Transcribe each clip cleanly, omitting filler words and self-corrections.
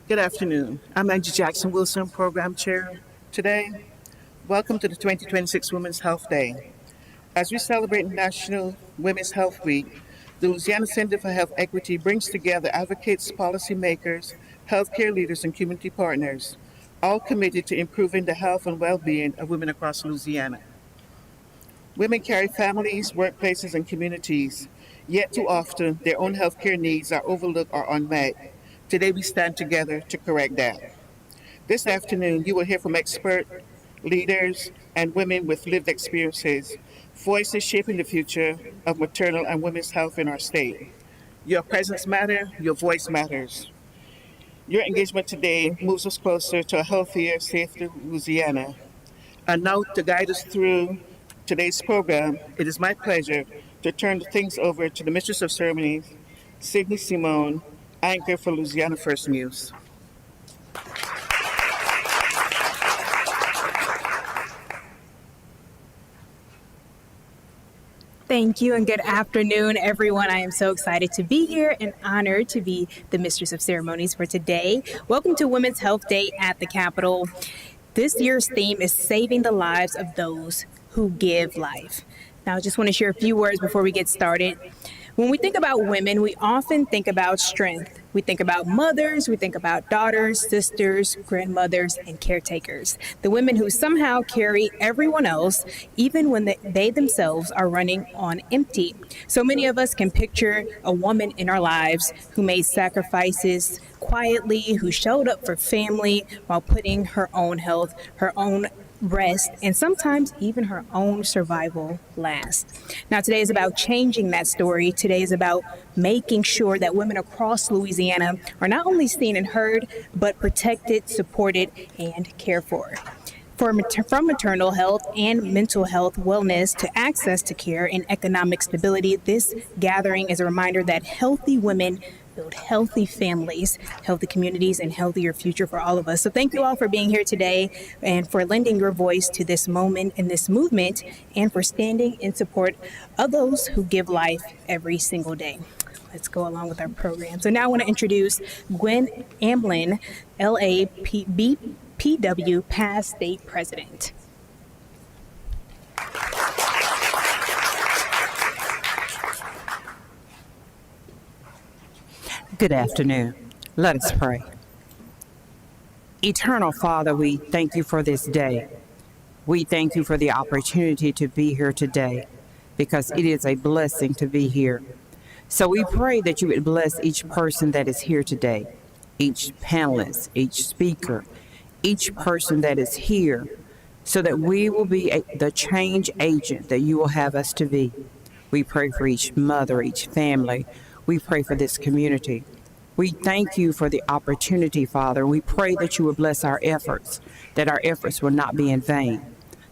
Good afternoon. I'm Angie Jackson Wilson, Program Chair. Today, welcome to the 2026 Women's Health Day. As we celebrate National Women's Health Week, the Louisiana Center for Health Equity brings together advocates, policymakers, healthcare leaders, and community partners, all committed to improving the health and well being of women across Louisiana. Women carry families, workplaces, and communities, yet too often their own healthcare needs are overlooked or unmet. Today, we stand together to correct that. This afternoon, you will hear from expert leaders and women with lived experiences, voices shaping the future of maternal and women's health in our state. Your presence matters, your voice matters. Your engagement today moves us closer to a healthier, safer Louisiana. And now, to guide us through today's program, it is my pleasure to turn things over to the Mistress of Ceremonies, Sydney Simone, anchor for Louisiana First News. Thank you and good afternoon, everyone. I am so excited to be here and honored to be the Mistress of Ceremonies for today. Welcome to Women's Health Day at the Capitol. This year's theme is Saving the Lives of Those Who Give Life. Now, I just want to share a few words before we get started. When we think about women, we often think about strength. We think about mothers, we think about daughters, sisters, grandmothers, and caretakers. The women who somehow carry everyone else, even when they themselves are running on empty. So many of us can picture a woman in our lives who made sacrifices quietly, who showed up for family while putting her own health, her own rest, and sometimes even her own survival last. Now, today is about changing that story. Today is about making sure that women across Louisiana are not only seen and heard, but protected, supported, and cared for. From maternal health and mental health wellness to access to care and economic stability, this gathering is a reminder that healthy women build healthy families, healthy communities, and healthier future for all of us. So thank you all for being here today and for lending your voice to this moment and this movement and for standing in support of those who give life every single day. Let's go along with our program. So now I want to introduce Gwen Amblin, LAPW past state president. Good afternoon. Let us pray. Eternal Father, we thank you for this day. We thank you for the opportunity to be here today because it is a blessing to be here. So we pray that you would bless each person that is here today, each panelist, each speaker, each person that is here, so that we will be the change agent that you will have us to be. We pray for each mother, each family. We pray for this community. We thank you for the opportunity, Father. We pray that you will bless our efforts, that our efforts will not be in vain,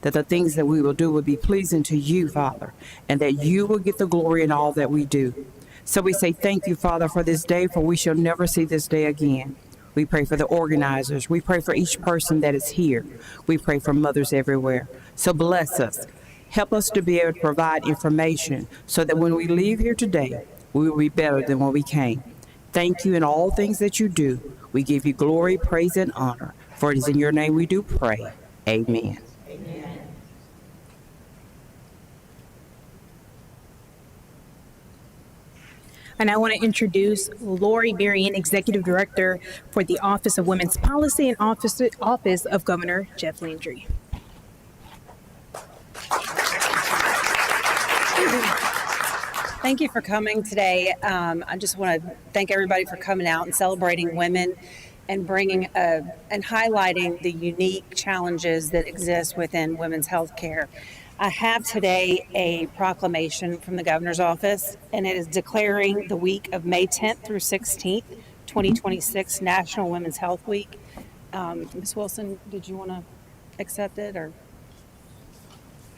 that the things that we will do will be pleasing to you, Father, and that you will get the glory in all that we do. So we say thank you, Father, for this day, for we shall never see this day again. We pray for the organizers. We pray for each person that is here. We pray for mothers everywhere. So bless us. Help us to be able to provide information so that when we leave here today, we will be better than when we came. Thank you in all things that you do. We give you glory, praise, and honor. For it is in your name we do pray. Amen. Amen. And I want to introduce Lori Berrien, Executive Director for the Office of Women's Policy and Office of Governor Jeff Landry. Thank you for coming today. I just want to thank everybody for coming out and celebrating women and bringing and highlighting the unique challenges that exist within women's health care. I have today a proclamation from the governor's office, and it is declaring the week of May 10th through 16th, 2026 National Women's Health Week. Ms. Wilson, did you want to accept it or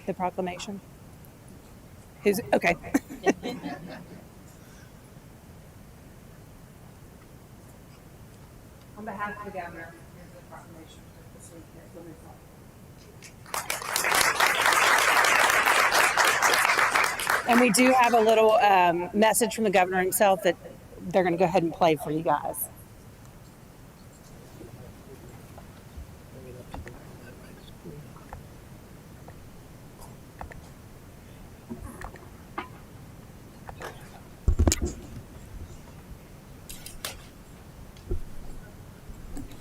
the proclamation? Okay. On behalf of the governor, here's the proclamation for this week at Women's Health. And we do have a little message from the governor himself that they're going to go ahead and play for you guys.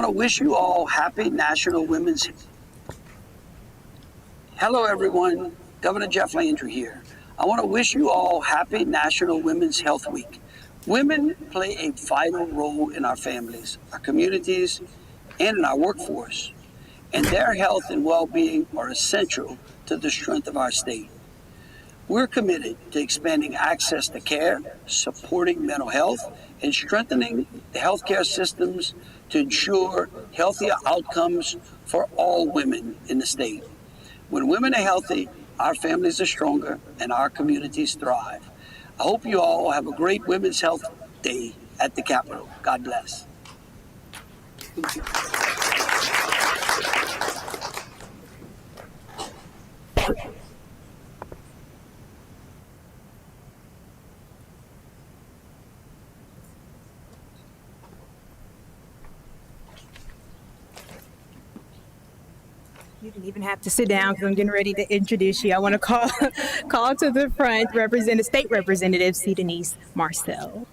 want to wish you all happy National Women's. Hello, everyone. Governor Jeff Landry here. I want to wish you all happy National Women's Health Week. Women play a vital role in our families, our communities, and in our workforce, and their health and well-being are essential to the strength of our state. We're committed to expanding access to care, supporting mental health, and strengthening the healthcare systems to ensure healthier outcomes for all women in the state. When women are healthy, our families are stronger and our communities thrive. I hope you all have a great Women's Health Day at the Capitol. God bless. You didn't even have to sit down because I'm getting ready to introduce you. I want to call to the front State Representative C. Denise Marcel.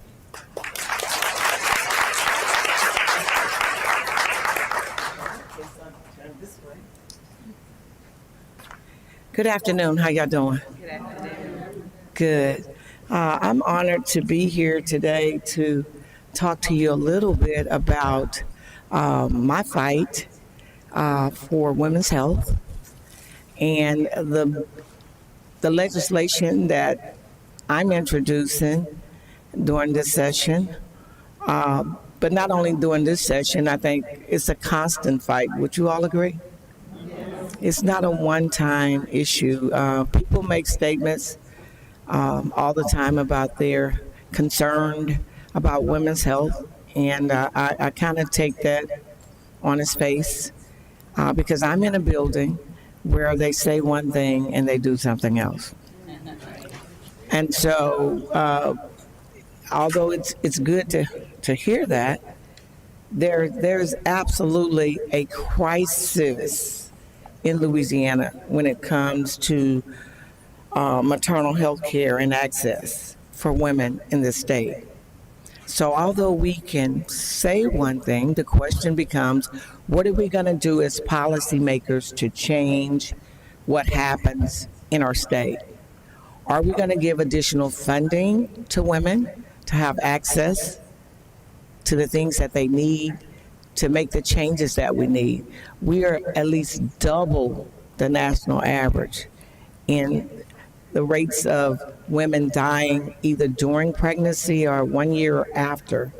Good afternoon. How y'all doing? Good afternoon. Good. I'm honored to be here today to talk to you a little bit about my fight for women's health and the legislation that I'm introducing during this session. But not only during this session, I think it's a constant fight. Would you all agree? It's not a one-time issue. People make statements all the time about their concern about women's health, and I kind of take that on its face because I'm in a building where they say one thing and they do something else. And so, although it's good to hear that, there's absolutely a crisis in Louisiana when it comes to maternal health care and access for women in the state. So although we can say one thing, the question becomes, what are we going to do as policymakers to change what happens in our state? Are we going to give additional funding to women to have access to the things that they need to make the changes that we need? We are at least double the national average in the rates of women dying either during pregnancy or 1 year after.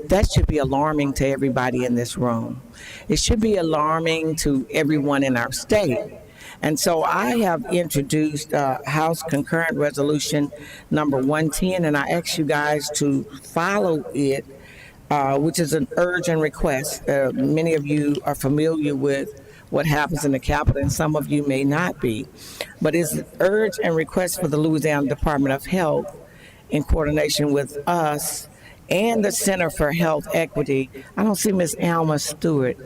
That should be alarming to everybody in this room. It should be alarming to everyone in our state. And so I have introduced House Concurrent Resolution number 110, and I ask you guys to follow it, which is an urgent request. Many of you are familiar with what happens in the Capitol, and some of you may not be. But it's an urgent request for the Louisiana Department of Health, in coordination with us and the Center for Health Equity. I don't see Ms. Alma Stewart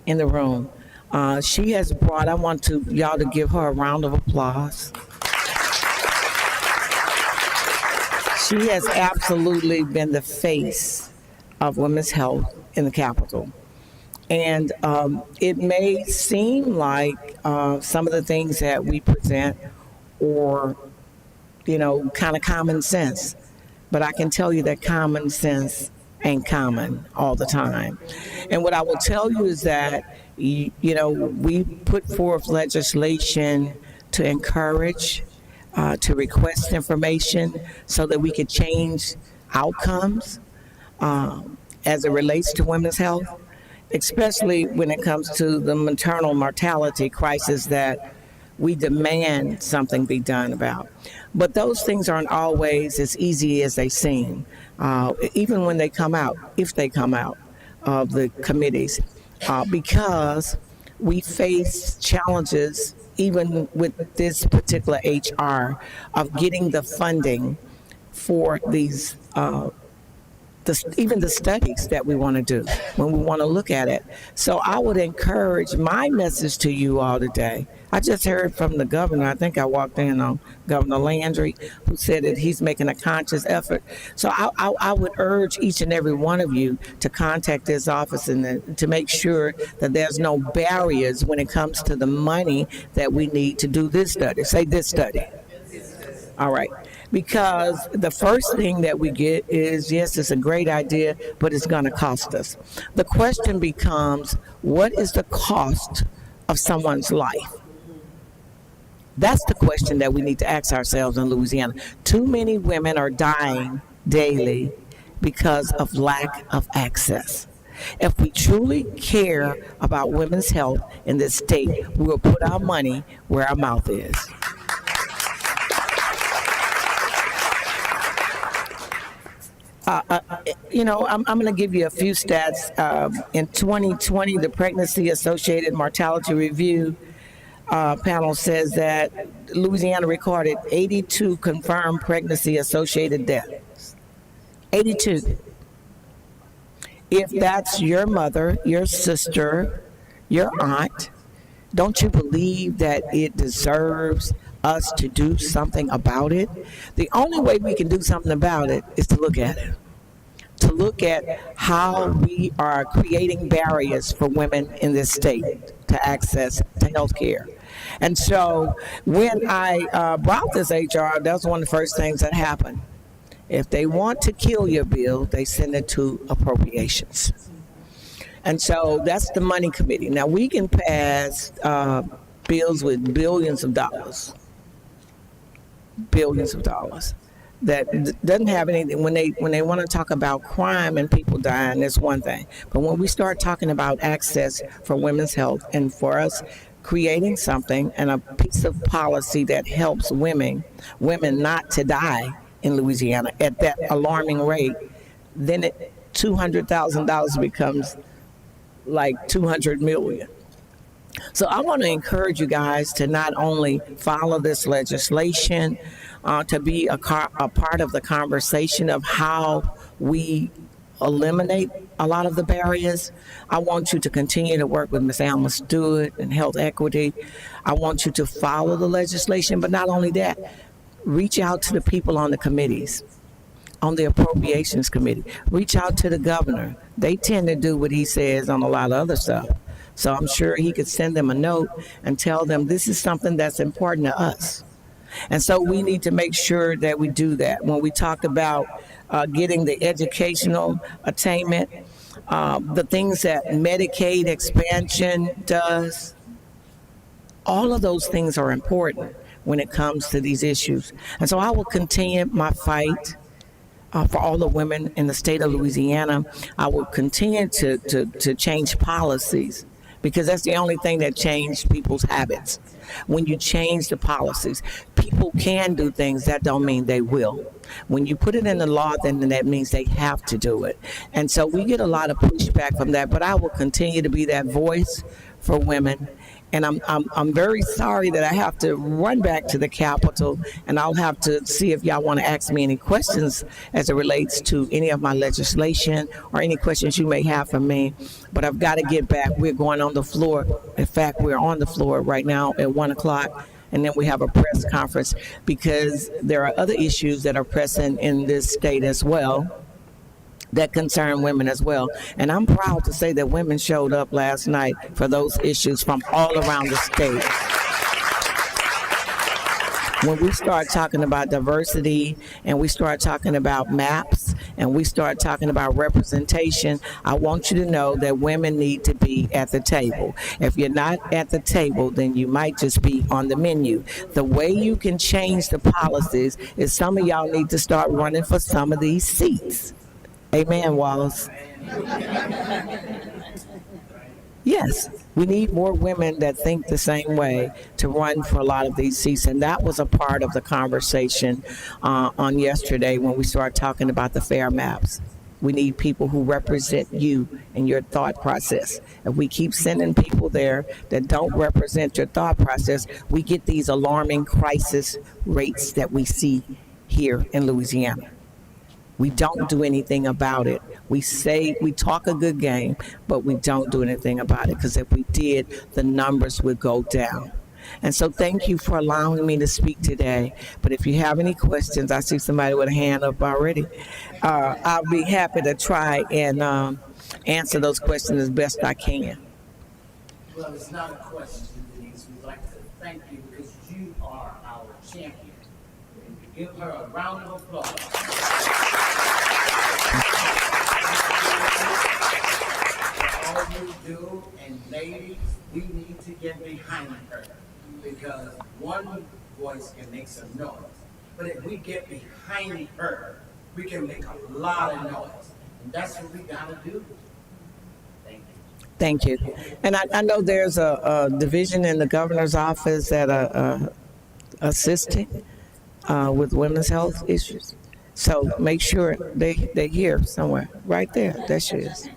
in the room. She has brought, I want y'all to give her a round of applause. She has absolutely been the face of women's health in the Capitol. And it may seem like some of the things that we present or, kind of common sense, but I can tell you that common sense ain't common all the time. And what I will tell you is that, we put forth legislation to encourage, to request information so that we could change outcomes as it relates to women's health, especially when it comes to the maternal mortality crisis that we demand something be done about. But those things aren't always as easy as they seem, even when they come out, if they come out of the committees, because we face challenges even with this particular HR of getting the funding for these even the studies that we want to do when we want to look at it. So I would encourage my message to you all today. I just heard from the governor. I think I walked in on Governor Landry, who said that he's making a conscious effort. So I would urge each and every one of you to contact this office and to make sure that there's no barriers when it comes to the money that we need to do this study. Say this study. All right. Because the first thing that we get is, yes, it's a great idea, but it's going to cost us. The question becomes, what is the cost of someone's life? That's the question that we need to ask ourselves in Louisiana. Too many women are dying daily because of lack of access. If we truly care about women's health in this state, we will put our money where our mouth is. I'm going to give you a few stats. In 2020, the Pregnancy Associated Mortality Review panel says that Louisiana recorded 82 confirmed pregnancy-associated deaths. 82. If that's your mother, your sister, your aunt, don't you believe that it deserves us to do something about it? The only way we can do something about it is to look at it. To look at how we are creating barriers for women in this state to access to health care. And so when I brought this HR, that was one of the first things that happened. If they want to kill your bill, they send it to appropriations. And so that's the money committee. Now we can pass bills with billions of dollars that doesn't have anything. When they want to talk about crime and people dying, that's one thing. But when we start talking about access for women's health and for us creating something and a piece of policy that helps women not to die in Louisiana at that alarming rate, then $200,000 becomes like $200 million. So I want to encourage you guys to not only follow this legislation, to be a part of the conversation of how we eliminate a lot of the barriers. I want you to continue to work with Ms. Alma Stewart and Health Equity. I want you to follow the legislation, but not only that, reach out to the people on the committees, on the appropriations committee. Reach out to the governor. They tend to do what he says on a lot of other stuff. So I'm sure he could send them a note and tell them this is something that's important to us. And so we need to make sure that we do that. When we talk about getting the educational attainment, the things that Medicaid expansion does, all of those things are important when it comes to these issues. And so I will continue my fight for all the women in the state of Louisiana. I will continue to change policies, because that's the only thing that changes people's habits. When you change the policies, people can do things, that don't mean they will. When you put it in the law, then that means they have to do it. And so we get a lot of pushback from that, but I will continue to be that voice for women. And I'm very sorry that I have to run back to the Capitol, and I'll have to see if y'all want to ask me any questions as it relates to any of my legislation or any questions you may have for me. But I've got to get back. We're going on the floor. In fact, we're on the floor right now at 1 o'clock. And then we have a press conference because there are other issues that are pressing in this state as well that concern women as well. And I'm proud to say that women showed up last night for those issues from all around the state. When we start talking about diversity and we start talking about maps and we start talking about representation, I want you to know that women need to be at the table. If you're not at the table, then you might just be on the menu. The way you can change the policies is some of y'all need to start running for some of these seats. Amen, Wallace. Yes, we need more women that think the same way to run for a lot of these seats. And that was a part of the conversation on yesterday when we started talking about the FAIR maps. We need people who represent you and your thought process. If we keep sending people there that don't represent your thought process, we get these alarming crisis rates that we see here in Louisiana. We don't do anything about it. We talk a good game, but we don't do anything about it, because if we did, the numbers would go down. And so thank you for allowing me to speak today. But if you have any questions, I see somebody with a hand up already. I'll be happy to try and answer those questions as best I can. Well, it's not a question, Denise. We'd like to thank you because you are our champion. Give her a round of applause. All you do, and ladies, we need to get behind her because one voice can make some noise. But if we get behind her, we can make a lot of noise. And that's what we gotta do. Thank you. And I know there's a division in the governor's office that are assisting with women's health issues. So make sure they're here somewhere, right there. There she is.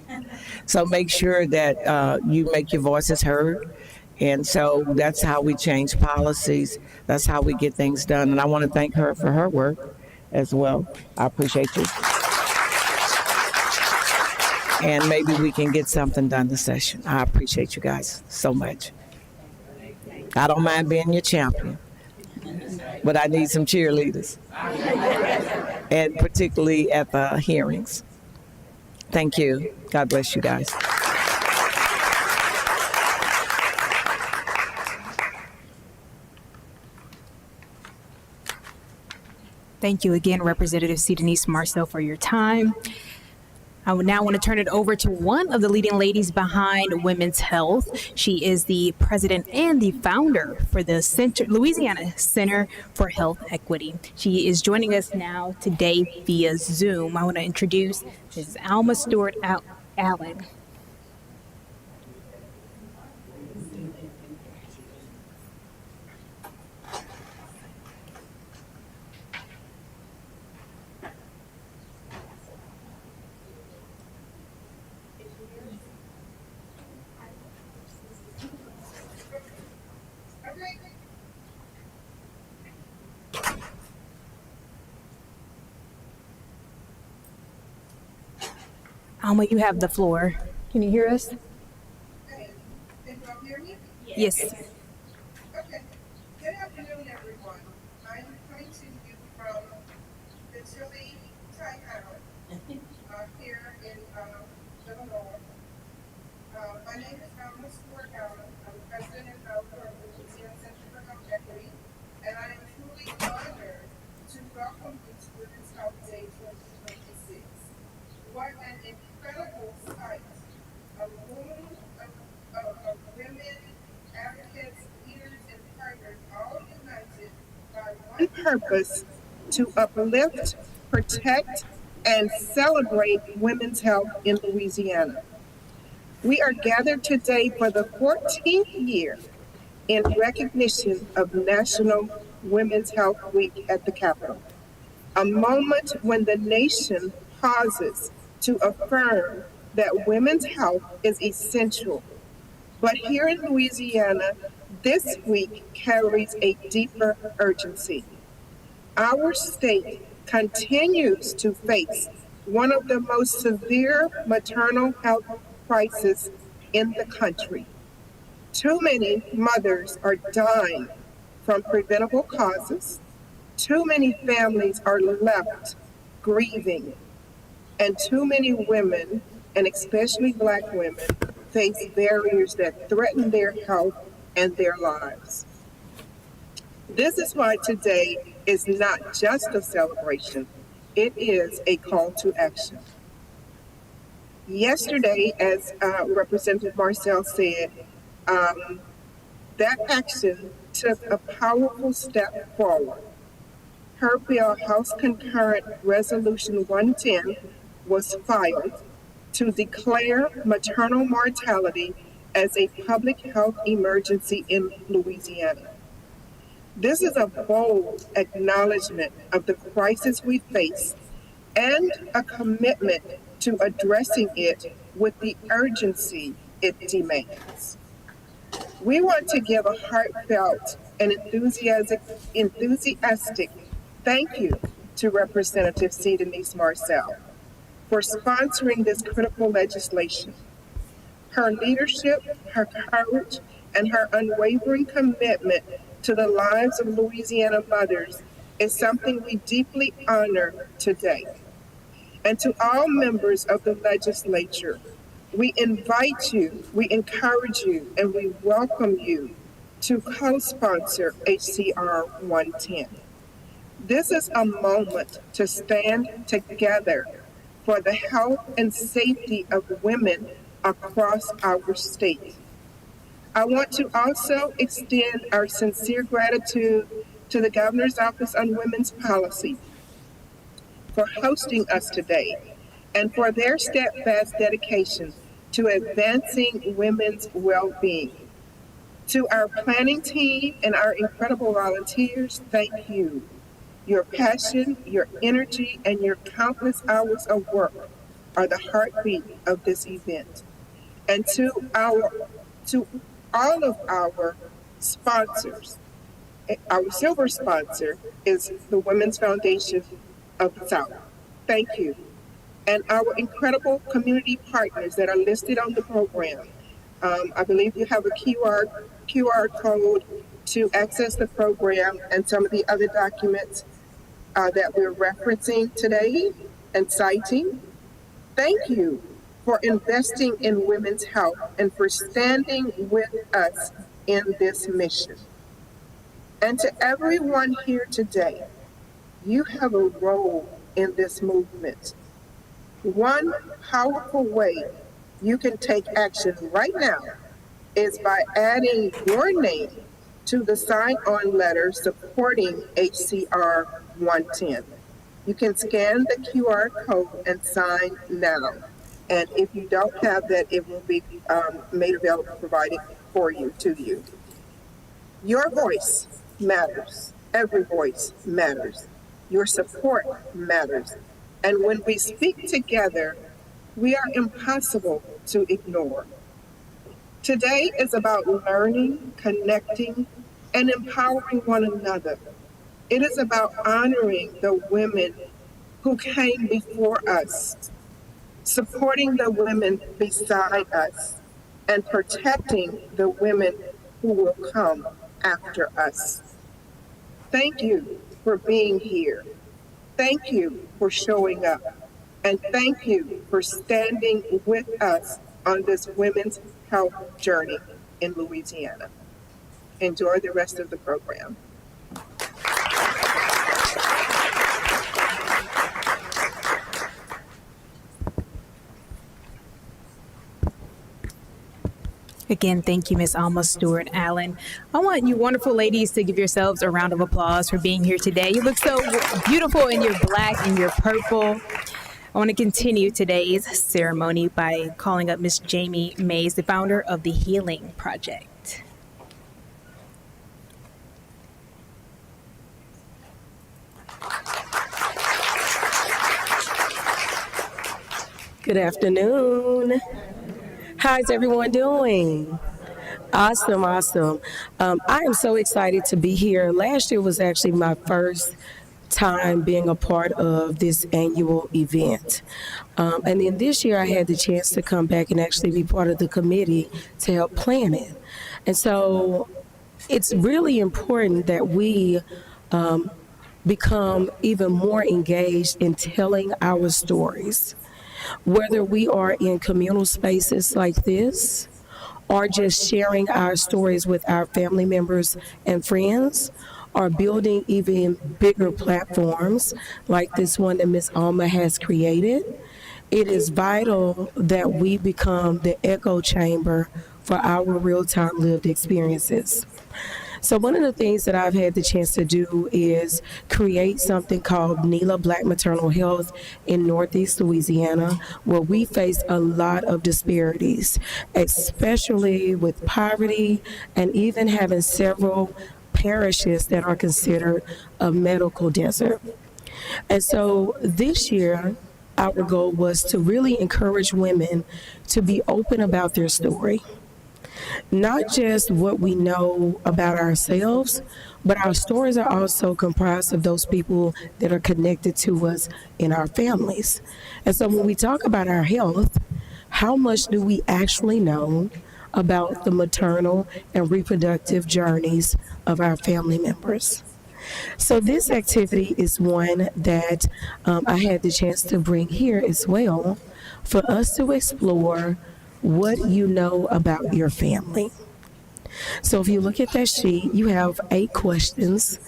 So make sure that you make your voices heard. And so that's how we change policies. That's how we get things done. And I want to thank her for her work as well. I appreciate you. And maybe we can get something done this session. I appreciate you guys so much. I don't mind being your champion, but I need some cheerleaders, and particularly at the hearings. Thank you. God bless you guys. Thank you again, Representative C. Denise Marcel, for your time. I would now want to turn it over to one of the leading ladies behind Women's Health. She is the president and the founder for the Louisiana Center for Health Equity. She is joining us now today via Zoom. I want to introduce Ms. Alma Stewart Allen. Alma, you have the floor. Can you hear us? Hey, can you all hear me? Yes. Okay. Good afternoon, everyone. I'm coming to you from the chilly Thai Island here in Illinois. My name is Alma Stewart Allen. I'm the president and founder of the Louisiana Center for Health Equity, and I am truly honored to welcome you to Women's Health Day 2026. What an incredible sight of women, advocates, leaders, and partners all united by one purpose: to uplift, protect, and celebrate women's health in Louisiana. We are gathered today for the 14th year in recognition of National Women's Health Week at the Capitol, a moment when the nation pauses to affirm that women's health is essential. But here in Louisiana, this week carries a deeper urgency. Our state continues to face one of the most severe maternal health crises in the country. Too many mothers are dying from preventable causes. Too many families are left grieving. And too many women, and especially Black women, face barriers that threaten their health and their lives. This is why today is not just a celebration, it is a call to action. Yesterday, as Representative Marcel said, that action took a powerful step forward. Her bill, House Concurrent Resolution 110, was filed to declare maternal mortality as a public health emergency in Louisiana. This is a bold acknowledgement of the crisis we face and a commitment to addressing it with the urgency it demands. We want to give a heartfelt and enthusiastic thank you to Representative C. Denise Marcel for sponsoring this critical legislation. Her leadership, her courage, and her unwavering commitment to the lives of Louisiana mothers is something we deeply honor today. And to all members of the legislature, we invite you, we encourage you, and we welcome you to co-sponsor HCR 110. This is a moment to stand together for the health and safety of women across our state. I want to also extend our sincere gratitude to the Governor's Office on Women's Policy for hosting us today and for their steadfast dedication to advancing women's well-being. To our planning team and our incredible volunteers, thank you. Your passion, your energy, and your countless hours of work are the heartbeat of this event. And to all of our sponsors, our silver sponsor is the Women's Foundation of the South. Thank you. And our incredible community partners that are listed on the program. I believe you have a QR code to access the program and some of the other documents that we're referencing today and citing. Thank you for investing in women's health and for standing with us in this mission. And to everyone here today, you have a role in this movement. One powerful way you can take action right now is by adding your name to the sign-on letter supporting HCR 110. You can scan the QR code and sign now. And if you don't have that, it will be made available, provided for you, to you. Your voice matters. Every voice matters. Your support matters. And when we speak together, we are impossible to ignore. Today is about learning, connecting, and empowering one another. It is about honoring the women who came before us, supporting the women beside us, and protecting the women who will come after us. Thank you for being here. Thank you for showing up. And thank you for standing with us on this women's health journey in Louisiana. Enjoy the rest of the program. Again, thank you, Ms. Alma Stewart Allen. I want you wonderful ladies to give yourselves a round of applause for being here today. You look so beautiful in your black and your purple. I want to continue today's ceremony by calling up Ms. Jamie Mays, the founder of the Healing Project. Good afternoon. How's everyone doing? Awesome, awesome. I am so excited to be here. Last year was actually my first time being a part of this annual event. And then this year I had the chance to come back and actually be part of the committee to help plan it. And so it's really important that we become even more engaged in telling our stories. Whether we are in communal spaces like this, or just sharing our stories with our family members and friends, or building even bigger platforms like this one that Ms. Alma has created, it is vital that we become the echo chamber for our real-time lived experiences. So one of the things that I've had the chance to do is create something called NELA Black Maternal Health in Northeast Louisiana, where we face a lot of disparities, especially with poverty and even having several parishes that are considered a medical desert. And so this year, our goal was to really encourage women to be open about their story, Not just what we know about ourselves, but our stories are also comprised of those people that are connected to us in our families. And so when we talk about our health, how much do we actually know about the maternal and reproductive journeys of our family members? So this activity is one that I had the chance to bring here as well for us to explore what you know about your family. So if you look at that sheet, you have 8 questions,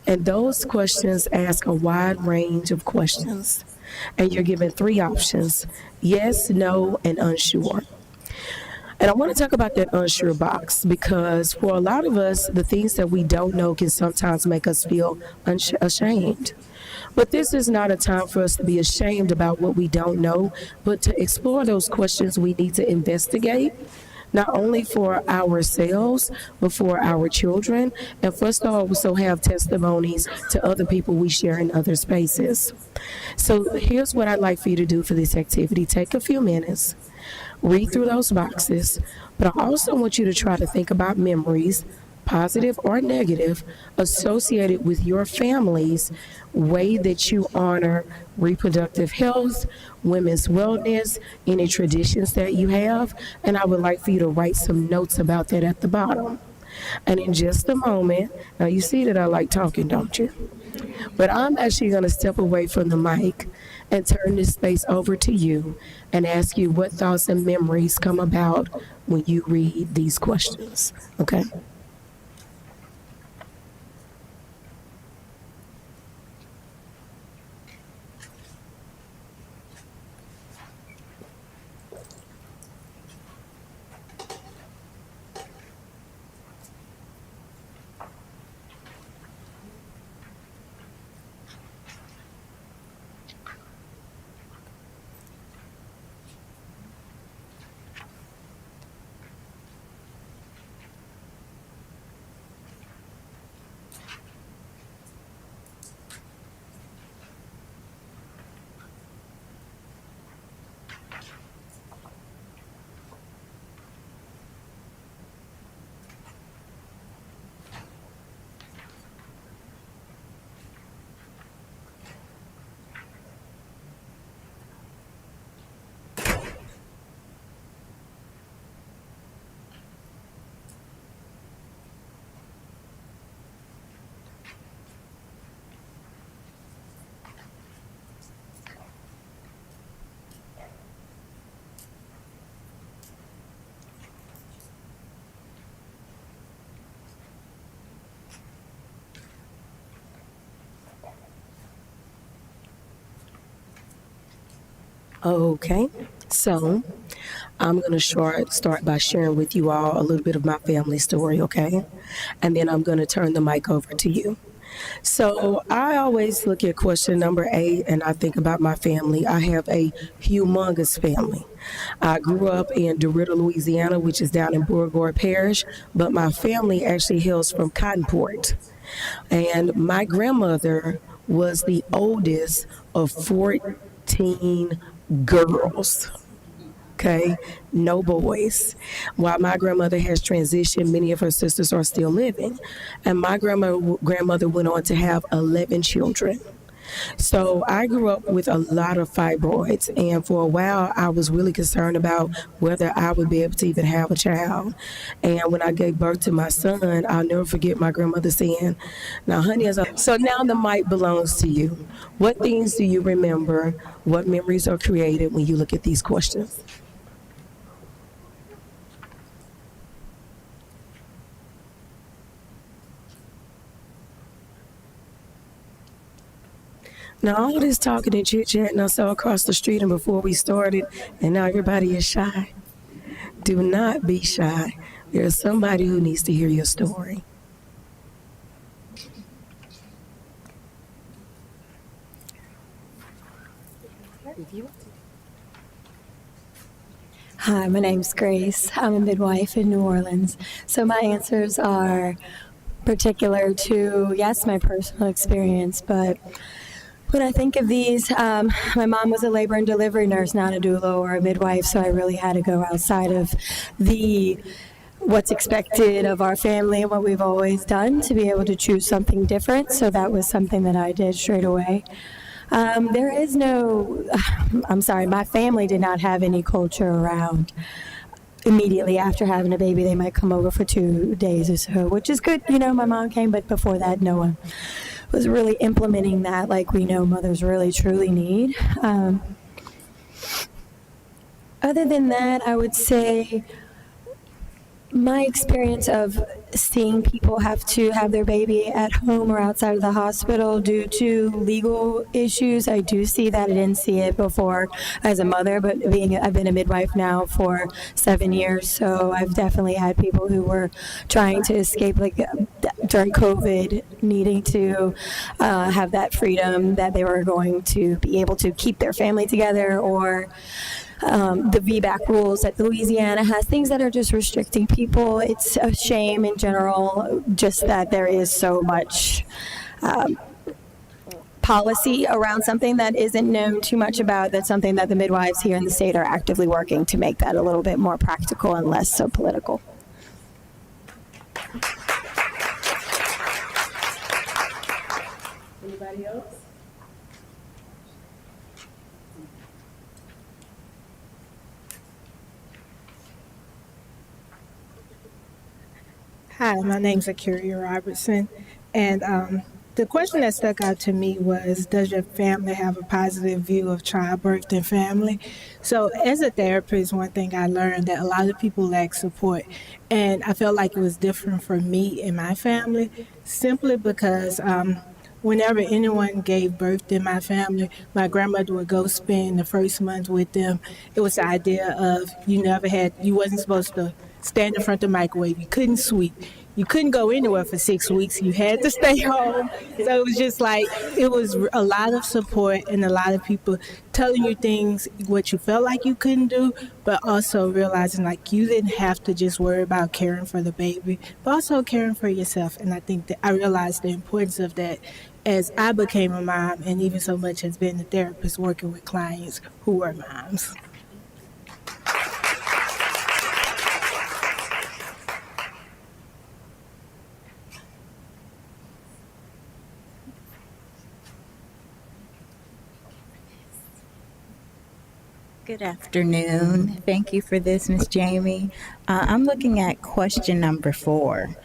and those questions ask a wide range of questions. And you're given 3 options: yes, no, and unsure. And I want to talk about that unsure box because for a lot of us, the things that we don't know can sometimes make us feel ashamed. But this is not a time for us to be ashamed about what we don't know, but to explore those questions we need to investigate, not only for ourselves, but for our children, and for us to also have testimonies to other people we share in other spaces. So here's what I'd like for you to do for this activity. Take a few minutes, read through those boxes, but I also want you to try to think about memories, positive or negative, associated with your family's way that you honor reproductive health, women's wellness, any traditions that you have, and I would like for you to write some notes about that at the bottom. And in just a moment, now you see that I like talking, don't you? But I'm actually going to step away from the mic and turn this space over to you and ask you what thoughts and memories come about when you read these questions, okay? Okay, so I'm going to start by sharing with you all a little bit of my family story, okay? And then I'm going to turn the mic over to you. So I always look at question number 8 and I think about my family. I have a humongous family. I grew up in DeRidder, Louisiana, which is down in Beauregard Parish, but my family actually hails from Cottonport. And my grandmother was the oldest of 14 girls. Okay, no boys. While my grandmother has transitioned, many of her sisters are still living. And my grandmother went on to have 11 children. So I grew up with a lot of fibroids, and for a while I was really concerned about whether I would be able to even have a child. And when I gave birth to my son, I'll never forget my grandmother saying, "Now, honey," so now the mic belongs to you. What things do you remember? What memories are created when you look at these questions? Now, all this talking and chit-chatting I saw across the street and before we started, and now everybody is shy. Do not be shy. There's somebody who needs to hear your story. Hi, my name's Grace. I'm a midwife in New Orleans. So my answers are particular to, yes, my personal experience, but when I think of these, my mom was a labor and delivery nurse, not a doula or a midwife, so I really had to go outside of the what's expected of our family and what we've always done, to be able to choose something different. So that was something that I did straight away. There is no, I'm sorry, my family did not have any culture around immediately after having a baby. They might come over for 2 days or so, which is good. You know, my mom came, but before that, no one was really implementing that like we know mothers really truly need. Other than that, I would say my experience of seeing people have to have their baby at home or outside of the hospital due to legal issues, I do see that. I didn't see it before as a mother, but I've been a midwife now for 7 years, so I've definitely had people who were trying to escape, like during COVID, needing to have that freedom that they were going to be able to keep their family together, or the VBAC rules that Louisiana has, things that are just restricting people. It's a shame in general, just that there is so much policy around something that isn't known too much about. That's something that the midwives here in the state are actively working to make that a little bit more practical and less so political. Anybody else? Hi, my name's Akiria Robertson, and the question that stuck out to me was, does your family have a positive view of childbirth and family? So as a therapist, one thing I learned that a lot of people lack support, and I felt like it was different for me and my family, simply because whenever anyone gave birth in my family, my grandmother would go spend the first month with them. It was the idea of you wasn't supposed to stand in front of the microwave. You couldn't sweep. You couldn't go anywhere for 6 weeks. You had to stay home. So it was just like, it was a lot of support and a lot of people telling you things, what you felt like you couldn't do, but also realizing like you didn't have to just worry about caring for the baby, but also caring for yourself. And I think that I realized the importance of that as I became a mom, and even so much as being a therapist working with clients who were moms. Good afternoon. Thank you for this, Ms. Jamie. I'm looking at question number 4.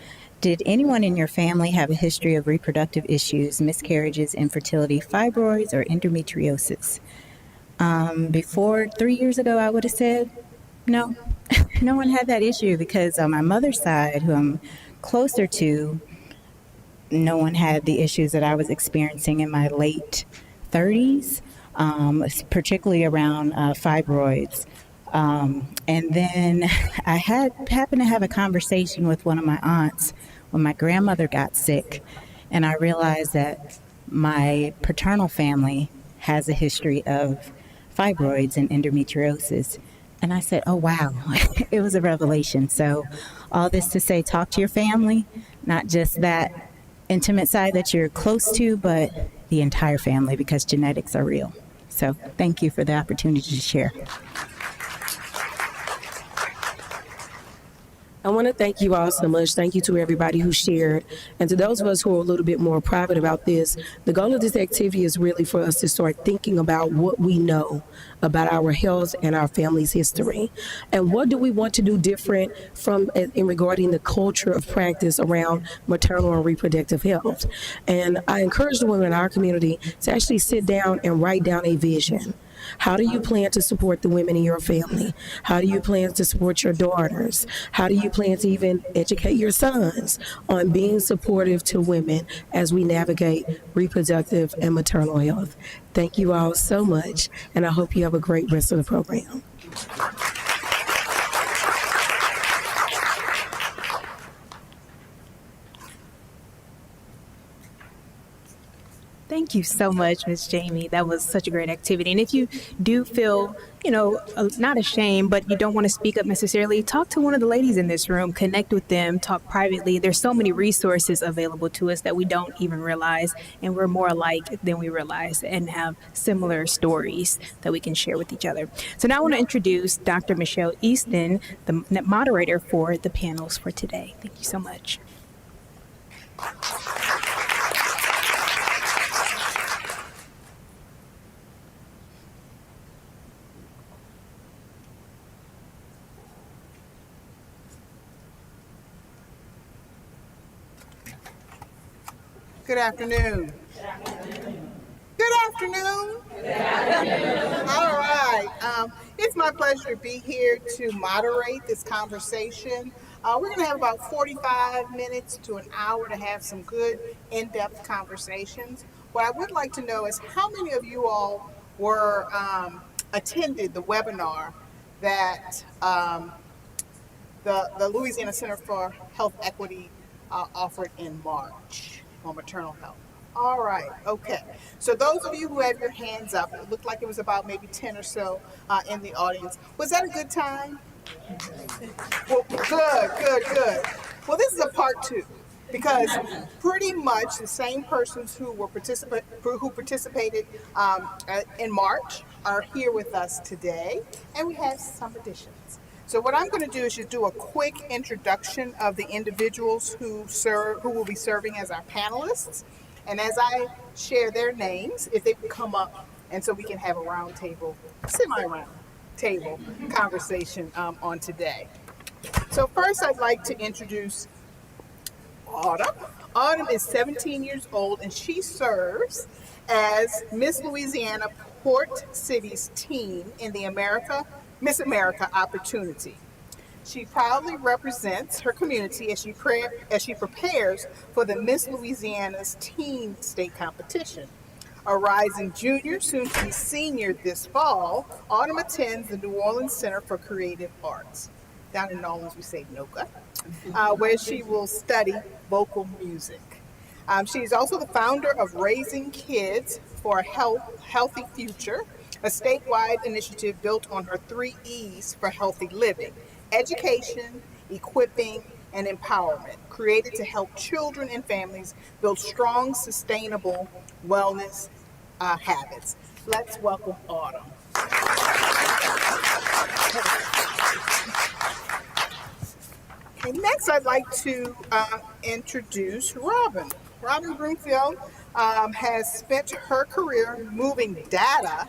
Did anyone in your family have a history of reproductive issues, miscarriages, infertility, fibroids, or endometriosis? Before 3 years ago, I would have said no. No one had that issue, because on my mother's side, who I'm closer to, no one had the issues that I was experiencing in my late 30s. Particularly around fibroids. And then I happened to have a conversation with one of my aunts when my grandmother got sick, and I realized that my paternal family has a history of fibroids and endometriosis. And I said, oh, wow, it was a revelation. So all this to say, talk to your family, not just that intimate side that you're close to, but the entire family, because genetics are real. So thank you for the opportunity to share. I want to thank you all so much. Thank you to everybody who shared. And to those of us who are a little bit more private about this, the goal of this activity is really for us to start thinking about what we know about our health and our family's history. And what do we want to do different from in regarding the culture of practice around maternal and reproductive health. And I encourage the women in our community to actually sit down and write down a vision. How do you plan to support the women in your family? How do you plan to support your daughters? How do you plan to even educate your sons on being supportive to women as we navigate reproductive and maternal health? Thank you all so much, and I hope you have a great rest of the program. Thank you so much, Miss Jamie. That was such a great activity. And if you do feel, not ashamed, but you don't want to speak up necessarily, talk to one of the ladies in this room, connect with them, talk privately. There's so many resources available to us that we don't even realize, and we're more alike than we realize and have similar stories that we can share with each other. So now I want to introduce Dr. Michelle Easton, the moderator for the panels for today. Thank you so much. Good afternoon. Good afternoon. All right. It's my pleasure to be here to moderate this conversation. We're going to have about 45 minutes to an hour to have some good in-depth conversations. What I would like to know is how many of you all were attended the webinar that the Louisiana Center for Health Equity offered in March on maternal health. All right, okay. So those of you who had your hands up, it looked like it was about maybe 10 or so in the audience. Was that a good time? Well, good. Well, this is a part two, because pretty much the same persons who participated in March are here with us today, and we have some additions. So what I'm going to do is just do a quick introduction of the individuals who will be serving as our panelists. And as I share their names, if they would come up, and so we can have a round table, semi-round table conversation on today. So first I'd like to introduce Autumn. Autumn is 17 years old, and she serves as Miss Louisiana Port City's team in the Miss America opportunity. She proudly represents her community as she prepares for the Miss Louisiana's teen state competition. A rising junior, soon to be senior this fall, Autumn attends the New Orleans Center for Creative Arts. Down in New Orleans, we say NOCA, where she will study vocal music. She is also the founder of Raising Kids for a Healthy Future, a statewide initiative built on her 3 E's for healthy living: education, equipping, and empowerment, created to help children and families build strong, sustainable wellness habits. Let's welcome Autumn. Okay, next I'd like to introduce Robin. Robin Broomfield has spent her career moving data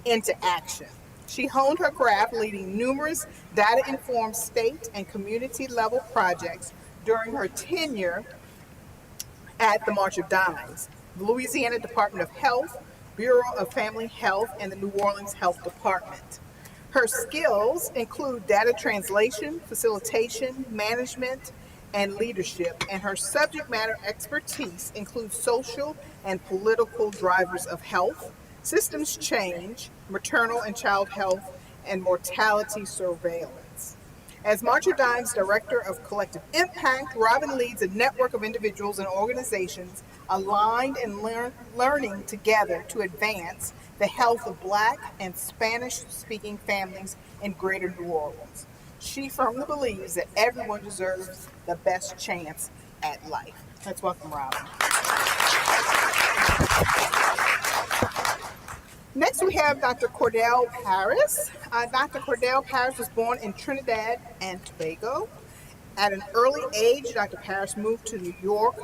into action. She honed her craft leading numerous data-informed state and community-level projects during her tenure at the March of Dimes, the Louisiana Department of Health, Bureau of Family Health, and the New Orleans Health Department. Her skills include data translation, facilitation, management, and leadership, and her subject matter expertise includes social and political drivers of health, systems change, maternal and child health, and mortality surveillance. As March of Dimes Director of Collective Impact, Robin leads a network of individuals and organizations aligned and learning together to advance the health of Black and Spanish-speaking families in Greater New Orleans. She firmly believes that everyone deserves the best chance at life. Let's welcome Robin. Next, we have Dr. Cordell Paris. Dr. Cordell Paris was born in Trinidad and Tobago. At an early age, Dr. Paris moved to New York,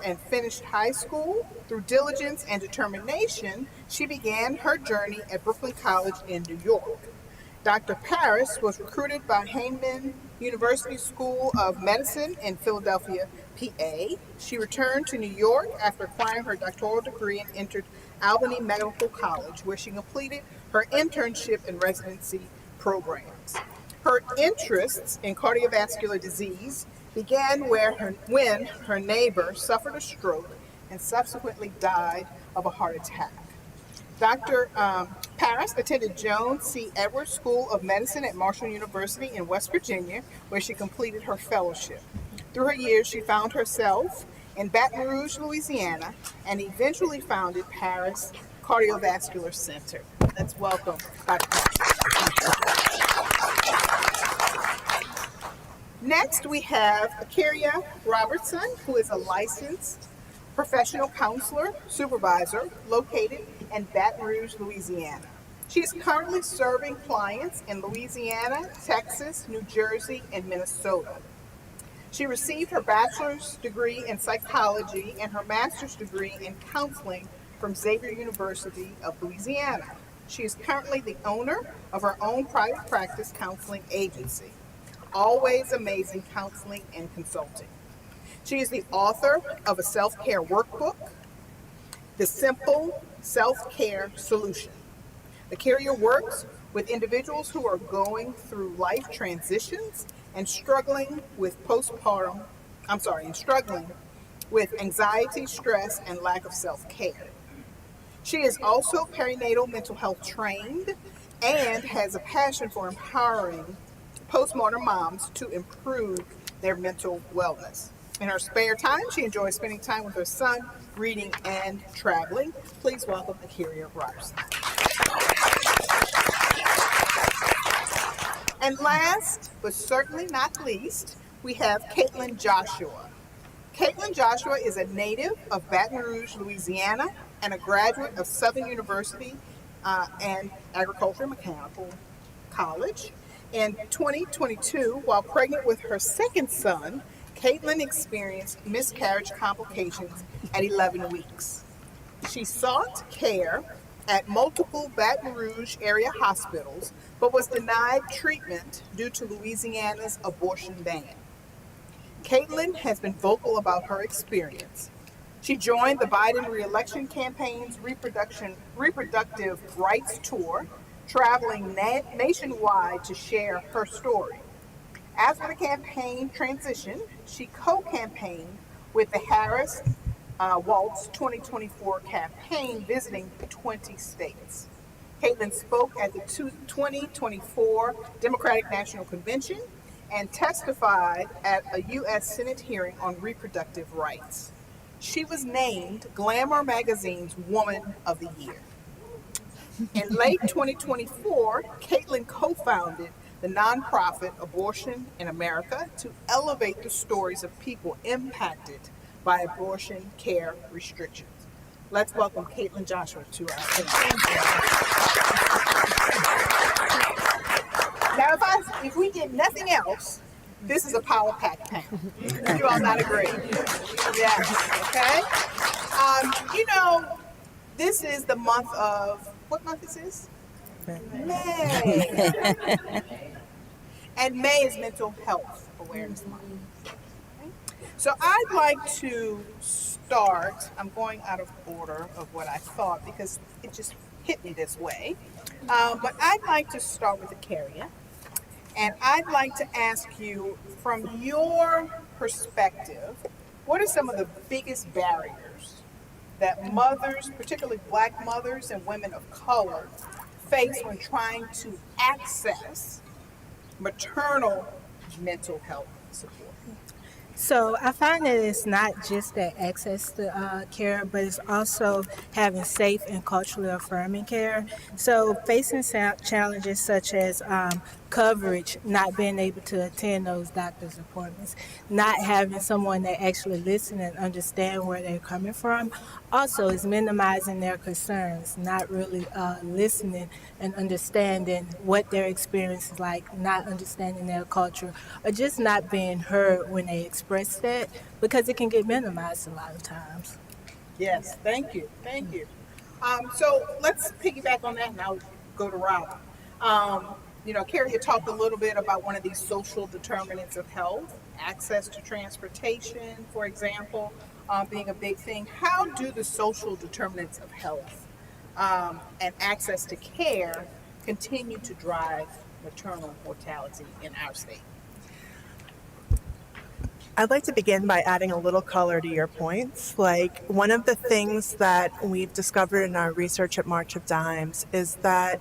and finished high school. Through diligence and determination, she began her journey at Brooklyn College in New York. Dr. Paris was recruited by Heyman University School of Medicine in Philadelphia, PA. She returned to New York after acquiring her doctoral degree and entered Albany Medical College, where she completed her internship and residency programs. Her interests in cardiovascular disease began when her neighbor suffered a stroke and subsequently died of a heart attack. Dr. Paris attended Jones C. Edwards School of Medicine at Marshall University in West Virginia, where she completed her fellowship. Through her years, she found herself in Baton Rouge, Louisiana, and eventually founded Paris Cardiovascular Center. Let's welcome Dr. Paris. Next, we have Akaria Robertson, who is a licensed professional counselor supervisor located in Baton Rouge, Louisiana. She is currently serving clients in Louisiana, Texas, New Jersey, and Minnesota. She received her bachelor's degree in psychology and her master's degree in counseling from Xavier University of Louisiana. She is currently the owner of her own private practice counseling agency, Always Amazing Counseling and Consulting. She is the author of a self-care workbook, The Simple Self-Care Solution. Akaria works with individuals who are going through life transitions and struggling with struggling with anxiety, stress, and lack of self-care. She is also perinatal mental health trained and has a passion for empowering postmortem moms to improve their mental wellness. In her spare time, she enjoys spending time with her son, reading, and traveling. Please welcome Akaria Robertson. And last, but certainly not least, we have Caitlin Joshua. Caitlin Joshua is a native of Baton Rouge, Louisiana, and a graduate of Southern University and Agricultural Mechanical College. In 2022, while pregnant with her second son, Caitlin experienced miscarriage complications at 11 weeks. She sought care at multiple Baton Rouge area hospitals, but was denied treatment due to Louisiana's abortion ban. Caitlin has been vocal about her experience. She joined the Biden re-election campaign's reproductive rights tour, traveling nationwide to share her story. After the campaign transition, she co-campaigned with the Harris Waltz 2024 campaign, visiting 20 states. Caitlin spoke at the 2024 Democratic National Convention and testified at a U.S. Senate hearing on reproductive rights. She was named Glamour Magazine's Woman of the Year. In late 2024, Caitlin co-founded the nonprofit Abortion in America to elevate the stories of people impacted by abortion care restrictions. Let's welcome Caitlin Joshua to our stage. Now, if we did nothing else, this is a power pack panel. You all not agree? Yes. Okay. This is the month of, what month is this? May. And May is Mental Health Awareness Month. Okay? So I'd like to start, I'm going out of order of what I thought because it just hit me this way. But I'd like to start with Akaria. And I'd like to ask you, from your perspective, what are some of the biggest barriers that mothers, particularly Black mothers and women of color, face when trying to access maternal mental health support? So I find that it's not just that access to care, but it's also having safe and culturally affirming care. So facing challenges such as coverage, not being able to attend those doctor's appointments, not having someone that actually listen and understand where they're coming from. Also is minimizing their concerns, not really listening and understanding what their experience is like, not understanding their culture, or just not being heard when they express that, because it can get minimized a lot of times. Yes, thank you. So let's piggyback on that and I'll go to Rob. Carrie talked a little bit about one of these social determinants of health, access to transportation, for example, being a big thing. How do the social determinants of health and access to care continue to drive maternal mortality in our state? I'd like to begin by adding a little color to your points. Like, one of the things that we've discovered in our research at March of Dimes is that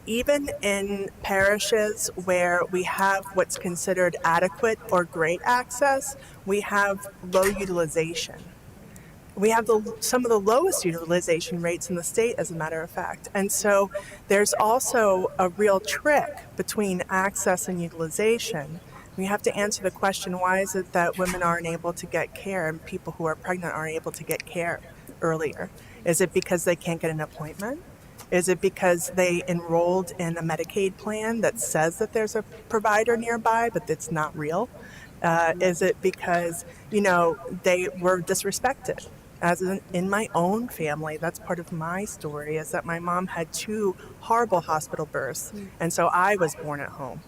even in parishes where we have what's considered adequate or great access, we have low utilization. We have some of the lowest utilization rates in the state, as a matter of fact. And so there's also a real trick between access and utilization. We have to answer the question, why is it that women aren't able to get care and people who are pregnant aren't able to get care earlier? Is it because they can't get an appointment? Is it because they enrolled in a Medicaid plan that says that there's a provider nearby, but it's not real? Is it because, they were disrespected? As in my own family, that's part of my story, is that my mom had 2 horrible hospital births, and so I was born at home.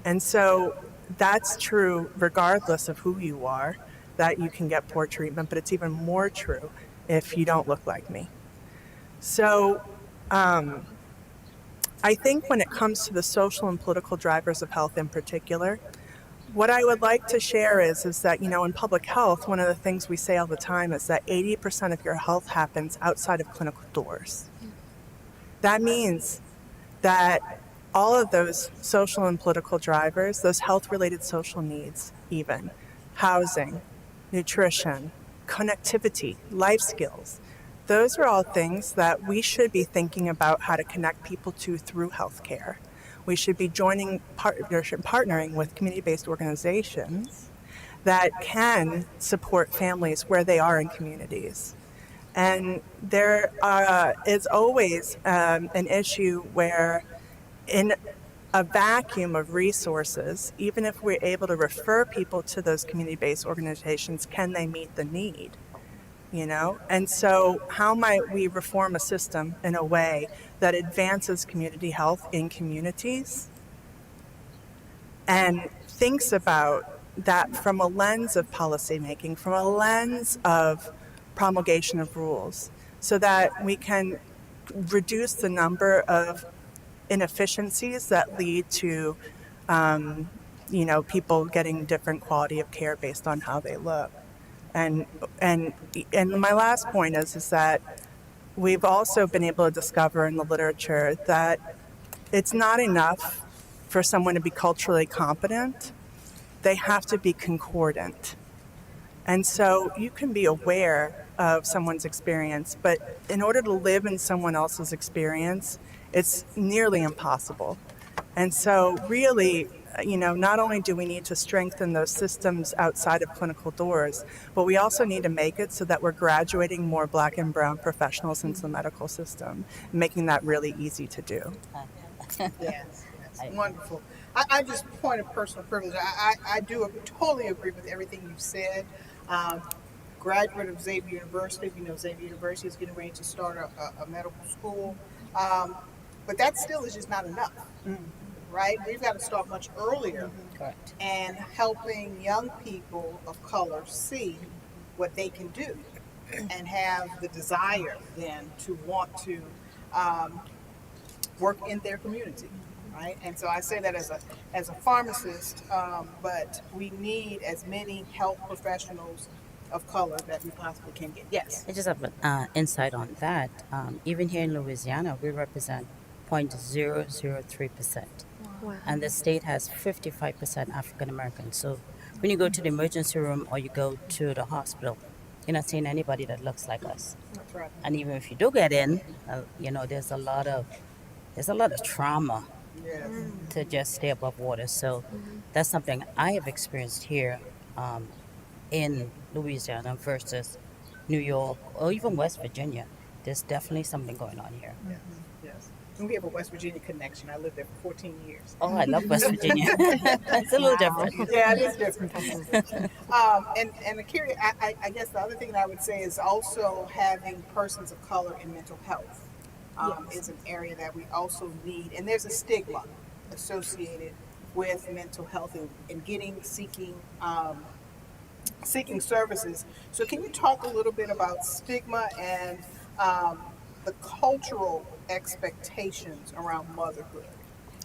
And so that's true regardless of who you are, that you can get poor treatment, but it's even more true if you don't look like me. So I think when it comes to the social and political drivers of health in particular, what I would like to share is that, in public health, one of the things we say all the time is that 80% of your health happens outside of clinical doors. That means that all of those social and political drivers, those health-related social needs even, housing, nutrition, connectivity, life skills, those are all things that we should be thinking about how to connect people to through healthcare. We should be partnering with community-based organizations that can support families where they are in communities. And there is always an issue where in a vacuum of resources, even if we're able to refer people to those community-based organizations, can they meet the need? And so how might we reform a system in a way that advances community health in communities and thinks about that from a lens of policymaking, from a lens of promulgation of rules, so that we can reduce the number of inefficiencies that lead to people getting different quality of care based on how they look. And my last point is that we've also been able to discover in the literature that it's not enough for someone to be culturally competent. They have to be concordant. And so you can be aware of someone's experience, but in order to live in someone else's experience, it's nearly impossible. And so really, not only do we need to strengthen those systems outside of clinical doors, but we also need to make it so that we're graduating more Black and brown professionals into the medical system, making that really easy to do. Yes, wonderful. I just, point of personal privilege, I do totally agree with everything you've said. Graduate of Xavier University, Xavier University is getting ready to start a medical school, but that still is just not enough. Right? We've got to start much earlier. Correct. And helping young people of color see what they can do and have the desire then to want to work in their community, right? And so I say that as a pharmacist, but we need as many health professionals of color that we possibly can get. Yes. I just have an insight on that. Even here in Louisiana, we represent 0.003%. Wow. And the state has 55% African Americans. So when you go to the emergency room or you go to the hospital, you're not seeing anybody that looks like us. That's right. And even if you do get in, there's a lot of trauma to just stay above water. So that's something I have experienced here in Louisiana versus New York or even West Virginia. There's definitely something going on here. Yes. And we have a West Virginia connection. I lived there for 14 years. Oh, I love West Virginia. It's a little different. Yeah, it is different. And Akira, I guess the other thing that I would say is also having persons of color in mental health is an area that we also need. And there's a stigma associated with mental health and seeking services. So can you talk a little bit about stigma and the cultural expectations around motherhood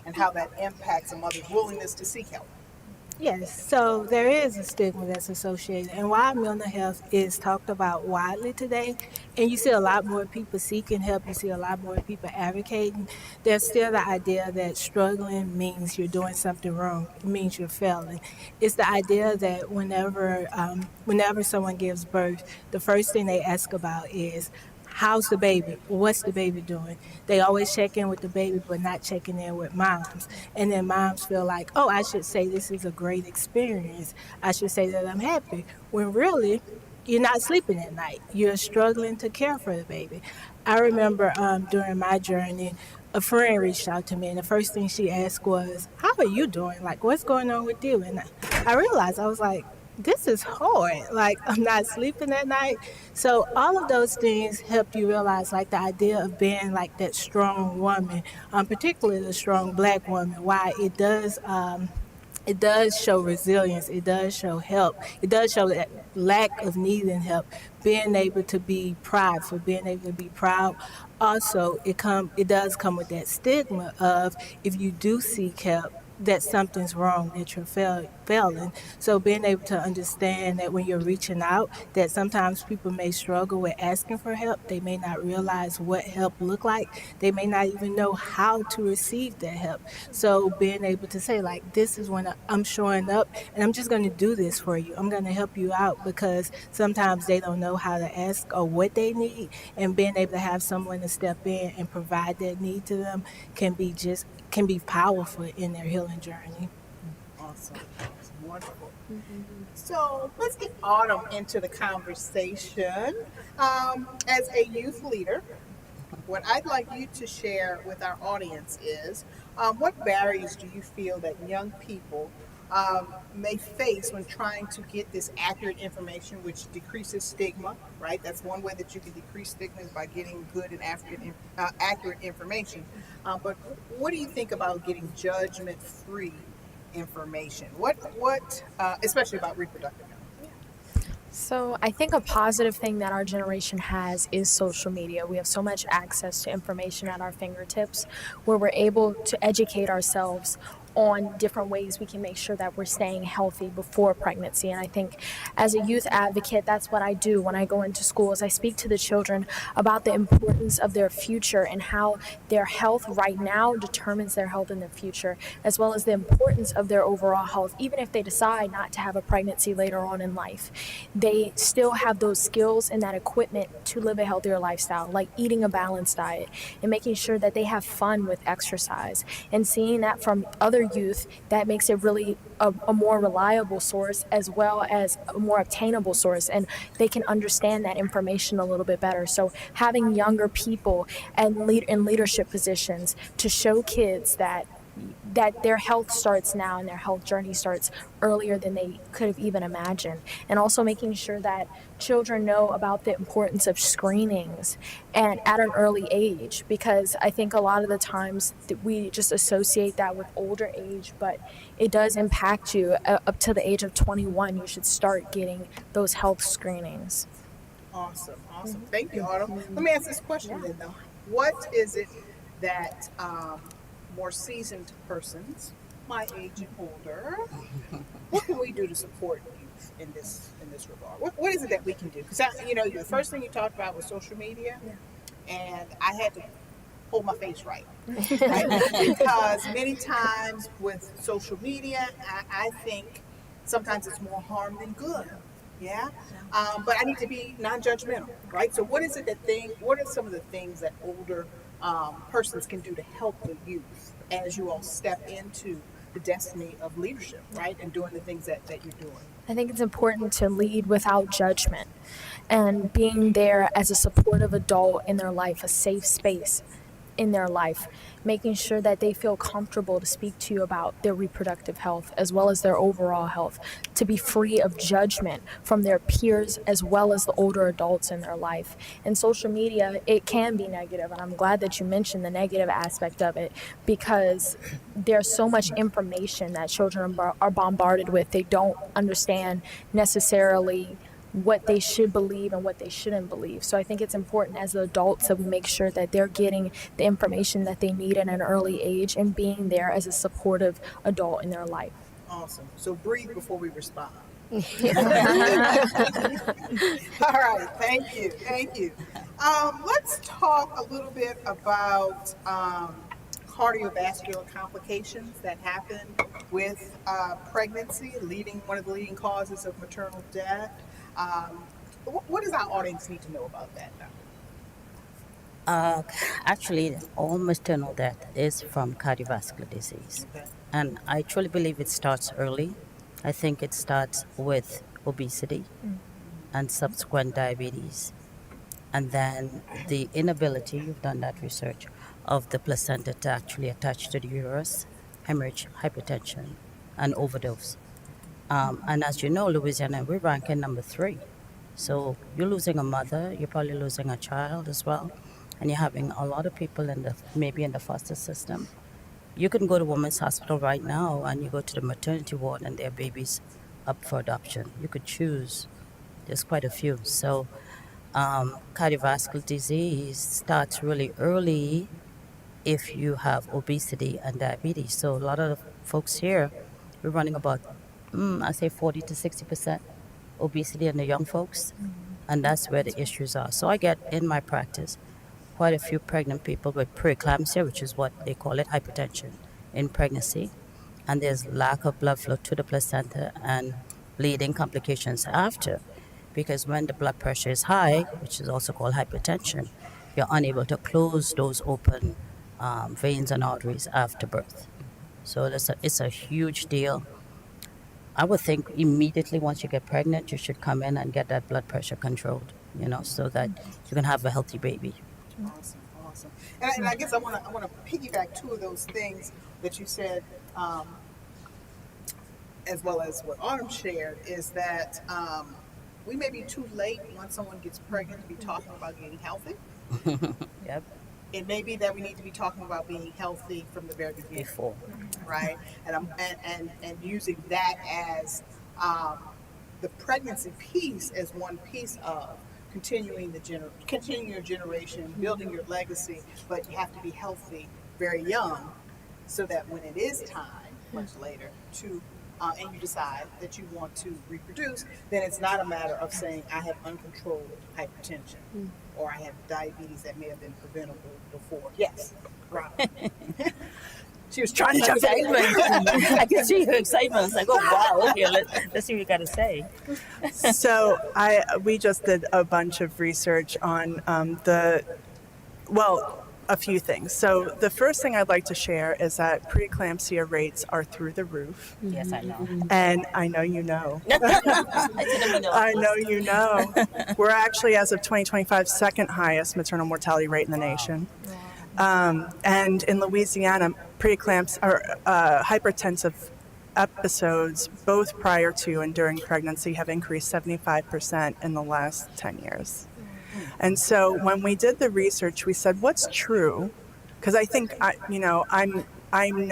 and how that impacts a mother's willingness to seek help? Yes, so there is a stigma that's associated, and while mental health is talked about widely today, and you see a lot more people seeking help, you see a lot more people advocating, there's still the idea that struggling means you're doing something wrong, it means you're failing. It's the idea that whenever someone gives birth, the first thing they ask about is, how's the baby? What's the baby doing? They always check in with the baby, but not checking in with moms. And then moms feel like, oh, I should say this is a great experience. I should say that I'm happy. When really, you're not sleeping at night. You're struggling to care for the baby. I remember during my journey, a friend reached out to me, and the first thing she asked was, how are you doing? Like, what's going on with you? And I realized, I was like, this is hard. Like, I'm not sleeping at night. So all of those things help you realize, like, the idea of being like that strong woman, particularly the strong Black woman, why it does show resilience. It does show help. It does show that lack of needing help, being able to be prideful, being able to be proud. Also, it does come with that stigma of, if you do seek help, that something's wrong, that you're failing. So being able to understand that when you're reaching out, that sometimes people may struggle with asking for help. They may not realize what help look like. They may not even know how to receive that help. So being able to say, like, this is when I'm showing up, and I'm just going to do this for you. I'm going to help you out, because sometimes they don't know how to ask or what they need, and being able to have someone to step in and provide that need to them can be powerful in their healing journey. Awesome. That's wonderful. So let's get Autumn into the conversation. As a youth leader, what I'd like you to share with our audience is, what barriers do you feel that young people may face when trying to get this accurate information, which decreases stigma, right? That's one way that you can decrease stigma, is by getting good and accurate information. But what do you think about getting judgment-free information? What, especially about reproductive health? So I think a positive thing that our generation has is social media. We have so much access to information at our fingertips, where we're able to educate ourselves on different ways we can make sure that we're staying healthy before pregnancy. And I think as a youth advocate, that's what I do when I go into schools. I speak to the children about the importance of their future and how their health right now determines their health in the future, as well as the importance of their overall health. Even if they decide not to have a pregnancy later on in life, they still have those skills and that equipment to live a healthier lifestyle, like eating a balanced diet and making sure that they have fun with exercise. And seeing that from other youth, that makes it really a more reliable source, as well as a more obtainable source, and they can understand that information a little bit better. So having younger people and in leadership positions to show kids that their health starts now and their health journey starts earlier than they could have even imagined. And also making sure that children know about the importance of screenings and at an early age, because I think a lot of the times that we just associate that with older age, but it does impact you up to the age of 21. You should start getting those health screenings. Awesome. Thank you, Autumn. Let me ask this question then, though. What is it that more seasoned persons, my age and older, what can we do to support youth in this regard? What is it that we can do? Because the first thing you talked about was social media, and I had to hold my face right? Because many times with social media, I think sometimes it's more harm than good. Yeah, but I need to be non-judgmental, right? So what are some of the things that older persons can do to help the youth as you all step into the destiny of leadership, right? And doing the things that you're doing. I think it's important to lead without judgment and being there as a supportive adult in their life, a safe space in their life, making sure that they feel comfortable to speak to you about their reproductive health as well as their overall health, to be free of judgment from their peers as well as the older adults in their life. And social media, it can be negative, and I'm glad that you mentioned the negative aspect of it, because there's so much information that children are bombarded with. They don't understand necessarily what they should believe and what they shouldn't believe. So I think it's important as adults that we make sure that they're getting the information that they need at an early age and being there as a supportive adult in their life. Awesome. So breathe before we respond. All right. Thank you. Thank you. Let's talk a little bit about cardiovascular complications that happen with pregnancy, one of the leading causes of maternal death. What does our audience need to know about that now? Actually, all maternal death is from cardiovascular disease. Okay. And I truly believe it starts early. I think it starts with obesity and subsequent diabetes. And then the inability, you've done that research, of the placenta to actually attach to the uterus, hemorrhage, hypertension, and overdose. And as you know, Louisiana, we're ranking number 3. So you're losing a mother, you're probably losing a child as well, and you're having a lot of people maybe in the foster system. You can go to Women's Hospital right now and you go to the maternity ward and there are babies up for adoption. You could choose. There's quite a few. So cardiovascular disease starts really early if you have obesity and diabetes. So a lot of folks here, we're running about, I say 40 to 60% obesity in the young folks. And that's where the issues are. So I get in my practice quite a few pregnant people with preeclampsia, which is what they call it, hypertension in pregnancy. And there's lack of blood flow to the placenta and bleeding complications after. Because when the blood pressure is high, which is also called hypertension, you're unable to close those open veins and arteries after birth. So it's a huge deal. I would think immediately once you get pregnant, you should come in and get that blood pressure controlled, so that you can have a healthy baby. Awesome. And I guess I want to piggyback 2 of those things that you said, as well as what Autumn shared, is that we may be too late once someone gets pregnant to be talking about getting healthy. Yep. It may be that we need to be talking about being healthy from the very beginning. Before. Right? And using that as the pregnancy piece as one piece of continuing your generation, building your legacy, but you have to be healthy very young so that when it is time, much later, to and you decide that you want to reproduce, then it's not a matter of saying I have uncontrolled hypertension or I have diabetes that may have been preventable before. Yes, right. She was trying to jump in. I can see her excitement. It's like, oh wow, okay, let's see what you got to say. So we just did a bunch of research on a few things. So the first thing I'd like to share is that preeclampsia rates are through the roof. Yes, I know. And I know you know. I know you know. We're actually, as of 2025, second highest maternal mortality rate in the nation. And in Louisiana, preeclampsia or hypertensive episodes, both prior to and during pregnancy, have increased 75% in the last 10 years. And so when we did the research, we said, what's true? Because I think,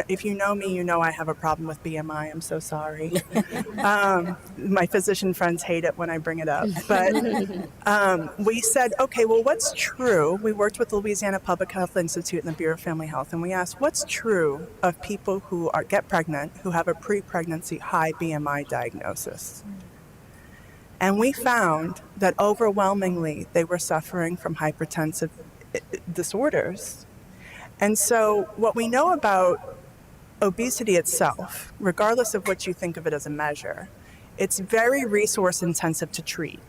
if you know me, you know I have a problem with BMI. I'm so sorry. My physician friends hate it when I bring it up. But we said, okay, well, what's true? We worked with the Louisiana Public Health Institute and the Bureau of Family Health, and we asked, what's true of people who get pregnant, who have a pre-pregnancy high BMI diagnosis? And we found that overwhelmingly they were suffering from hypertensive disorders. And so what we know about obesity itself, regardless of what you think of it as a measure, it's very resource intensive to treat.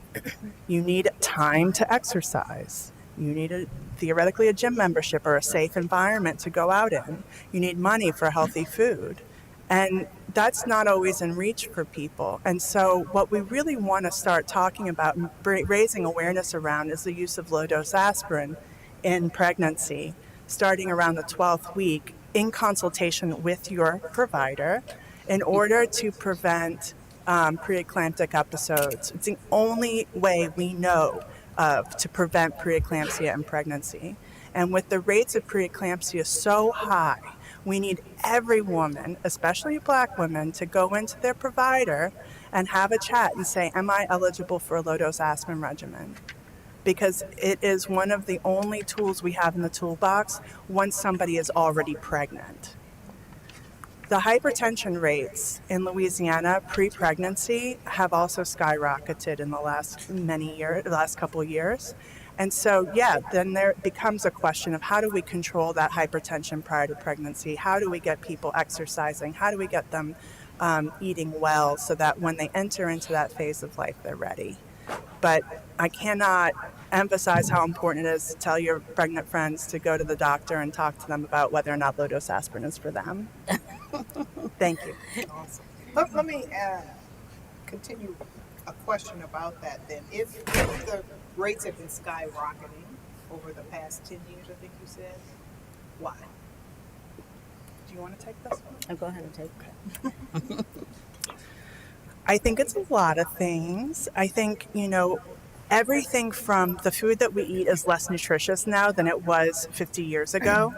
You need time to exercise. You need theoretically a gym membership or a safe environment to go out in. You need money for healthy food. And that's not always in reach for people. And so what we really want to start talking about and raising awareness around is the use of low-dose aspirin in pregnancy, starting around the 12th week in consultation with your provider in order to prevent preeclamptic episodes. It's the only way we know of to prevent preeclampsia in pregnancy. And with the rates of preeclampsia so high, we need every woman, especially Black women, to go into their provider and have a chat and say, am I eligible for a low-dose aspirin regimen? Because it is one of the only tools we have in the toolbox once somebody is already pregnant. The hypertension rates in Louisiana pre-pregnancy have also skyrocketed in the last couple of years. And so, yeah, then there becomes a question of how do we control that hypertension prior to pregnancy? How do we get people exercising? How do we get them eating well so that when they enter into that phase of life, they're ready? But I cannot emphasize how important it is to tell your pregnant friends to go to the doctor and talk to them about whether or not low-dose aspirin is for them. Thank you. Awesome. Let me continue a question about that then. If the rates have been skyrocketing over the past 10 years, I think you said, why? Do you want to take this one? I'll go ahead and take it. I think it's a lot of things. I think, everything from the food that we eat is less nutritious now than it was 50 years ago.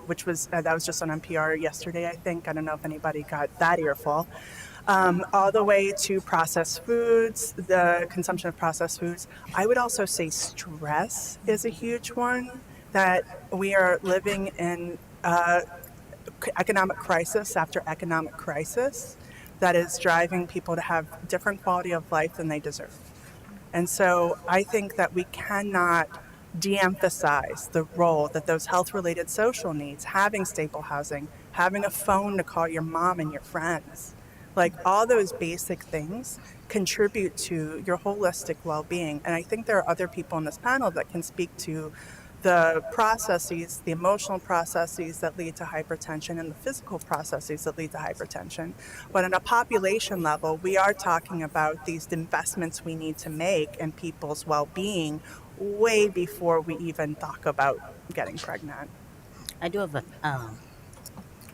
Which was that was just on NPR yesterday, I think. I don't know if anybody got that earful. All the way to processed foods, the consumption of processed foods. I would also say stress is a huge one, that we are living in economic crisis after economic crisis that is driving people to have different quality of life than they deserve. And so I think that we cannot de-emphasize the role that those health-related social needs, having stable housing, having a phone to call your mom and your friends, like all those basic things contribute to your holistic well-being. And I think there are other people on this panel that can speak to the processes, the emotional processes that lead to hypertension and the physical processes that lead to hypertension. But on a population level, we are talking about these investments we need to make in people's well-being way before we even talk about getting pregnant. I do have an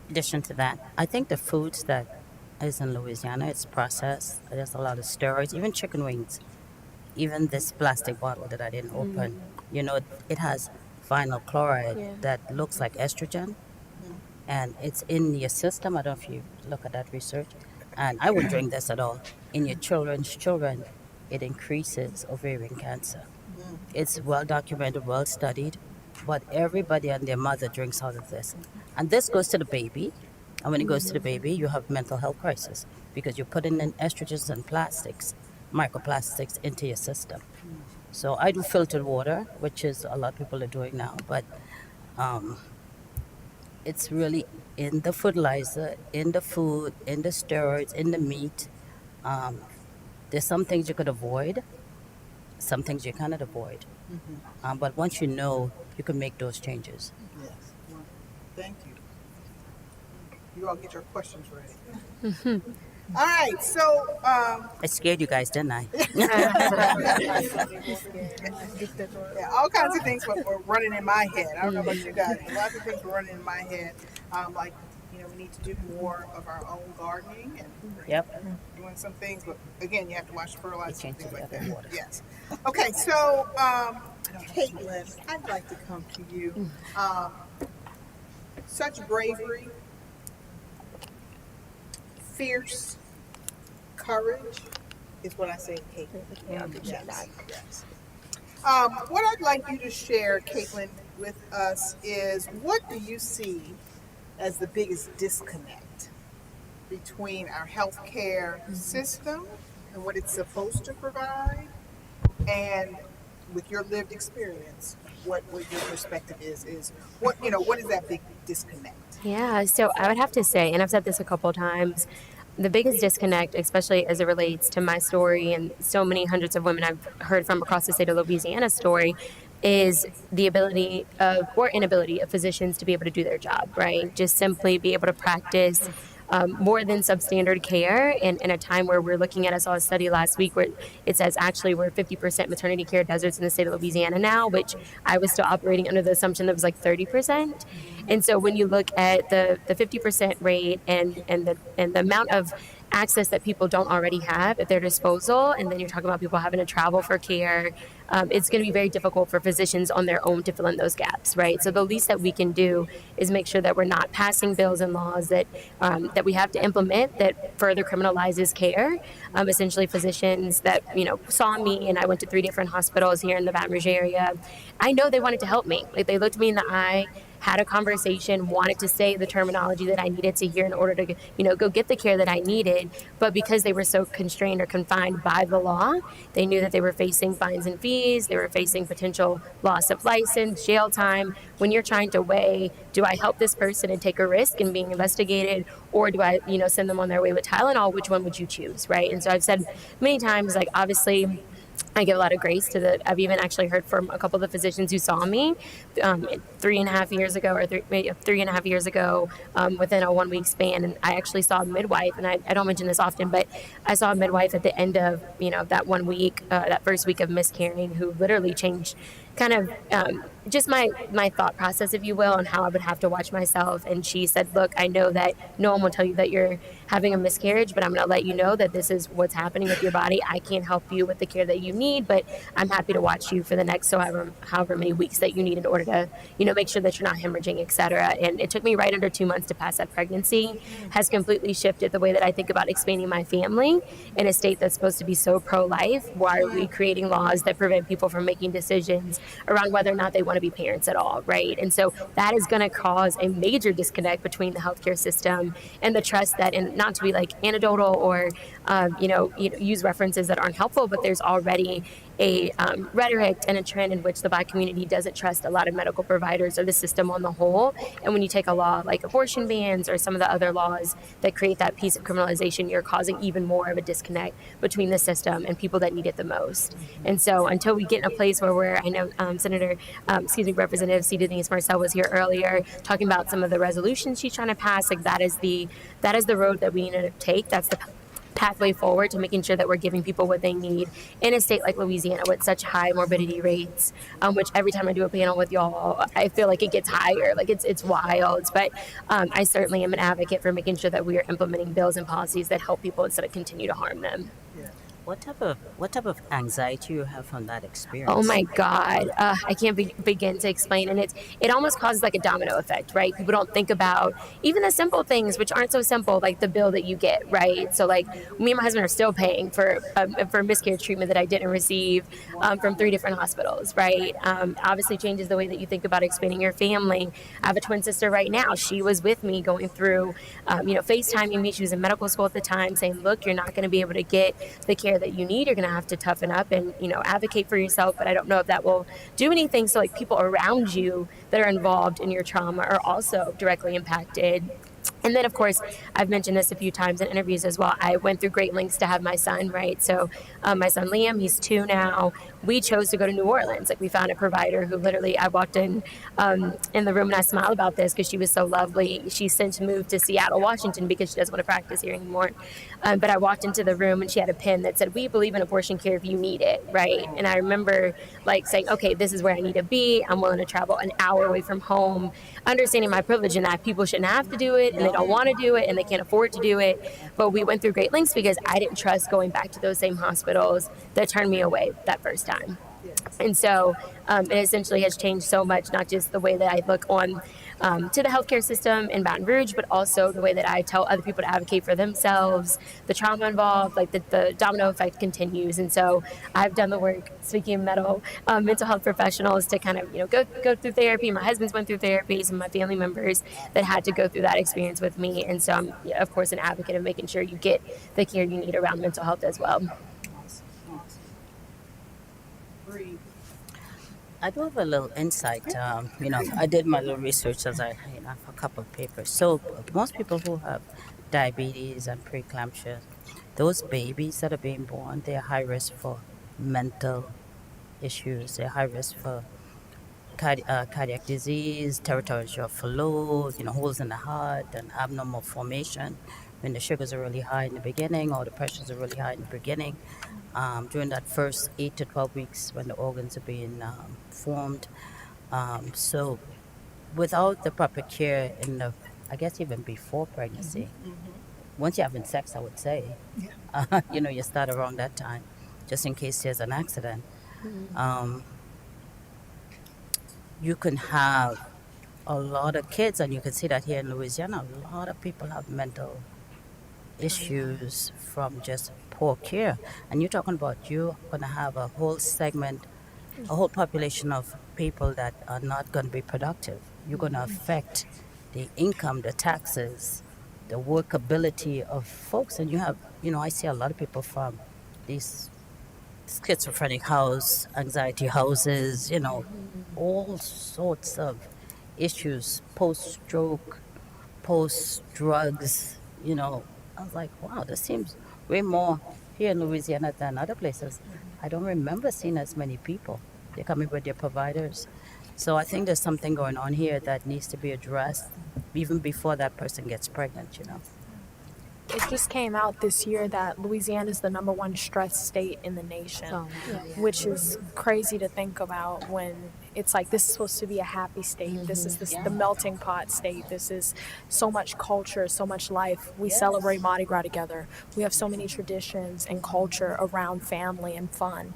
addition to that. I think the foods that is in Louisiana, it's processed. There's a lot of steroids, even chicken wings, even this plastic bottle that I didn't open. It has vinyl chloride that looks like estrogen, and it's in your system. I don't know if you look at that research, and I wouldn't drink this at all. In your children's children, it increases ovarian cancer. It's well documented, well studied, but everybody and their mother drinks out of this. And this goes to the baby, and when it goes to the baby, you have mental health crisis because you're putting in estrogens and plastics, microplastics into your system. So I do filtered water, which is a lot of people are doing now, but it's really in the fertilizer, in the food, in the steroids, in the meat. There's some things you could avoid, some things you cannot avoid. But once you know, you can make those changes. Yes. Well, thank you. You all get your questions ready. All right, so I scared you guys, didn't I? yeah, all kinds of things were running in my head. I don't know about you guys. A lot of things were running in my head. We need to do more of our own gardening and doing some things. But again, you have to watch fertilizer and things like that. Yes. Okay, so Caitlin, I'd like to come to you. Such bravery, fierce courage is what I say to Caitlin. Yes. What I'd like you to share, Caitlin, with us is what do you see as the biggest disconnect between our healthcare system and what it's supposed to provide, and with your lived experience, what your perspective is what is that big disconnect? Yeah, so I would have to say, and I've said this a couple of times, the biggest disconnect, especially as it relates to my story and so many hundreds of women I've heard from across the state of Louisiana's story, is the ability of, or inability of physicians to be able to do their job, right? Just simply be able to practice more than substandard care in a time where we're looking at, I saw a study last week where it says actually we're 50% maternity care deserts in the state of Louisiana now, which I was still operating under the assumption that was like 30%. And so when you look at the 50% rate and the amount of access that people don't already have at their disposal, and then you're talking about people having to travel for care, it's going to be very difficult for physicians on their own to fill in those gaps, right? So the least that we can do is make sure that we're not passing bills and laws that we have to implement that further criminalizes care. Essentially, physicians that saw me, and I went to 3 different hospitals here in the Baton Rouge area, I know they wanted to help me. Like, they looked me in the eye had a conversation, wanted to say the terminology that I needed to hear in order to, go get the care that I needed. But because they were so constrained or confined by the law, they knew that they were facing fines and fees, they were facing potential loss of license, jail time. When you're trying to weigh, do I help this person and take a risk in being investigated, or do I, send them on their way with Tylenol? Which one would you choose, right? And so I've said many times, like, obviously, I give a lot of grace to I've even actually heard from a couple of the physicians who saw me 3.5 years ago, or 3.5 years ago, within a 1 week span. And I actually saw a midwife, and I don't mention this often, but I saw a midwife at the end of, that 1 week, that first week of miscarrying, who literally changed kind of just my thought process, if you will, on how I would have to watch myself. And she said, look, I know that no one will tell you that you're having a miscarriage, but I'm going to let you know that this is what's happening with your body. I can't help you with the care that you need, but I'm happy to watch you for the next however many weeks that you need in order to, make sure that you're not hemorrhaging, et cetera. And it took me right under 2 months to pass that pregnancy. Has completely shifted the way that I think about expanding my family in a state that's supposed to be so pro-life. Why are we creating laws that prevent people from making decisions around whether or not they want to be parents at all, right? And so that is going to cause a major disconnect between the healthcare system and the trust that, and not to be like anecdotal or, use references that aren't helpful, but there's already a rhetoric and a trend in which the Black community doesn't trust a lot of medical providers or the system on the whole. And when you take a law like abortion bans or some of the other laws that create that piece of criminalization, you're causing even more of a disconnect between the system and people that need it the most. And so until we get in a place where I know Representative C. Denise Marcel was here earlier talking about some of the resolutions she's trying to pass, like that is the road that we need to take. That's the pathway forward to making sure that we're giving people what they need in a state like Louisiana with such high morbidity rates, which every time I do a panel with y'all, I feel like it gets higher, like it's wild. But I certainly am an advocate for making sure that we are implementing bills and policies that help people instead of continue to harm them. What type of anxiety you have from that experience? Oh my God, I can't begin to explain. And it almost causes like a domino effect, right? People don't think about even the simple things, which aren't so simple, like the bill that you get, right? So like me and my husband are still paying for miscarriage treatment that I didn't receive from 3 different hospitals, right? Obviously changes the way that you think about expanding your family. I have a twin sister right now. She was with me going through, FaceTiming me. She was in medical school at the time, saying, look, you're not going to be able to get the care that you need. You're going to have to toughen up and, advocate for yourself. But I don't know if that will do anything. So like people around you that are involved in your trauma are also directly impacted. And then, of course, I've mentioned this a few times in interviews as well. I went through great lengths to have my son, right? So my son, Liam, he's 2 now. We chose to go to New Orleans. Like we found a provider who literally, I walked in the room and I smile about this because she was so lovely. She's since moved to Seattle, Washington because she doesn't want to practice here anymore. But I walked into the room and she had a pen that said, we believe in abortion care if you need it, right? And I remember like saying, okay, this is where I need to be. I'm willing to travel an hour away from home, understanding my privilege in that people shouldn't have to do it and they don't want to do it and they can't afford to do it. But we went through great lengths because I didn't trust going back to those same hospitals that turned me away that first time. And so it essentially has changed so much, not just the way that I look on to the healthcare system in Baton Rouge, but also the way that I tell other people to advocate for themselves, the trauma involved, like the domino effect continues. And so I've done the work, speaking of mental health professionals, to kind of, go through therapy. My husband's went through therapy, some of my family members that had to go through that experience with me. And so I'm, of course, an advocate of making sure you get the care you need around mental health as well. I do have a little insight. I did my little research as I have a couple of papers. So most people who have diabetes and preeclampsia, those babies that are being born, they're high risk for mental issues. They're high risk for cardiac disease, territorial flow, holes in the heart, and abnormal formation. When the sugars are really high in the beginning or the pressures are really high in the beginning, during that first 8 to 12 weeks when the organs are being formed. So without the proper care I guess even before pregnancy, once you're having sex, I would say, you start around that time, just in case there's an accident. You can have a lot of kids, and you can see that here in Louisiana, a lot of people have mental issues from just poor care. And you're talking about you're going to have a whole segment, a whole population of people that are not going to be productive you're going to affect the income, the taxes, the workability of folks. And you have, I see a lot of people from these schizophrenic house, anxiety houses, all sorts of issues, post-stroke, post-drugs, I was like, wow, this seems way more here in Louisiana than other places. I don't remember seeing as many people. They're coming with their providers. So I think there's something going on here that needs to be addressed even before that person gets pregnant, It just came out this year that Louisiana is the #1 stressed state in the nation, which is crazy to think about when it's like this is supposed to be a happy state. This is the melting pot state. This is so much culture, so much life. We celebrate Mardi Gras together. We have so many traditions and culture around family and fun.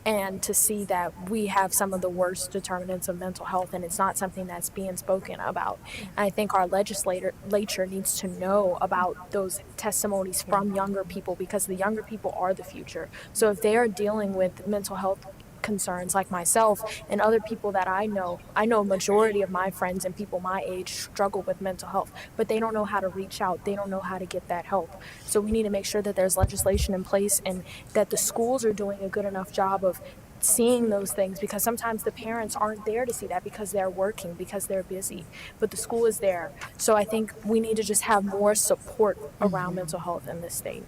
And to see that we have some of the worst determinants of mental health, and it's not something that's being spoken about. And I think our legislature needs to know about those testimonies from younger people, because the younger people are the future. So if they are dealing with mental health concerns like myself and other people that I know a majority of my friends and people my age struggle with mental health, but they don't know how to reach out. They don't know how to get that help. So we need to make sure that there's legislation in place and that the schools are doing a good enough job of seeing those things, because sometimes the parents aren't there to see that because they're working, because they're busy, but the school is there. So I think we need to just have more support around mental health in this state.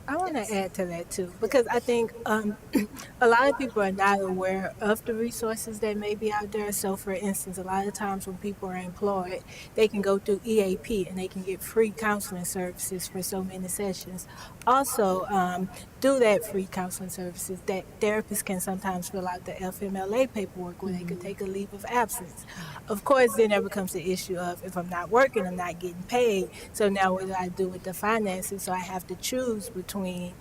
I want to add to that too, because I think a lot of people are not aware of the resources that may be out there. So, for instance, a lot of times when people are employed, they can go through EAP and they can get free counseling services for so many sessions. Also, through that free counseling services, that therapists can sometimes fill out the FMLA paperwork where they could take a leave of absence. Of course, then there becomes the issue of if I'm not working, I'm not getting paid. So now what do I do with the finances? So I have to choose between,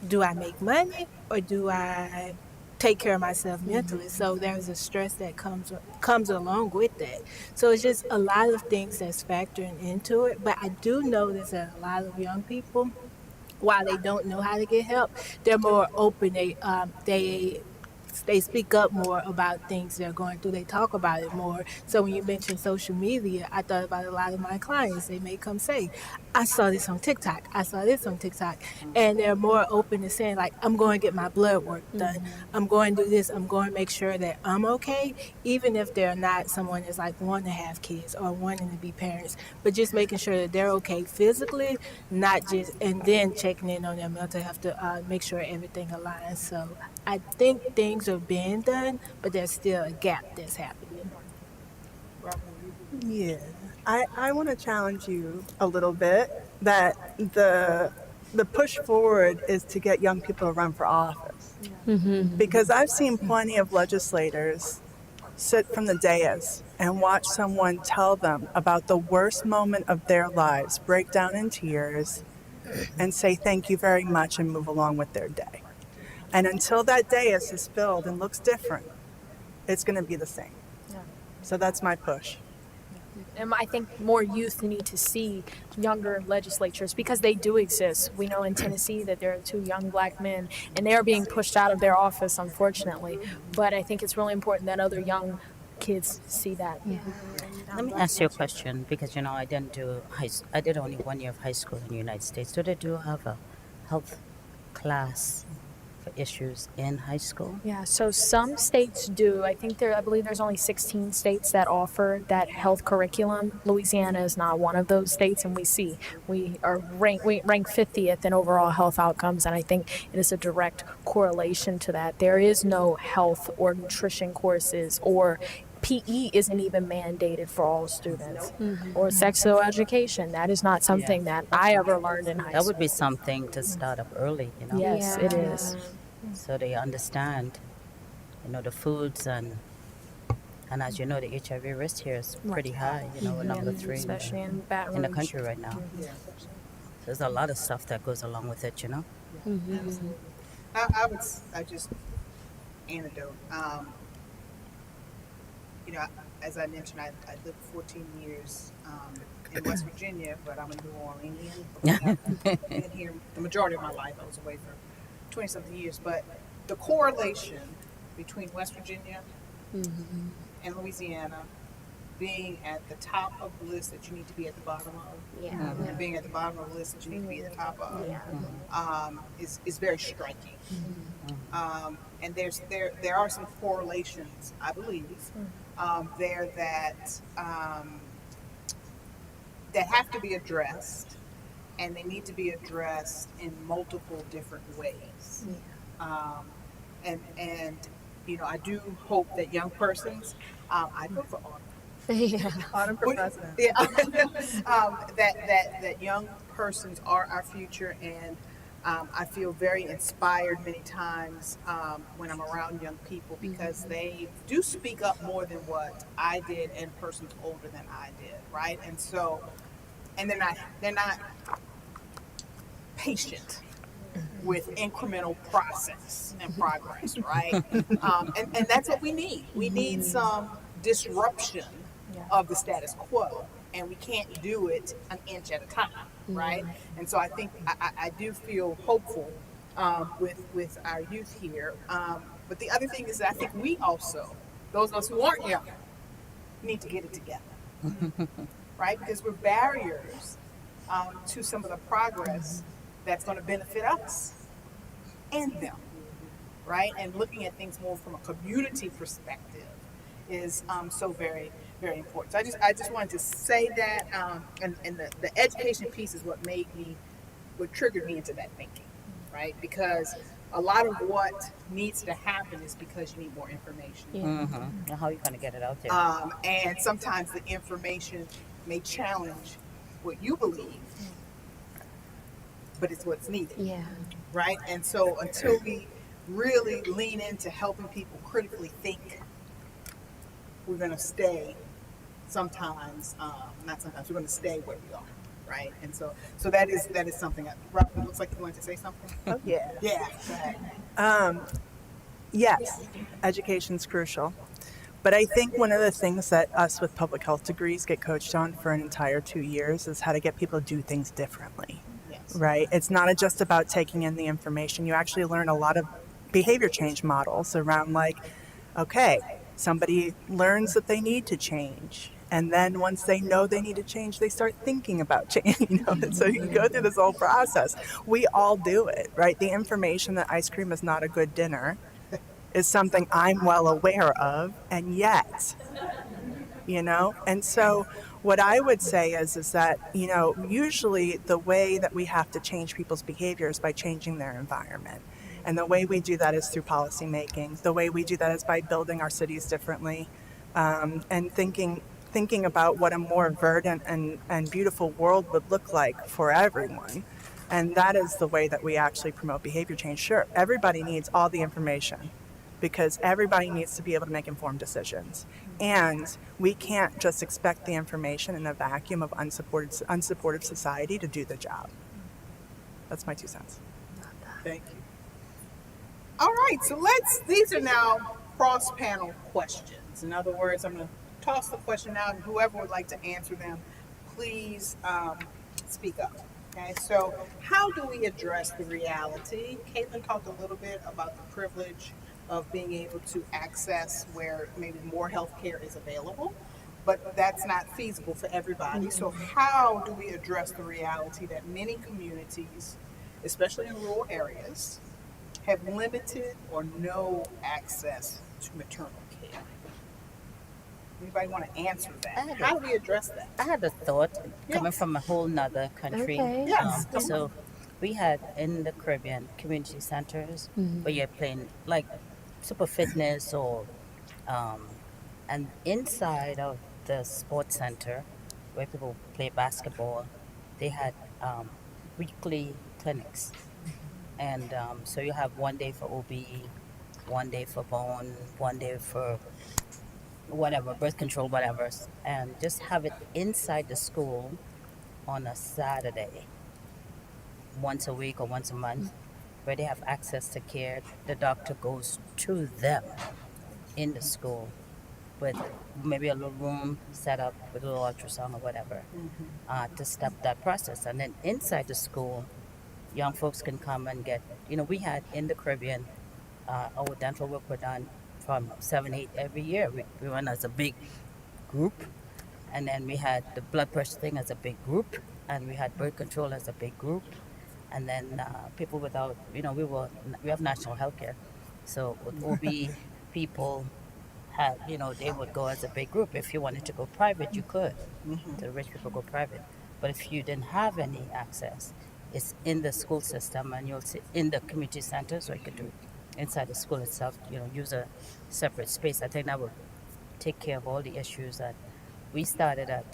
do I make money or do I take care of myself mentally? So there's a stress that comes along with that. So it's just a lot of things that's factoring into it. But I do notice that a lot of young people, while they don't know how to get help, they're more open. They speak up more about things they're going through. They talk about it more. So when you mentioned social media, I thought about a lot of my clients. They may come say, I saw this on TikTok. I saw this on TikTok. And they're more open to saying, like, I'm going to get my blood work done. I'm going to do this. I'm going to make sure that I'm okay, even if they're not someone that's like wanting to have kids or wanting to be parents, but just making sure that they're okay physically, not just, and then checking in on their mental health to make sure everything aligns. So I think things are being done, but there's still a gap that's happening. Yeah, I want to challenge you a little bit that the push forward is to get young people to run for office. Because I've seen plenty of legislators sit from the dais and watch someone tell them about the worst moment of their lives, break down in tears, and say thank you very much and move along with their day. And until that dais is filled and looks different, it's going to be the same. So that's my push. And I think more youth need to see younger legislatures, because they do exist. We know in Tennessee that there are 2 young black men, and they are being pushed out of their office, unfortunately. But I think it's really important that other young kids see that. Let me ask you a question, because I did only 1 year of high school in the United States. Do they have a health class for issues in high school? Yeah, so some states do. I believe there's only 16 states that offer that health curriculum. Louisiana is not one of those states, and we rank 50th in overall health outcomes, and I think it is a direct correlation to that. There is no health or nutrition courses, or PE isn't even mandated for all students, or sex education. That is not something that I ever learned in high school. That would be something to start up early, Yes, it is. So they understand, the foods and as you know, the HIV risk here is pretty high. We're number 3 especially in Baton Rouge. in the country right now. So there's a lot of stuff that goes along with it, I just anecdote. As I mentioned, I lived 14 years in West Virginia, but I'm a New Orleanian. I've been here the majority of my life. I was away for 20-something years. But the correlation between West Virginia and Louisiana being at the top of the list that you need to be at the bottom of, Yeah. and being at the bottom of the list that you need to be at the top of, Yeah. is very striking. And there are some correlations, I believe, there that that have to be addressed, and they need to be addressed in multiple different ways. And you know, I do hope that young persons, I vote for Autumn. Yeah. Autumn for president. Yeah. That young persons are our future, and I feel very inspired many times when I'm around young people, because they do speak up more than what I did and persons older than I did, right? And so, and they're not patient with incremental process and progress, right? And that's what we need. We need some disruption of the status quo, and we can't do it an inch at a time, right? And so I think I do feel hopeful with our youth here. But the other thing is that I think we also, those of us who aren't young, need to get it together, right? Because we're barriers to some of the progress that's going to benefit us and them, right? And looking at things more from a community perspective is so very, very important. So I just wanted to say that, and the education piece is what triggered me into that thinking, right? Because a lot of what needs to happen is because you need more information. And how are you going to get it out there? And sometimes the information may challenge what you believe, but it's what's needed. Yeah. Right? And so until we really lean into helping people critically think, we're going to stay sometimes, not sometimes, we're going to stay where we are. Right? And so that is something. Robin, it looks like you wanted to say something. Oh, yeah. Yeah. Go ahead. Yes, education's crucial. But I think one of the things that us with public health degrees get coached on for an entire 2 years is how to get people to do things differently. Yes. Right? It's not just about taking in the information. You actually learn a lot of behavior change models around, like, okay, somebody learns that they need to change. And then once they know they need to change, they start thinking about change. And so you go through this whole process. We all do it, right? The information that ice cream is not a good dinner is something I'm well aware of, and yet, and so what I would say is that, usually the way that we have to change people's behavior is by changing their environment. And the way we do that is through policy making. The way we do that is by building our cities differently, and thinking about what a more verdant and beautiful world would look like for everyone. And that is the way that we actually promote behavior change. Sure, everybody needs all the information, because everybody needs to be able to make informed decisions. And we can't just expect the information in a vacuum of unsupportive society to do the job. That's my 2 cents. Thank you. All right, so these are now cross-panel questions. In other words, I'm going to toss the question out, and whoever would like to answer them, please speak up. Okay, so how do we address the reality? Caitlin talked a little bit about the privilege of being able to access where maybe more healthcare is available, but that's not feasible for everybody. So how do we address the reality that many communities, especially in rural areas, have limited or no access to maternal care? Anybody want to answer that? How do we address that? I had a thought coming from a whole nother country. Okay. Yes. So we had in the Caribbean community centers where you're playing like super fitness and inside of the sports center where people play basketball, they had weekly clinics. And so you have one day for OB, one day for bone, one day for whatever, birth control, whatever, and just have it inside the school on a Saturday, once a week or once a month, where they have access to care. The doctor goes to them in the school with maybe a little room set up with a little ultrasound or whatever to stop that process. And then inside the school, young folks can come and get, we had in the Caribbean, our dental work were done from 7-8 every year. We run as a big group, and then we had the blood pressure thing as a big group, and we had birth control as a big group, and then people without, we have national health care, so with OB people had, they would go as a big group. If you wanted to go private, you could. The rich people go private, but if you didn't have any access, it's in the school system, and you'll see in the community centers, or you could do it inside the school itself. Use a separate space. I think that would take care of all the issues that we started at.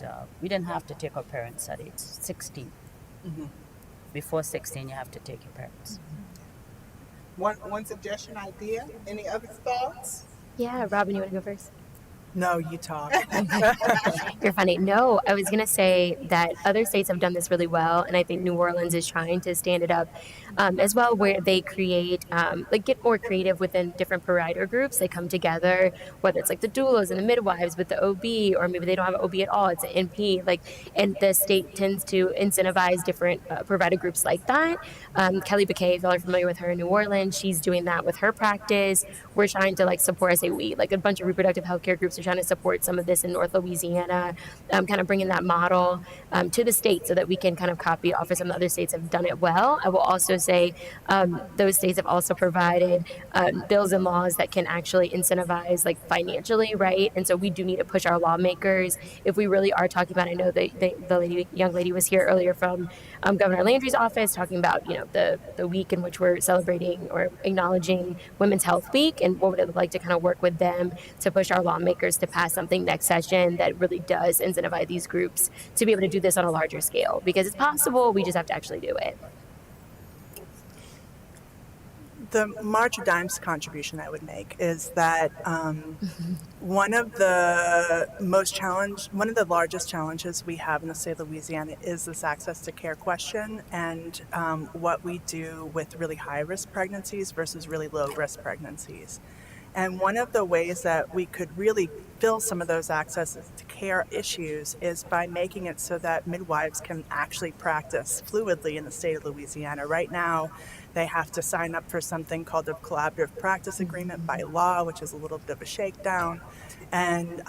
We didn't have to take our parents at age 16. Before 16, you have to take your parents. One suggestion, idea. Any other thoughts? Yeah, Robin, you want to go first? No, you talk. You're funny. No, I was going to say that other states have done this really well, and I think New Orleans is trying to stand it up as well, where they create, get more creative within different provider groups. They come together, whether it's like the doulas and the midwives with the OB, or maybe they don't have an OB at all, it's an NP, and the state tends to incentivize different provider groups like that. Kelly Bakay, if y'all are familiar with her in New Orleans, she's doing that with her practice. We're trying to support, I say we, a bunch of reproductive healthcare groups are trying to support some of this in North Louisiana, kind of bringing that model to the state so that we can kind of copy off of some other states have done it well. I will also say those states have also provided bills and laws that can actually incentivize financially, right? And so we do need to push our lawmakers if we really are talking about, I know the young lady was here earlier from Governor Landry's office talking about, the week in which we're celebrating or acknowledging Women's Health Week, and what would it look like to kind of work with them to push our lawmakers to pass something next session that really does incentivize these groups to be able to do this on a larger scale, because it's possible, we just have to actually do it. The March of Dimes contribution I would make is that one of the largest challenges we have in the state of Louisiana is this access to care question, and what we do with really high-risk pregnancies versus really low-risk pregnancies. And one of the ways that we could really fill some of those access to care issues is by making it so that midwives can actually practice fluidly in the state of Louisiana. Right now, they have to sign up for something called a collaborative practice agreement by law, which is a little bit of a shakedown. And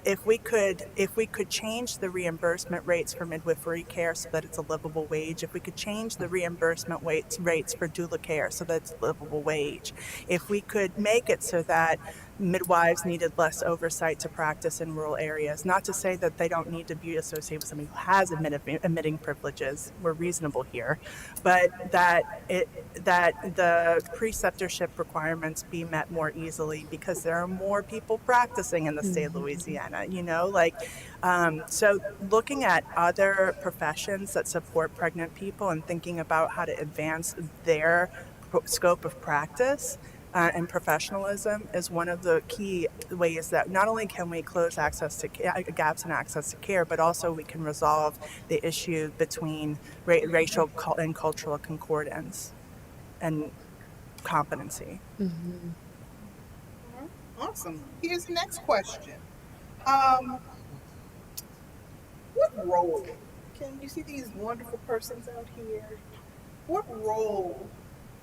if we could change the reimbursement rates for midwifery care so that it's a livable wage, if we could change the reimbursement rates for doula care so that it's a livable wage, if we could make it so that midwives needed less oversight to practice in rural areas, not to say that they don't need to be associated with somebody who has admitting privileges, we're reasonable here, but that the preceptorship requirements be met more easily because there are more people practicing in the state of Louisiana, so looking at other professions that support pregnant people and thinking about how to advance their scope of practice and professionalism is one of the key ways that not only can we close gaps in access to care, but also we can resolve the issue between racial and cultural concordance and competency. Awesome. Here's the next question. What role, can you see these wonderful persons out here? What role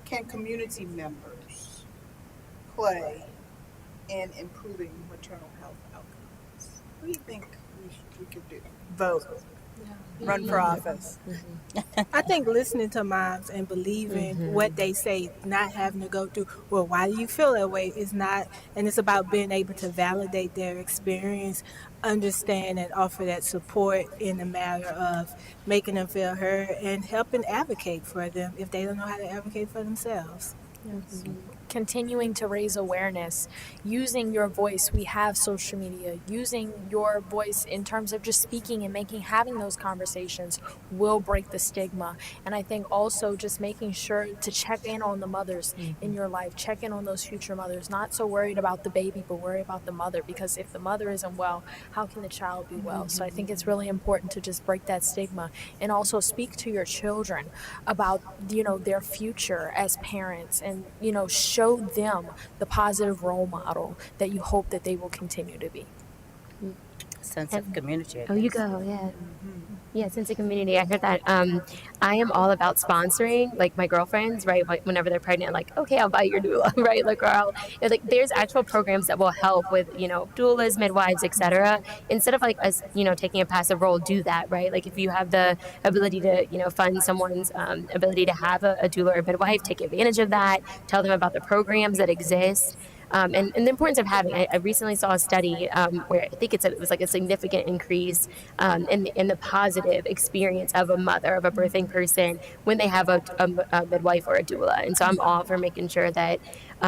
can community members play in improving maternal health outcomes? What do you think we could do? Vote. Run for office. I think listening to moms and believing what they say, not having to go through, well, why do you feel that way? Is not, and it's about being able to validate their experience, understand and offer that support in the matter of making them feel heard and helping advocate for them if they don't know how to advocate for themselves. Yes. Continuing to raise awareness, using your voice. We have social media. Using your voice in terms of just speaking and having those conversations will break the stigma. And I think also just making sure to check in on the mothers in your life, check in on those future mothers, not so worried about the baby, but worry about the mother, because if the mother isn't well, how can the child be well? So I think it's really important to just break that stigma and also speak to your children about, their future as parents, and, show them the positive role model that you hope that they will continue to be. Sense of community. I Oh, you guess. go, yeah. Yeah, sense of community. I heard that. I am all about sponsoring, like my girlfriends, right? Like whenever they're pregnant, like, okay, I'll buy your doula, right? Like, or like, there's actual programs that will help with, doulas, midwives, etc. Instead of like us, taking a passive role, do that, right? Like, if you have the ability to, fund someone's ability to have a doula or a midwife, take advantage of that. Tell them about the programs that exist. And the importance of having. I recently saw a study where I think it was like a significant increase in the positive experience of a mother, of a birthing person, when they have a midwife or a doula. And so I'm all for making sure that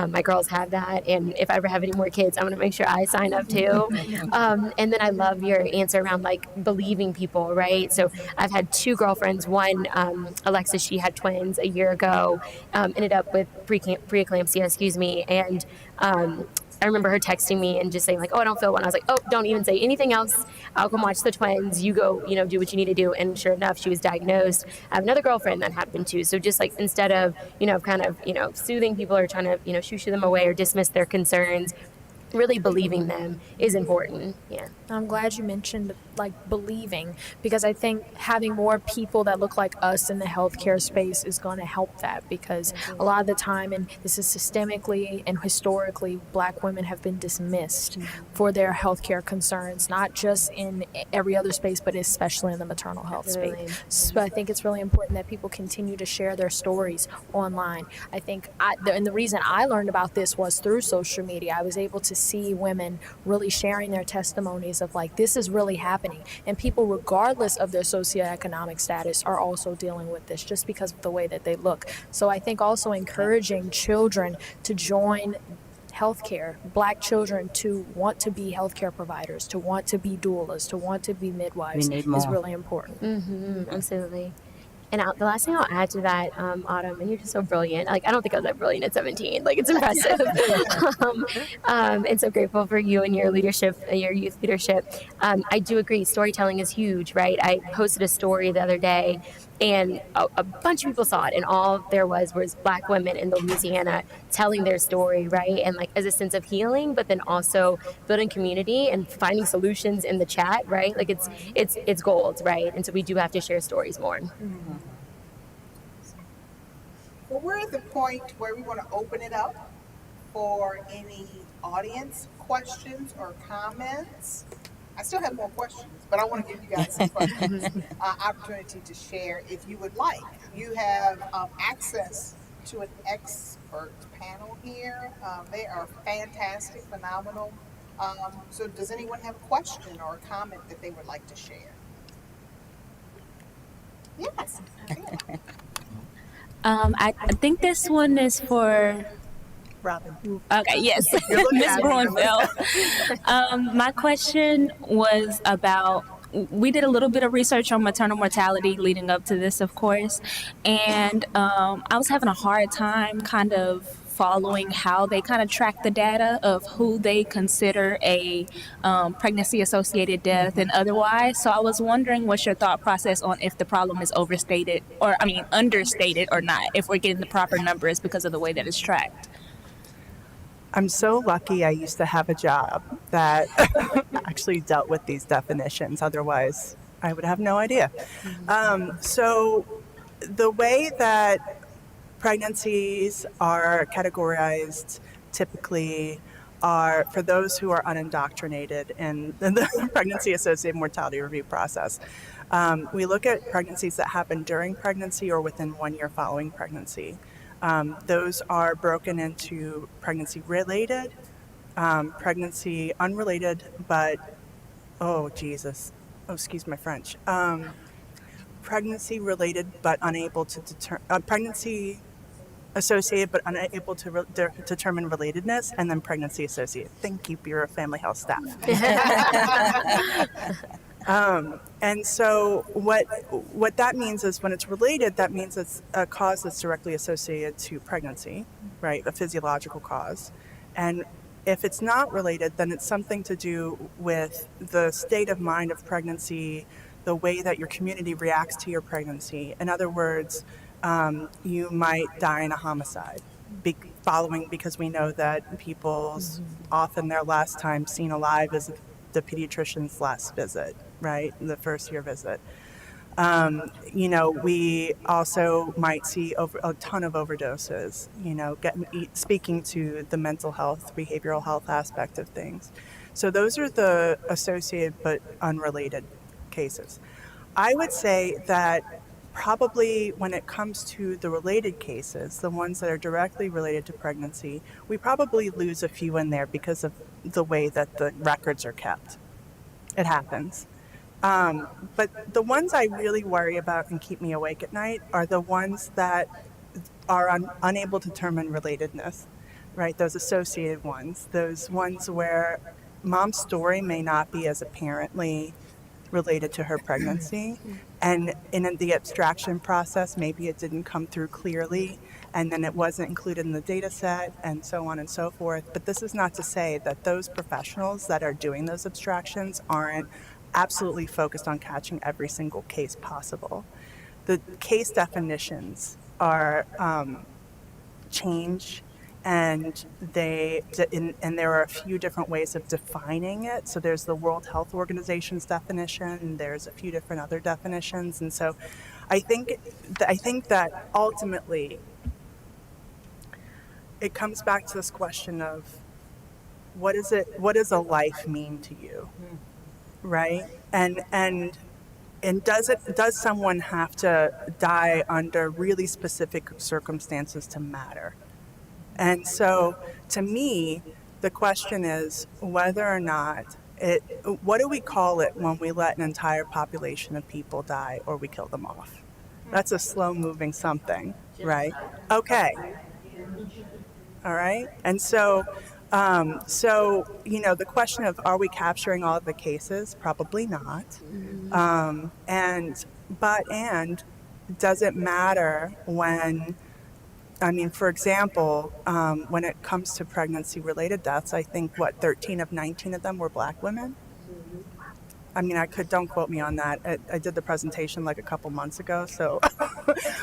my girls have that. And if I ever have any more kids, I'm going to make sure I sign up too. And then I love your answer around like believing people, right? So I've had two girlfriends. One, Alexis, she had twins a year ago, ended up with preeclampsia, and I remember her texting me and just saying like, oh, I don't feel one. I was like, oh, don't even say anything else. I'll come watch the twins. You go, do what you need to do. And sure enough, she was diagnosed. I have another girlfriend that happened to. So just like instead of, soothing people or trying to, shoo them away or dismiss their concerns, really believing them is important. Yeah. I'm glad you mentioned like believing, because I think having more people that look like us in the healthcare space is going to help that, because a lot of the time, and this is systemically and historically, Black women have been dismissed for their healthcare concerns, not just in every other space, but especially in the maternal health space. So I think it's really important that people continue to share their stories online. I think, and the reason I learned about this was through social media. I was able to see women really sharing their testimonies of like, this is really happening. And people, regardless of their socioeconomic status, are also dealing with this just because of the way that they look. So I think also encouraging children to join healthcare, Black children to want to be healthcare providers, to want to be doulas, to want to be midwives is really important. Absolutely. And the last thing I'll add to that, Autumn, and you're just so brilliant. Like, I don't think I was that brilliant at 17. Like, it's impressive. And so grateful for you and your leadership, your youth leadership. I do agree. Storytelling is huge, right? I posted a story the other day, and a bunch of people saw it, and all there was Black women in Louisiana telling their story, right? And like as a sense of healing, but then also building community and finding solutions in the chat, right? Like it's gold, right? And so we do have to share stories more. Well, we're at the point where we want to open it up for any audience questions or comments. I still have more questions, but I want to give you guys some questions, opportunity to share if you would like. You have access to an expert panel here. They are fantastic, phenomenal. So does anyone have a question or a comment that they would like to share? Yes. I think this one is for Robin. Okay, yes, Ms. Gruenfeld. My question was about, we did a little bit of research on maternal mortality leading up to this, of course, and I was having a hard time kind of following how they kind of track the data of who they consider a pregnancy-associated death and otherwise. So I was wondering what's your thought process on if the problem is understated or not, if we're getting the proper numbers because of the way that it's tracked. I'm so lucky I used to have a job that actually dealt with these definitions. Otherwise, I would have no idea. So the way that pregnancies are categorized typically are for those who are unindoctrinated in the pregnancy-associated mortality review process. We look at pregnancies that happen during pregnancy or within 1 year following pregnancy. Those are broken into pregnancy-related, pregnancy unrelated, but, excuse my French, pregnancy-related but unable to determine, pregnancy-associated but unable to determine relatedness, and then pregnancy-associated. Thank you, Bureau of Family Health staff. And so what that means is when it's related, that means it's a cause that's directly associated to pregnancy, right? A physiological cause. And if it's not related, then it's something to do with the state of mind of pregnancy, the way that your community reacts to your pregnancy. In other words, you might die in a homicide because we know that people's often their last time seen alive is the pediatrician's last visit, right? The first year visit. We also might see a ton of overdoses, speaking to the mental health, behavioral health aspect of things. So those are the associated but unrelated cases. I would say that probably when it comes to the related cases, the ones that are directly related to pregnancy, we probably lose a few in there because of the way that the records are kept. It happens. But the ones I really worry about and keep me awake at night are the ones that are unable to determine relatedness, right? Those associated ones, those ones where mom's story may not be as apparently related to her pregnancy. And in the abstraction process, maybe it didn't come through clearly, and then it wasn't included in the data set, and so on and so forth. But this is not to say that those professionals that are doing those abstractions aren't absolutely focused on catching every single case possible. The case definitions are change, and there are a few different ways of defining it. So there's the World Health Organization's definition, there's a few different other definitions, and so I think that ultimately it comes back to this question of what does a life mean to you? Right? And does someone have to die under really specific circumstances to matter? And so to me, the question is whether or not what do we call it when we let an entire population of people die or we kill them off? That's a slow moving something, right? Okay. All right. And so the question of are we capturing all of the cases? Probably not. And does it matter when, for example, when it comes to pregnancy-related deaths, I think 13 of 19 of them were Black women. Don't quote me on that. I did the presentation like a couple months ago, so,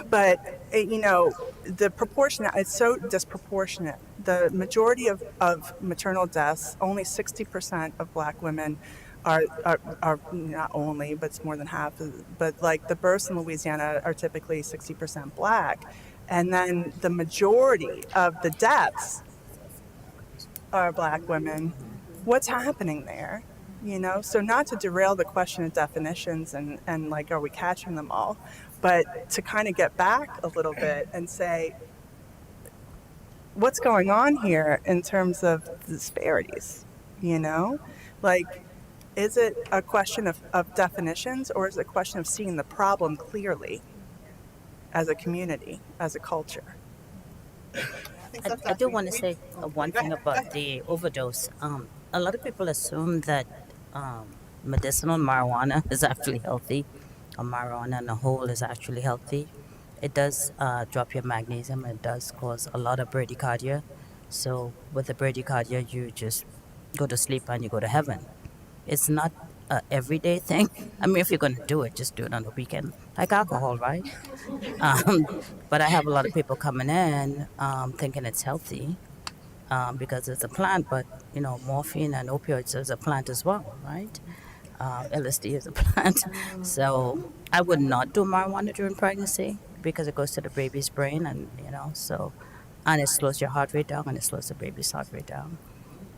but the proportion, it's so disproportionate. The majority of maternal deaths, only 60% of Black women are not only, but it's more than half, but like the births in Louisiana are typically 60% Black. And then the majority of the deaths are Black women. What's happening there? So not to derail the question of definitions and like, are we catching them all? But to kind of get back a little bit and say, what's going on here in terms of disparities? Like, is it a question of definitions, or is it a question of seeing the problem clearly as a community, as a culture? I do want to say one thing about the overdose. A lot of people assume that medicinal marijuana is actually healthy, or marijuana in a whole is actually healthy. It does drop your magnesium, and it does cause a lot of bradycardia. So with the bradycardia, you just go to sleep and you go to heaven. It's not an everyday thing. If you're going to do it, just do it on the weekend, like alcohol, right? But I have a lot of people coming in thinking it's healthy because it's a plant, but morphine and opioids is a plant as well, right? LSD is a plant. So I would not do marijuana during pregnancy because it goes to the baby's brain, and and it slows your heart rate down, and it slows the baby's heart rate down.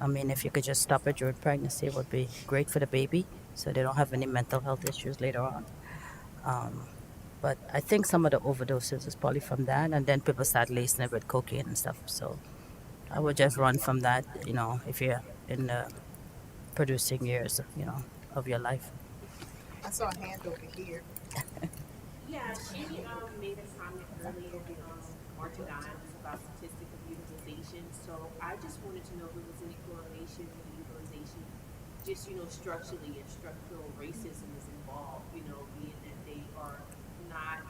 If you could just stop it during pregnancy, it would be great for the baby, so they don't have any mental health issues later on. But I think some of the overdoses is probably from that, and then people start lacing it with cocaine and stuff. So I would just run from that, if you're in the producing years, of your life. I saw a hand over here. Yeah, Amy made a comment earlier March of Dimes about statistic of utilization. So I just wanted to know if there was any correlation with the utilization, just structurally, and structural racism is involved. Being that they are not,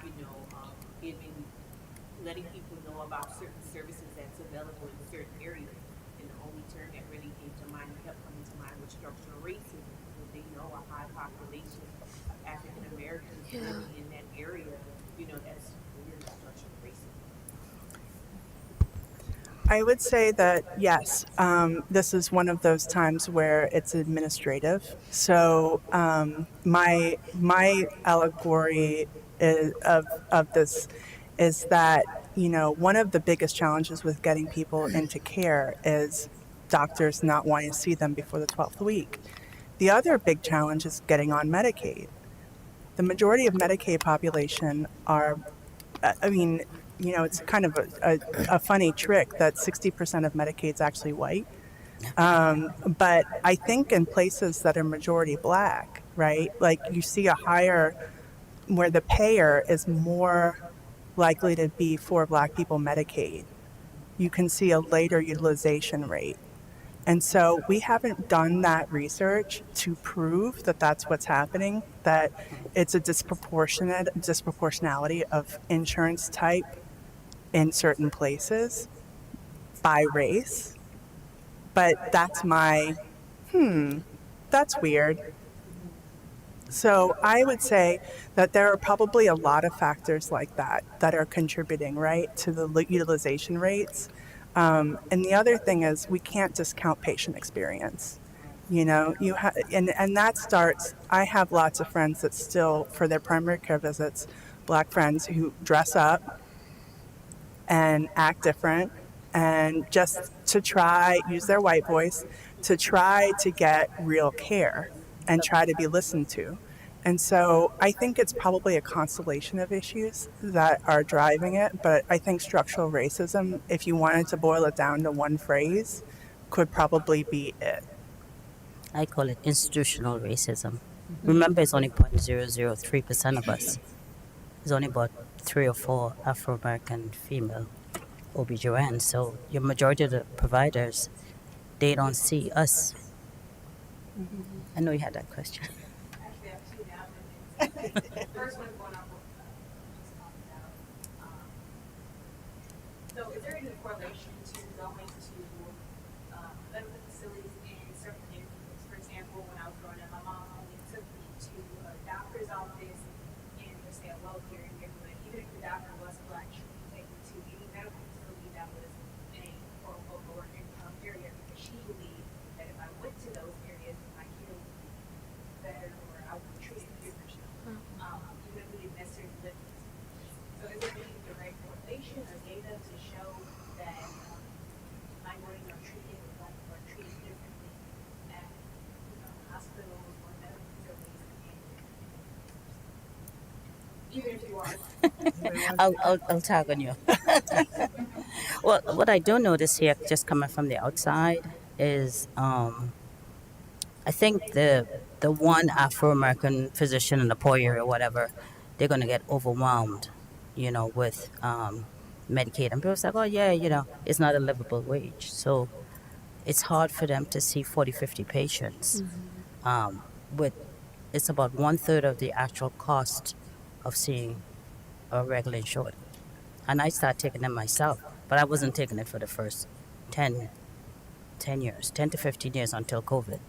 letting people know about certain services that's available in certain areas. And the only term that really came to mind, kept coming to mind, was structural racism. Because they know a high population of African Americans living in that area, that's weird structural racism. I would say that yes, this is one of those times where it's administrative. So my allegory of this is that one of the biggest challenges with getting people into care is doctors not wanting to see them before the 12th week. The other big challenge is getting on Medicaid. The majority of Medicaid population are, it's kind of a funny trick that 60% of Medicaid is actually white. But I think in places that are majority black, right, like you see a higher, where the payer is more likely to be for black people Medicaid, you can see a later utilization rate. And so we haven't done that research to prove that that's what's happening, that it's a disproportionality of insurance type in certain places by race. But that's my, that's weird. So I would say that there are probably a lot of factors like that that are contributing, right, to the utilization rates. And the other thing is we can't discount patient experience. And that starts, I have lots of friends that still, for their primary care visits, black friends who dress up and act different and just to use their white voice, to try to get real care and try to be listened to. And so I think it's probably a constellation of issues that are driving it, but I think structural racism, if you wanted to boil it down to one phrase, could probably be it. I call it institutional racism. Remember, it's only 0.003% of us. There's only about 3 or 4 Afro-American female OB/GYNs. So your majority of the providers, they don't see us. I know you had that question. First one's going on what just talked about. So is there any correlation to going to medical facilities in certain neighborhoods? For example, when I was growing up, my mom only took me to a doctor's office in, let's say, a well-cared neighborhood. Even if the doctor was black, she would take me to any medical facility that was in a quote-unquote lower income area because she believed that if I went to those areas, my kid would be better or I would be treated differently. Even if we didn't necessarily live in this. So is there any direct correlation or data to show that minorities are treated or black people are treated differently at hospitals or medical facilities? Even if you are. I'll tag on you. Well, what I do notice here, just coming from the outside, is I think the one Afro-American physician in the poor area or whatever, they're going to get overwhelmed, with Medicaid. And people say, oh, yeah, it's not a livable wage. So it's hard for them to see 40, 50 patients. It's about 1/3 of the actual cost of seeing a regular insured. And I started taking them myself, but I wasn't taking it for the first 10 years, 10 to 15 years until COVID.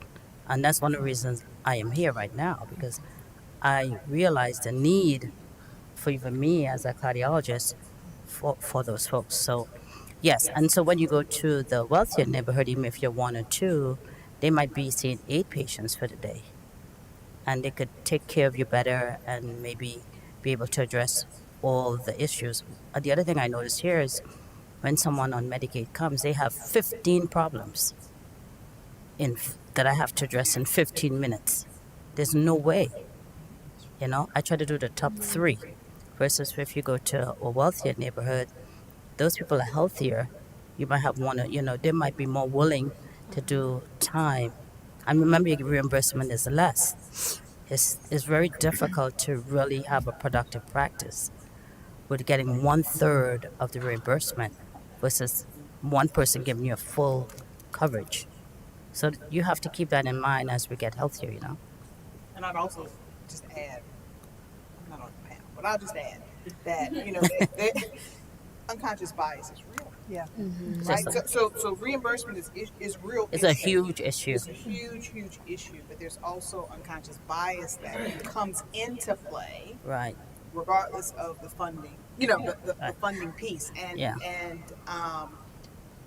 And that's one of the reasons I am here right now, because I realized the need for even me as a cardiologist for those folks. So, yes. And so when you go to the wealthier neighborhood, even if you're 1 or 2, they might be seeing 8 patients for the day. And they could take care of you better and maybe be able to address all the issues. The other thing I noticed here is when someone on Medicaid comes, they have 15 problems that I have to address in 15 minutes. There's no way. I try to do the top 3. Versus if you go to a wealthier neighborhood, those people are healthier. You might have they might be more willing to do time. And remember, your reimbursement is less. It's very difficult to really have a productive practice with getting 1/3 of the reimbursement versus one person giving you a full coverage. So you have to keep that in mind as we get healthier, And I'd also just add, I'm not on the panel, but I'll just add that, that unconscious bias is real. Yeah. Mm-hmm. Right? So reimbursement is real. It's a huge issue. It's a huge issue, but there's also unconscious bias that comes into play. Right. Regardless of the funding, the funding piece. And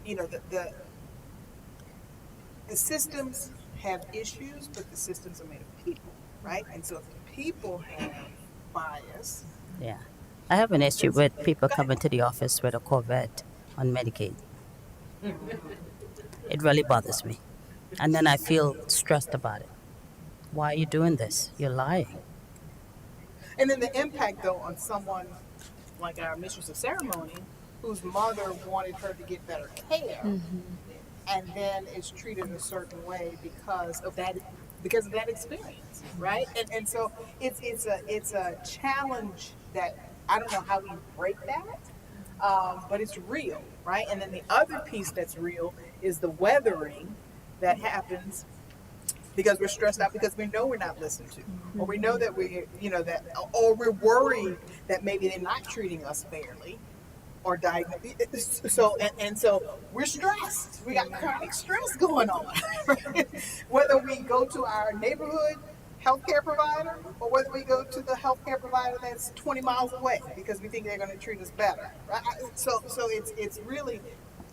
you know, the systems have issues, but the systems are made of people, right? And so if the people have bias, Yeah. I have an issue with people coming to the office with a Corvette on Medicaid. It really bothers me. And then I feel stressed about it. Why are you doing this? You're lying. and then the impact though on someone like our mistress of ceremony, whose mother wanted her to get better care, and then is treated a certain way because of that experience, right? And so it's a challenge that I don't know how we break that, but it's real, right? And then the other piece that's real is the weathering that happens because we're stressed out because we know we're not listened to, or we know that or we're worried that maybe they're not treating us fairly, or diagnosed. So we're stressed. We got chronic stress going on, right? Whether we go to our neighborhood healthcare provider or whether we go to the healthcare provider that's 20 miles away because we think they're going to treat us better, right? So it's really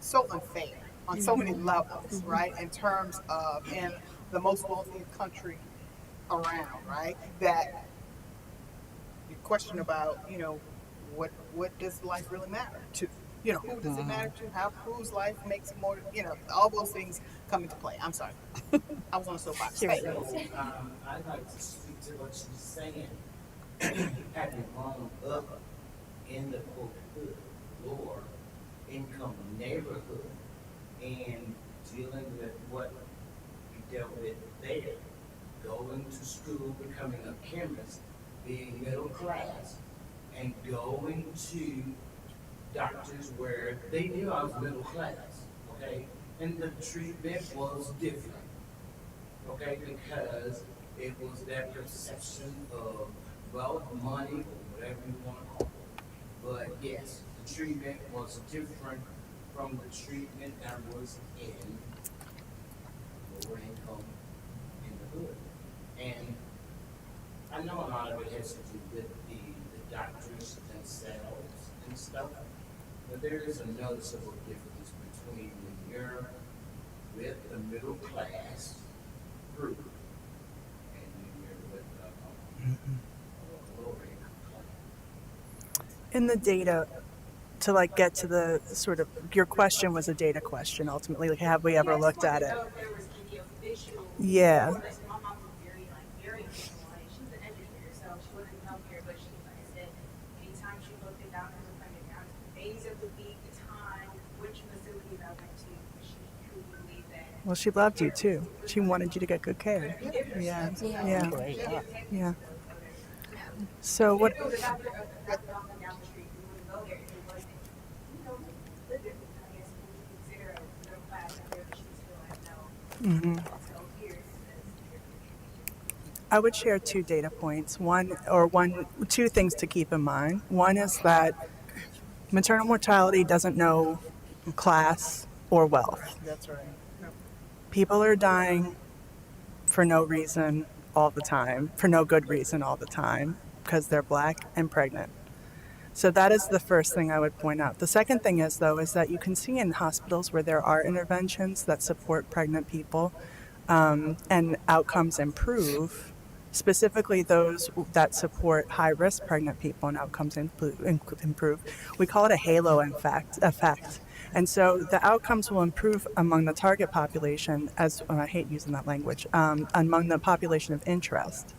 so unfair on so many levels, right? In terms of in the most wealthy country around, right? That you question about, what does life really matter to? Who does it matter to? Whose life makes more? All those things come into play. I'm sorry, I was on a soapbox. I'd like to speak to what she's saying. Having grown up in the quote hood, lower income neighborhood, and dealing with what we dealt with there, going to school, becoming a chemist, being middle class, and going to doctors where they knew I was middle class, okay? And the treatment was different, okay? Because it was that perception of wealth, money, or whatever you want to call it. But yes, the treatment was different from the treatment that was in lower income in the hood. And I know a lot of it has to do with the doctors themselves and stuff, but there is a noticeable difference between when you're with the middle class group and when you're with the lower income class. In the data, to get to the sort of, your question was a data question ultimately, have we ever looked at it? Yeah. Well, she loved you too. She wanted you to get good care. Yeah. So what? I would share two data points. Two things to keep in mind. One is that maternal mortality doesn't know class or wealth. That's right. People are dying for no reason all the time, for no good reason all the time, because they're Black and pregnant. So that is the first thing I would point out. The second thing is that you can see in hospitals where there are interventions that support pregnant people and outcomes improve, specifically those that support high-risk pregnant people and outcomes improve. We call it a halo effect. And so the outcomes will improve among the target population, I hate using that language, among the population of interest,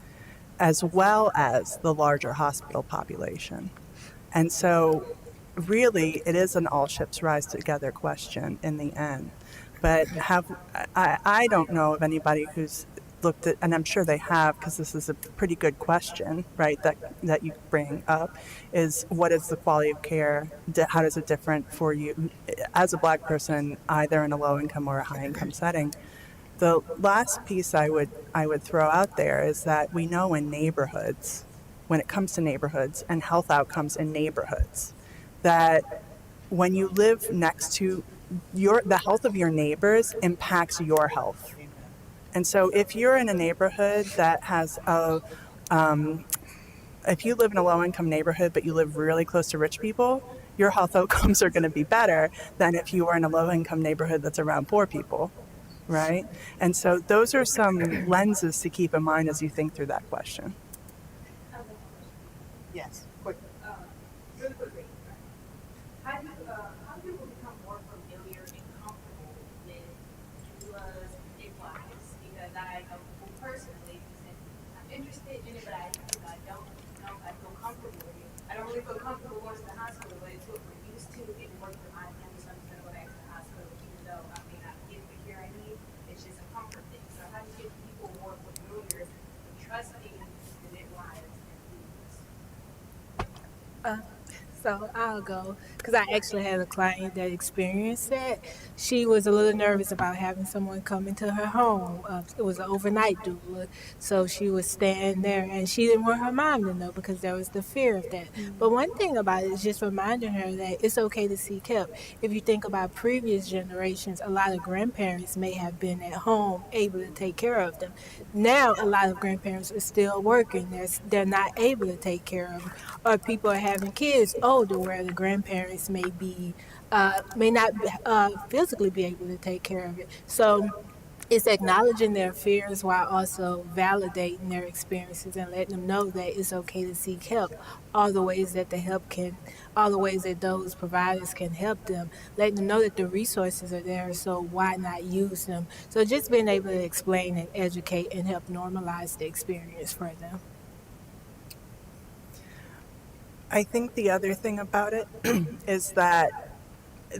as well as the larger hospital population. And so really it is an all ships rise together question in the end. But I don't know of anybody who's looked at, and I'm sure they have, because this is a pretty good question, right, that you bring up, is what is the quality of care? How does it different for you as a Black person, either in a low income or a high income setting? The last piece I would throw out there is that we know in neighborhoods, when it comes to neighborhoods and health outcomes in neighborhoods, that when you live next to the health of your neighbors impacts your health. And so if you're in a neighborhood that has if you live in a low income neighborhood but you live really close to rich people, your health outcomes are going to be better than if you were in a low income neighborhood that's around poor people, right? And so those are some lenses to keep in mind as you think through that question. Yes, quick. Really quickly, how do people become more familiar and comfortable with doulas and midwives? Because I know personally, I'm interested in it, but I don't know if I feel comfortable with it. I don't really feel comfortable going to the hospital, but it's what we're used to. It works for my family, so I'm just gonna go back to the hospital, even though I may not get the care I need. It's just a comfort thing. So how do you get people more familiar and trusting the midwives and doulas? So I'll go because I actually had a client that experienced that. She was a little nervous about having someone come into her home. It was an overnight doula, so she was staying there, and she didn't want her mom to know because there was the fear of that. But one thing about it is just reminding her that it's okay to seek help. If you think about previous generations, a lot of grandparents may have been at home able to take care of them. Now, a lot of grandparents are still working. They're not able to take care of them, or people are having kids older where the grandparents may not physically be able to take care of it. So it's acknowledging their fears while also validating their experiences and letting them know that it's okay to seek help. All the ways that those providers can help them, letting them know that the resources are there, so why not use them? So just being able to explain and educate and help normalize the experience for them. I think the other thing about it is that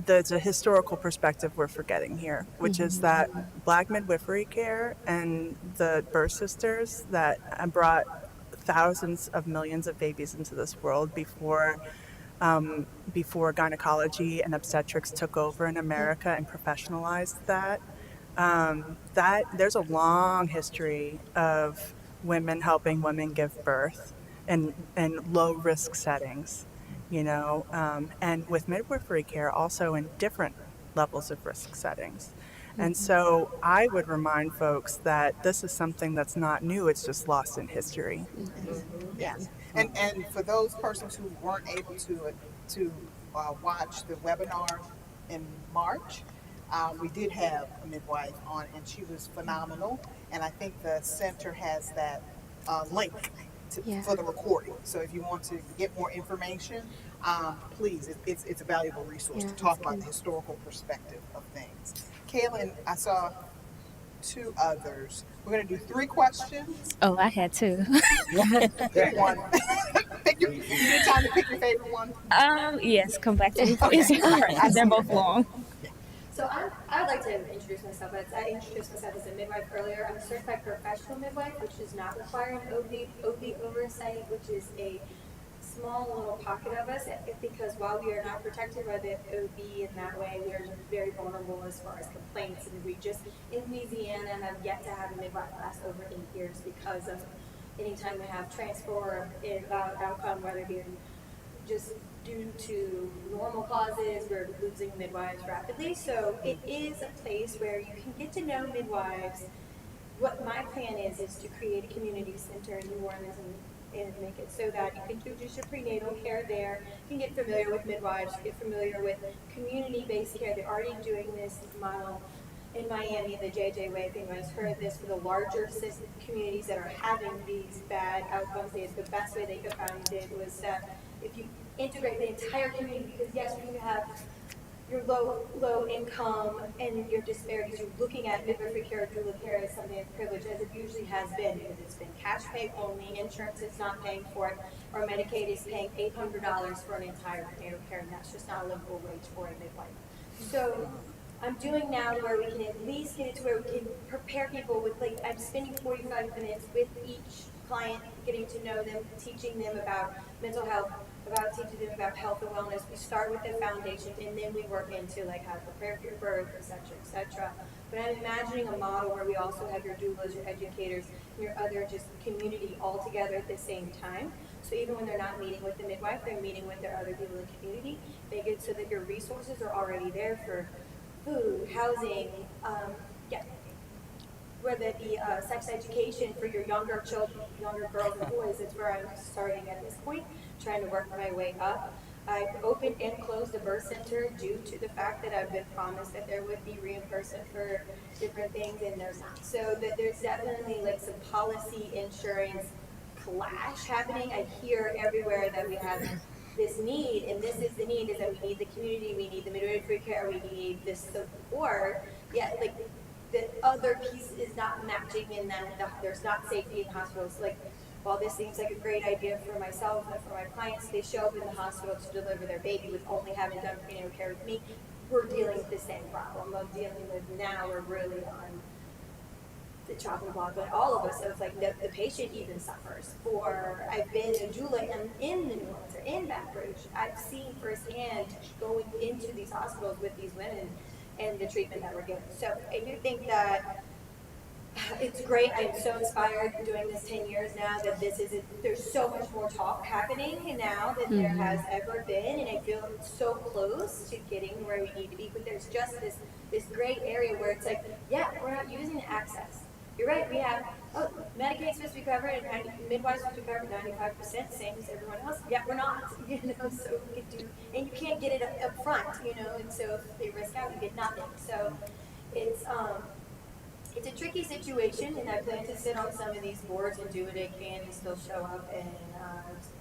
there's a historical perspective we're forgetting here, which is that Black midwifery care and the birth sisters that brought thousands of millions of babies into this world before gynecology and obstetrics took over in America and professionalized that. That there's a long history of women helping women give birth in low risk settings, and with midwifery care also in different levels of risk settings. And so I would remind folks that this is something that's not new, it's just lost in history. Yes, and for those persons who weren't able to watch the webinar in March, we did have a midwife on, and she was phenomenal. And I think the center has that link for the recording. So if you want to get more information, please, it's a valuable resource to talk about the historical perspective of things. Kaylin, I saw two others. We're going to do 3 questions. Oh, I had two. Pick one. You need time to pick your favorite one? Yes, come back to me, please. Okay. They're both long. So I would like to introduce myself. I introduced myself as a midwife earlier. I'm a certified professional midwife, which does not require an OB oversight, which is a small little pocket of us, because while we are not protected by the OB in that way, we are very vulnerable as far as complaints. And we just, in Louisiana, have yet to have a midwife last over 8 years because of anytime we have transfer or outcome, whether it be just due to normal causes, we're losing midwives rapidly. So it is a place where you can get to know midwives. What my plan is to create a community center in New Orleans and make it so that you can do just your prenatal care there. You can get familiar with midwives, get familiar with community-based care. They're already doing this model in Miami, the JJ Way. If anyone's heard this, for the larger communities that are having these bad outcomes, the best way they could find it was that if you integrate the entire community, because yes, when you have your low income and your disparities, you're looking at midwifery care, doula care as something of privilege, as it usually has been, because it's been cash pay only, insurance is not paying for it, or Medicaid is paying $800 for an entire prenatal care, and that's just not a livable wage for a midwife. So I'm doing now where we can at least get it to where we can prepare people with, like, I'm spending 45 minutes with each client, getting to know them, teaching them about mental health, about teaching them about health and wellness. We start with the foundation, and then we work into like how to prepare for your birth, etc. But I'm imagining a model where we also have your doulas, your educators, and your other just community all together at the same time. So even when they're not meeting with the midwife, they're meeting with their other people in the community. Make it so that your resources are already there for food, housing, whether it be sex education for your younger children, younger girls and boys. It's where I'm starting at this point, trying to work my way up. I've opened and closed the birth center due to the fact that I've been promised that there would be reimbursement for different things, and there's not. So that there's definitely like some policy insurance clash happening. I hear everywhere that we have this need, and this is the need, is that we need the community, we need the midwifery care, we need this support, yet like the other piece is not matching, in that there's not safety in hospitals. Like, while this seems like a great idea for myself and for my clients, they show up in the hospital to deliver their baby with only having done prenatal care with me. We're dealing with the same problem of dealing with, now we're really on the chopping block, but all of us. So it's like the patient even suffers. I've been a doula in the New Orleans, or in Baton Rouge. I've seen firsthand going into these hospitals with these women and the treatment that we're getting. So I do think that it's great. I'm so inspired doing this 10 years now that there's so much more talk happening now than there has ever been, and I feel so close to getting where we need to be. But there's just this great area where it's like, yeah, we're not using access. You're right, we have, Medicaid's supposed to be covered, and midwives supposed to be covered 95%, same as everyone else. Yeah, we're not, so we could do, and you can't get it up front, and so if they risk out, you get nothing. So it's a tricky situation, and I plan to sit on some of these boards and do what I can and still show up and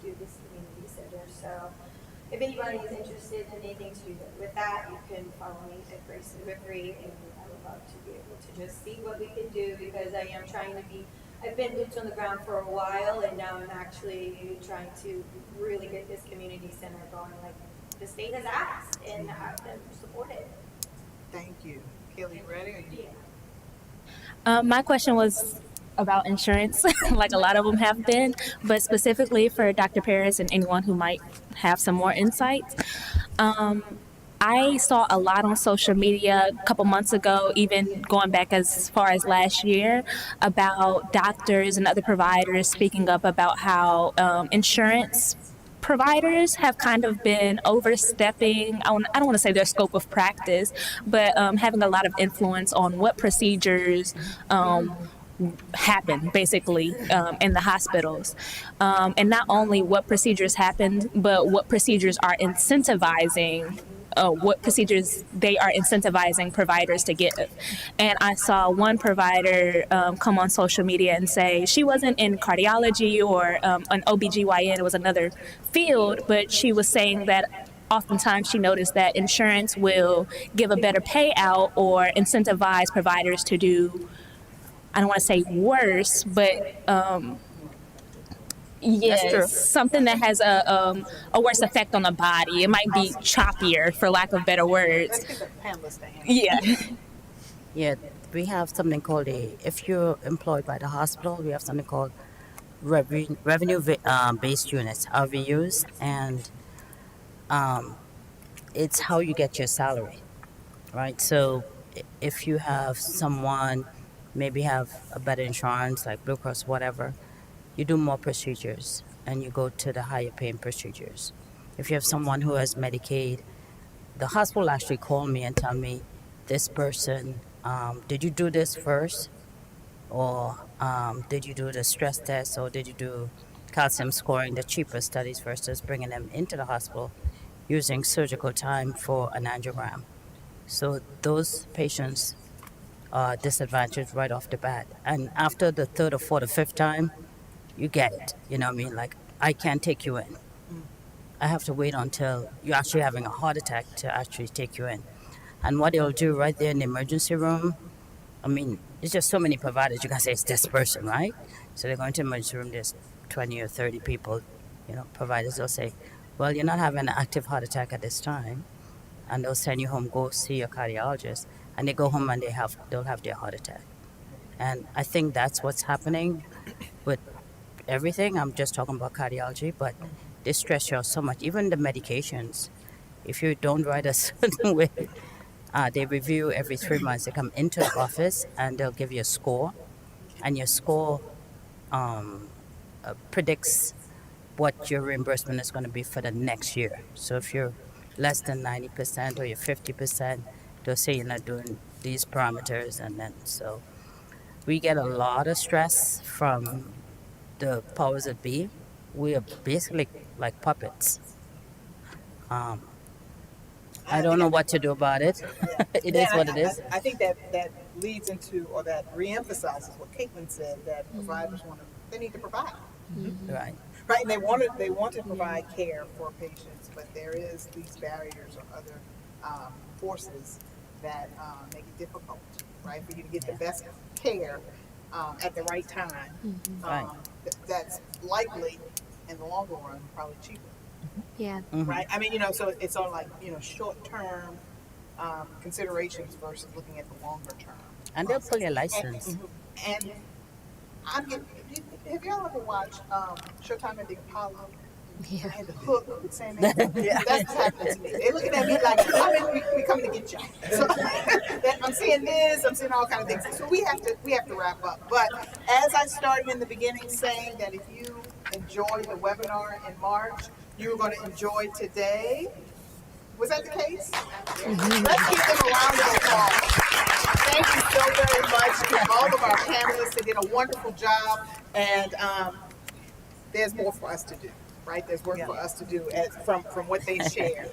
do this community center. So if anybody is interested in anything to do with that, you can follow me at Grace Midwifery, and I would love to be able to just see what we can do, because I am trying to I've been boots on the ground for a while, and now I'm actually trying to really get this community center going like the state has asked, and have them support it. Thank you. Kaylee, you ready? Or you? My question was about insurance, like a lot of them have been, but specifically for Dr. Paris and anyone who might have some more insights. I saw a lot on social media a couple months ago, even going back as far as last year, about doctors and other providers speaking up about how insurance providers have kind of been overstepping, I don't want to say their scope of practice, but having a lot of influence on what procedures happen, basically, in the hospitals. And not only what procedures happen, but what procedures are incentivizing providers to give. And I saw one provider come on social media and say she wasn't in cardiology or an OBGYN, it was another field, but she was saying that oftentimes she noticed that insurance will give a better payout or incentivize providers to do, I don't want to say worse, but yes, something that has a worse effect on the body. It might be choppier, for lack of better words. Let's get the panelists to answer. Yeah. Yeah, we have something called if you're employed by the hospital, we have something called revenue-based units, RVUs, and it's how you get your salary, right? So if you have someone, maybe have a better insurance, like Blue Cross, whatever, you do more procedures and you go to the higher paying procedures. If you have someone who has Medicaid, the hospital actually call me and tell me, this person, did you do this first? Or did you do the stress test? Or did you do calcium scoring, the cheaper studies, versus bringing them into the hospital using surgical time for an angiogram? So those patients are disadvantaged right off the bat. And after the third or fourth or fifth time, you get it. You know what I mean? Like, I can't take you in. I have to wait until you're actually having a heart attack to actually take you in. And what they'll do right there in the emergency room, I mean, there's just so many providers. You can say it's this person, right? So they go into the emergency room, there's 20 or 30 people, providers will say, well, you're not having an active heart attack at this time. And they'll send you home, go see your cardiologist. And they go home and they'll have their heart attack. And I think that's what's happening with everything. I'm just talking about cardiology, but they stress you out so much. Even the medications, if you don't write a certain way, they review every 3 months. They come into the office and they'll give you a score, and your score predicts what your reimbursement is going to be for the next year. So if you're less than 90% or you're 50%, they'll say you're not doing these parameters, and then so we get a lot of stress from the powers that be. We are basically like puppets I don't know what to do about it. It is what it is. I think that leads into, or that reemphasizes what Caitlin said, that providers they need to provide. Right. Right, and they want to provide care for patients, but there is these barriers or other forces that make it difficult, right, for you to get the best care at the right time. Right. That's likely, in the longer run, probably cheaper. Yeah. Right. I mean, so it's all like short-term considerations versus looking at the longer term. And they'll pull your license. And have y'all ever watched Showtime at the Apollo? Yeah. And the hook with Sam Elliott? That's what's happening to me. They're looking at me like, we come to get y'all. So I'm seeing this, I'm seeing all kinds of things. So we have to wrap up. But as I started in the beginning saying that if you enjoyed the webinar in March, you were going to enjoy today. Was that the case? Let's give them a round of applause. Thank you so very much to all of our panelists. They did a wonderful job, and there's more for us to do, right? There's work for us to do from what they shared.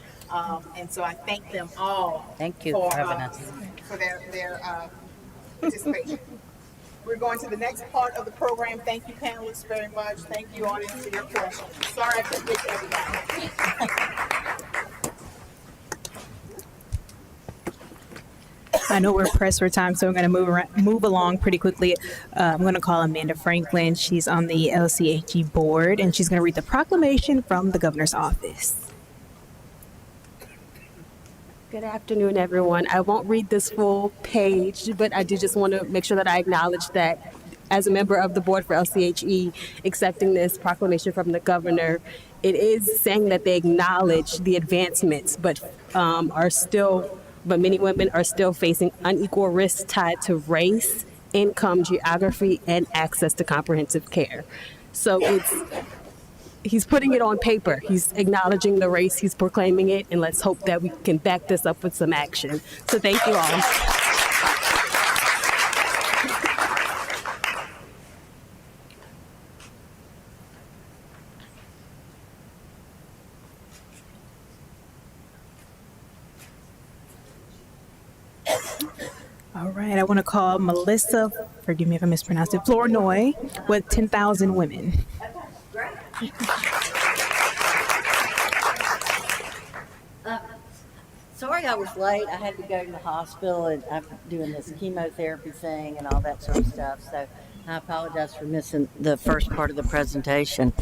And so I thank them all. Thank you for having us. For their participation. We're going to the next part of the program. Thank you, panelists, very much. Thank you, audience, for your questions. Sorry I couldn't get to everybody. I know we're pressed for time, so I'm going to move along pretty quickly. I'm going to call Amanda Franklin. She's on the LCHE board, and she's going to read the proclamation from the governor's office. Good afternoon, everyone. I won't read this full page, but I do just want to make sure that I acknowledge that as a member of the board for LCHE, accepting this proclamation from the governor, it is saying that they acknowledge the advancements, but many women are still facing unequal risks tied to race, income, geography, and access to comprehensive care. So he's putting it on paper. He's acknowledging the race, he's proclaiming it, and let's hope that we can back this up with some action. So thank you all. All right, I want to call Melissa, forgive me if I mispronounced it, Flournoy with 10,000 Women. Sorry I was late. I had to go to the hospital and I'm doing this chemotherapy thing and all that sort of stuff. So I apologize for missing the first part of the presentation.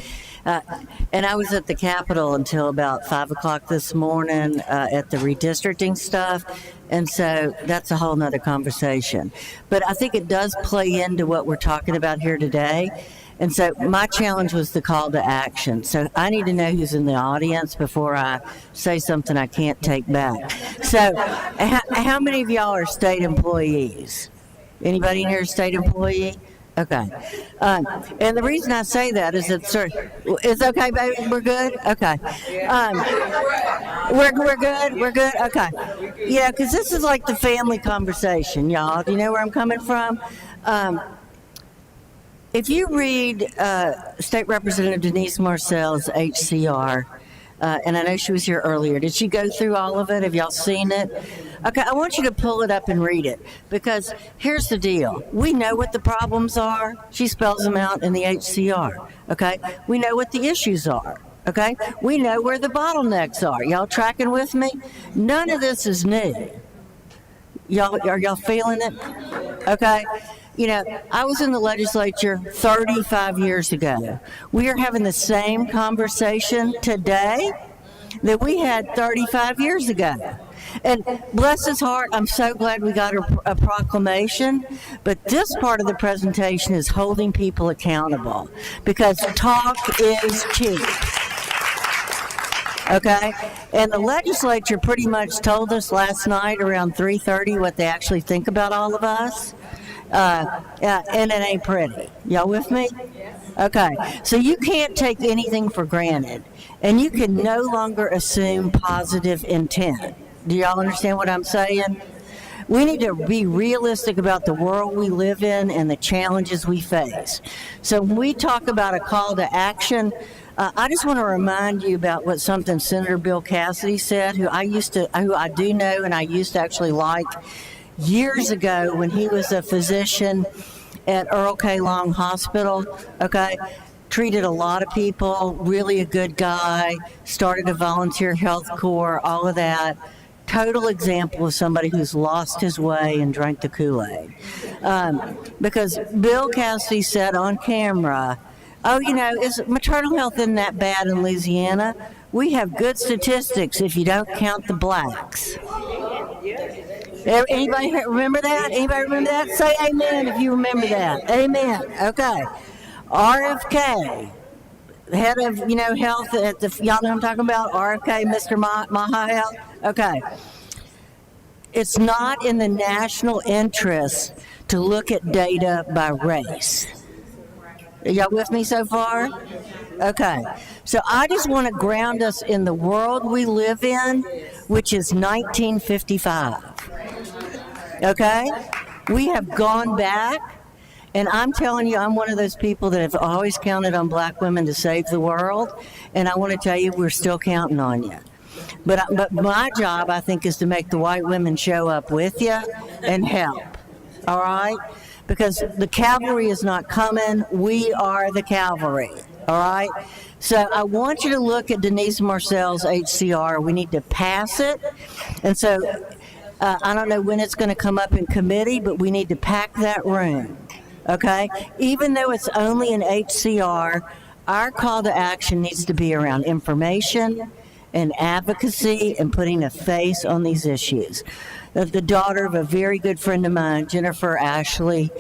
And I was at the Capitol until about 5 o'clock this morning at the redistricting stuff. And so that's a whole nother conversation. But I think it does play into what we're talking about here today. And so my challenge was the call to action. So I need to know who's in the audience before I say something I can't take back. So how many of y'all are state employees? Anybody in here a state employee? Okay. And the reason I say that is it's okay, baby? We're good? Okay. We're good? We're good? Okay. Yeah, because this is like the family conversation, y'all. Do you know where I'm coming from? If you read State Representative Denise Marcel's HCR, and I know she was here earlier, did she go through all of it? Have y'all seen it? Okay, I want you to pull it up and read it, because here's the deal. We know what the problems are. She spells them out in the HCR, okay? We know what the issues are, okay? We know where the bottlenecks are. Y'all tracking with me? None of this is new. Are y'all feeling it? Okay? You know, I was in the legislature 35 years ago. We are having the same conversation today that we had 35 years ago. And bless his heart, I'm so glad we got a proclamation, but this part of the presentation is holding people accountable, because talk is cheap. Okay? And the legislature pretty much told us last night around 3:30 what they actually think about all of us. And it ain't pretty. Y'all with me? Okay. So you can't take anything for granted, and you can no longer assume positive intent. Do y'all understand what I'm saying? We need to be realistic about the world we live in and the challenges we face. So when we talk about a call to action, I just want to remind you about what something Senator Bill Cassidy said, who I do know and I used to actually like years ago when he was a physician at Earl K. Long Hospital, okay? Treated a lot of people, really a good guy, started a volunteer health corps, all of that. Total example of somebody who's lost his way and drank the Kool-Aid. Because Bill Cassidy said on camera, oh, is maternal health isn't that bad in Louisiana? We have good statistics if you don't count the blacks. Anybody remember that? Anybody remember that? Say amen if you remember that. Amen. Okay. RFK, head of, health at y'all know what I'm talking about? RFK, Mr. Maha Health? Okay. It's not in the national interest to look at data by race. Are y'all with me so far? Okay. So I just want to ground us in the world we live in, which is 1955. Okay? We have gone back. And I'm telling you, I'm one of those people that have always counted on black women to save the world. And I want to tell you, we're still counting on you. But my job, I think, is to make the white women show up with you and help. All right? Because the cavalry is not coming. We are the cavalry. All right? So I want you to look at Denise Marcel's HCR. We need to pass it. And so I don't know when it's going to come up in committee, but we need to pack that room. Okay? Even though it's only an HCR, our call to action needs to be around information and advocacy and putting a face on these issues. The daughter of a very good friend of mine, Jennifer Ashley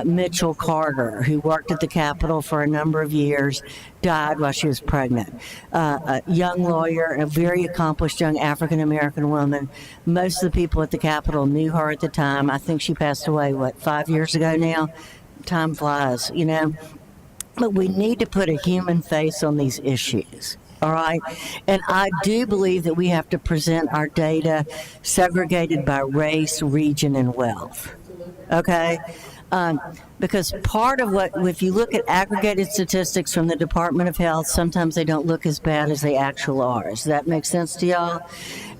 Mitchell Carter, who worked at the Capitol for a number of years, died while she was pregnant. A young lawyer, a very accomplished young African-American woman. Most of the people at the Capitol knew her at the time. I think she passed away, 5 years ago now? Time flies, But we need to put a human face on these issues, all right? And I do believe that we have to present our data segregated by race, region, and wealth, okay? Because part of if you look at aggregated statistics from the Department of Health, sometimes they don't look as bad as they actually are. Does that make sense to y'all?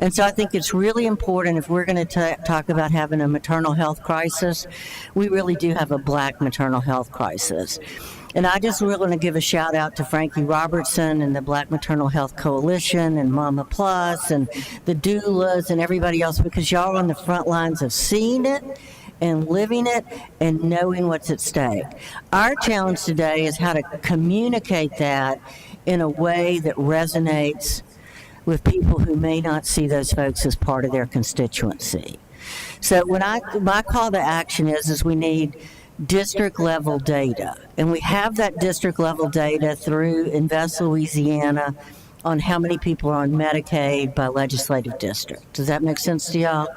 And so I think it's really important if we're going to talk about having a maternal health crisis, we really do have a black maternal health crisis. And I just really want to give a shout out to Frankie Robertson and the Black Maternal Health Coalition and Mama Plus and the doulas and everybody else, because y'all are on the front lines of seeing it and living it and knowing what's at stake. Our challenge today is how to communicate that in a way that resonates with people who may not see those folks as part of their constituency. So my call to action is we need district level data, and we have that district level data through Invest Louisiana on how many people are on Medicaid by legislative district. Does that make sense to y'all?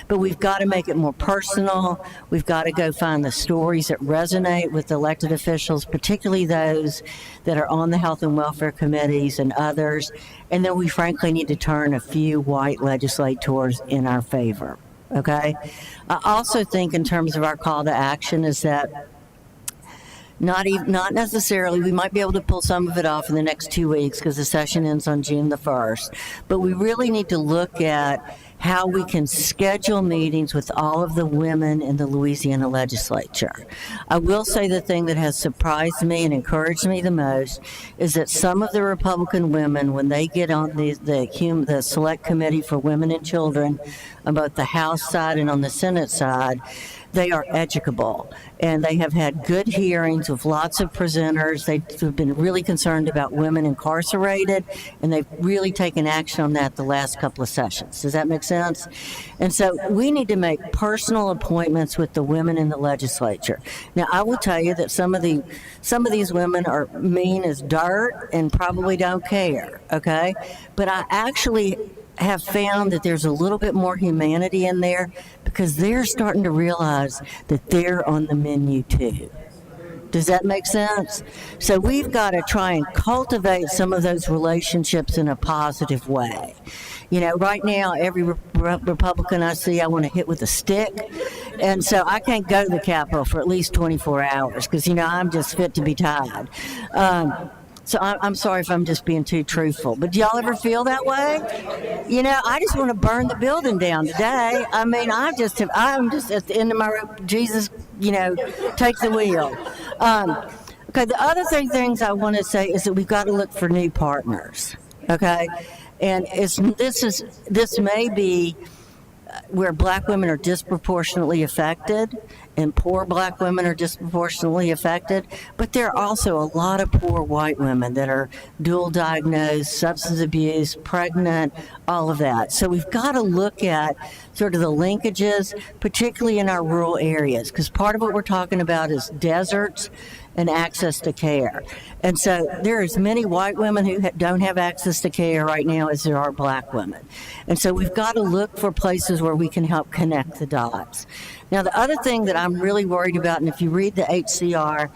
But we've got to make it more personal. We've got to go find the stories that resonate with elected officials, particularly those that are on the health and welfare committees and others. And then we frankly need to turn a few white legislators in our favor. Okay? I also think in terms of our call to action is that not necessarily, we might be able to pull some of it off in the next 2 weeks because the session ends on June the 1st, but we really need to look at how we can schedule meetings with all of the women in the Louisiana legislature. I will say the thing that has surprised me and encouraged me the most is that some of the Republican women, when they get on the Select Committee for Women and Children, on both the House side and on the Senate side, they are educable, and they have had good hearings with lots of presenters. They've been really concerned about women incarcerated, and they've really taken action on that the last couple of sessions. Does that make sense? And so we need to make personal appointments with the women in the legislature. Now, I will tell you that some of these women are mean as dirt and probably don't care, okay? But I actually have found that there's a little bit more humanity in there because they're starting to realize that they're on the menu too. Does that make sense? So we've got to try and cultivate some of those relationships in a positive way. You know, right now, every Republican I see, I want to hit with a stick. And so I can't go to the Capitol for at least 24 hours because, you know, I'm just fit to be tied. So I'm sorry if I'm just being too truthful, but do y'all ever feel that way? You know, I just want to burn the building down today. I mean, I'm just at the end of my rope. Jesus, you know, take the wheel. Okay, the other things I want to say is that we've got to look for new partners. Okay, and this may be where Black women are disproportionately affected and poor Black women are disproportionately affected, but there are also a lot of poor white women that are dual diagnosed, substance abuse, pregnant, all of that. So we've got to look at sort of the linkages, particularly in our rural areas, because part of what we're talking about is deserts and access to care. And so there are as many white women who don't have access to care right now as there are Black women. And so we've got to look for places where we can help connect the dots. Now, the other thing that I'm really worried about, and if you read the HCR,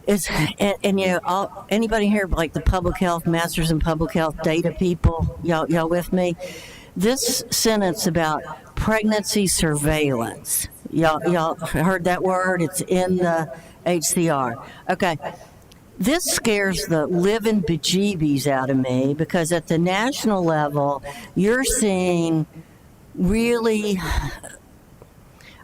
is, and you know, anybody here like the public health, masters in public health data people, y'all with me? This sentence about pregnancy surveillance, y'all heard that word? It's in the HCR. Okay. This scares the living bejeebies out of me because at the national level, you're seeing really,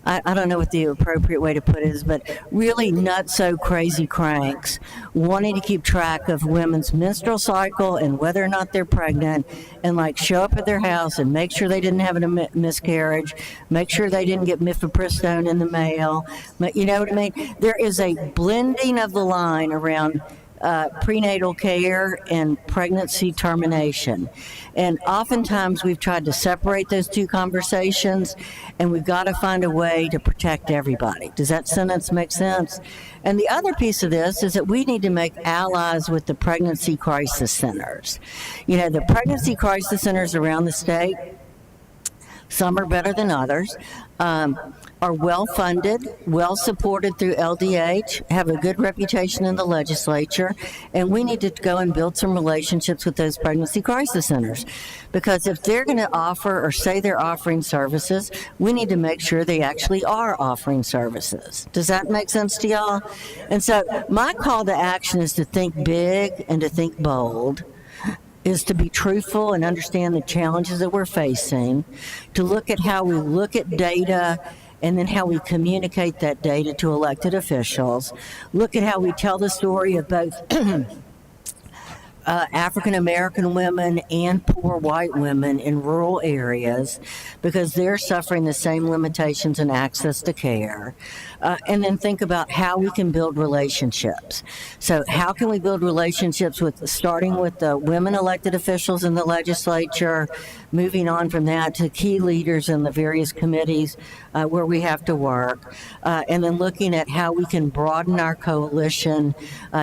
I don't know what the appropriate way to put it is, but really nutso crazy cranks wanting to keep track of women's menstrual cycle and whether or not they're pregnant and like show up at their house and make sure they didn't have a miscarriage, make sure they didn't get mifepristone in the mail. You know what I mean? There is a blending of the line around prenatal care and pregnancy termination. And oftentimes we've tried to separate those two conversations, and we've got to find a way to protect everybody. Does that sentence make sense? And the other piece of this is that we need to make allies with the pregnancy crisis centers. You know, the pregnancy crisis centers around the state, some are better than others, are well-funded, well-supported through LDH, have a good reputation in the legislature, and we need to go and build some relationships with those pregnancy crisis centers. Because if they're going to offer or say they're offering services, we need to make sure they actually are offering services. Does that make sense to y'all? And so my call to action is to think big and to think bold, is to be truthful and understand the challenges that we're facing, to look at how we look at data and then how we communicate that data to elected officials, look at how we tell the story of both African American women and poor white women in rural areas because they're suffering the same limitations in access to care. And then think about how we can build relationships. So how can we build relationships starting with the women elected officials in the legislature, moving on from that to key leaders in the various committees where we have to work, and then looking at how we can broaden our coalition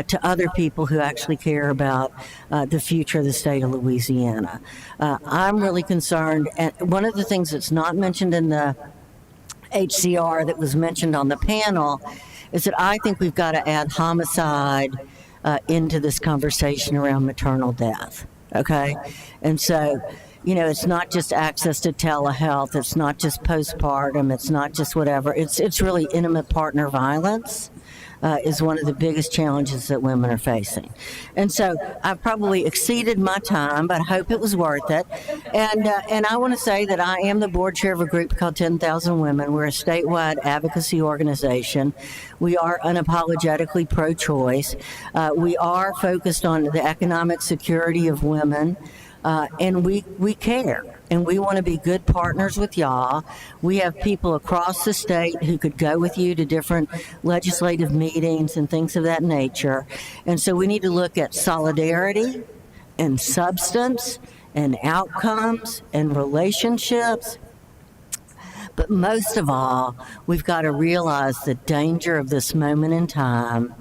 to other people who actually care about the future of the state of Louisiana. I'm really concerned, and one of the things that's not mentioned in the HCR that was mentioned on the panel is that I think we've got to add homicide into this conversation around maternal death, okay? And so, you know, it's not just access to telehealth, it's not just postpartum, it's not just whatever, it's really intimate partner violence. Is one of the biggest challenges that women are facing. And so I've probably exceeded my time, but I hope it was worth it. And I want to say that I am the board chair of a group called 10,000 Women. We're a statewide advocacy organization. We are unapologetically pro-choice. We are focused on the economic security of women. And we care, and we want to be good partners with y'all. We have people across the state who could go with you to different legislative meetings and things of that nature. And so we need to look at solidarity and substance and outcomes and relationships. But most of all, we've got to realize the danger of this moment in time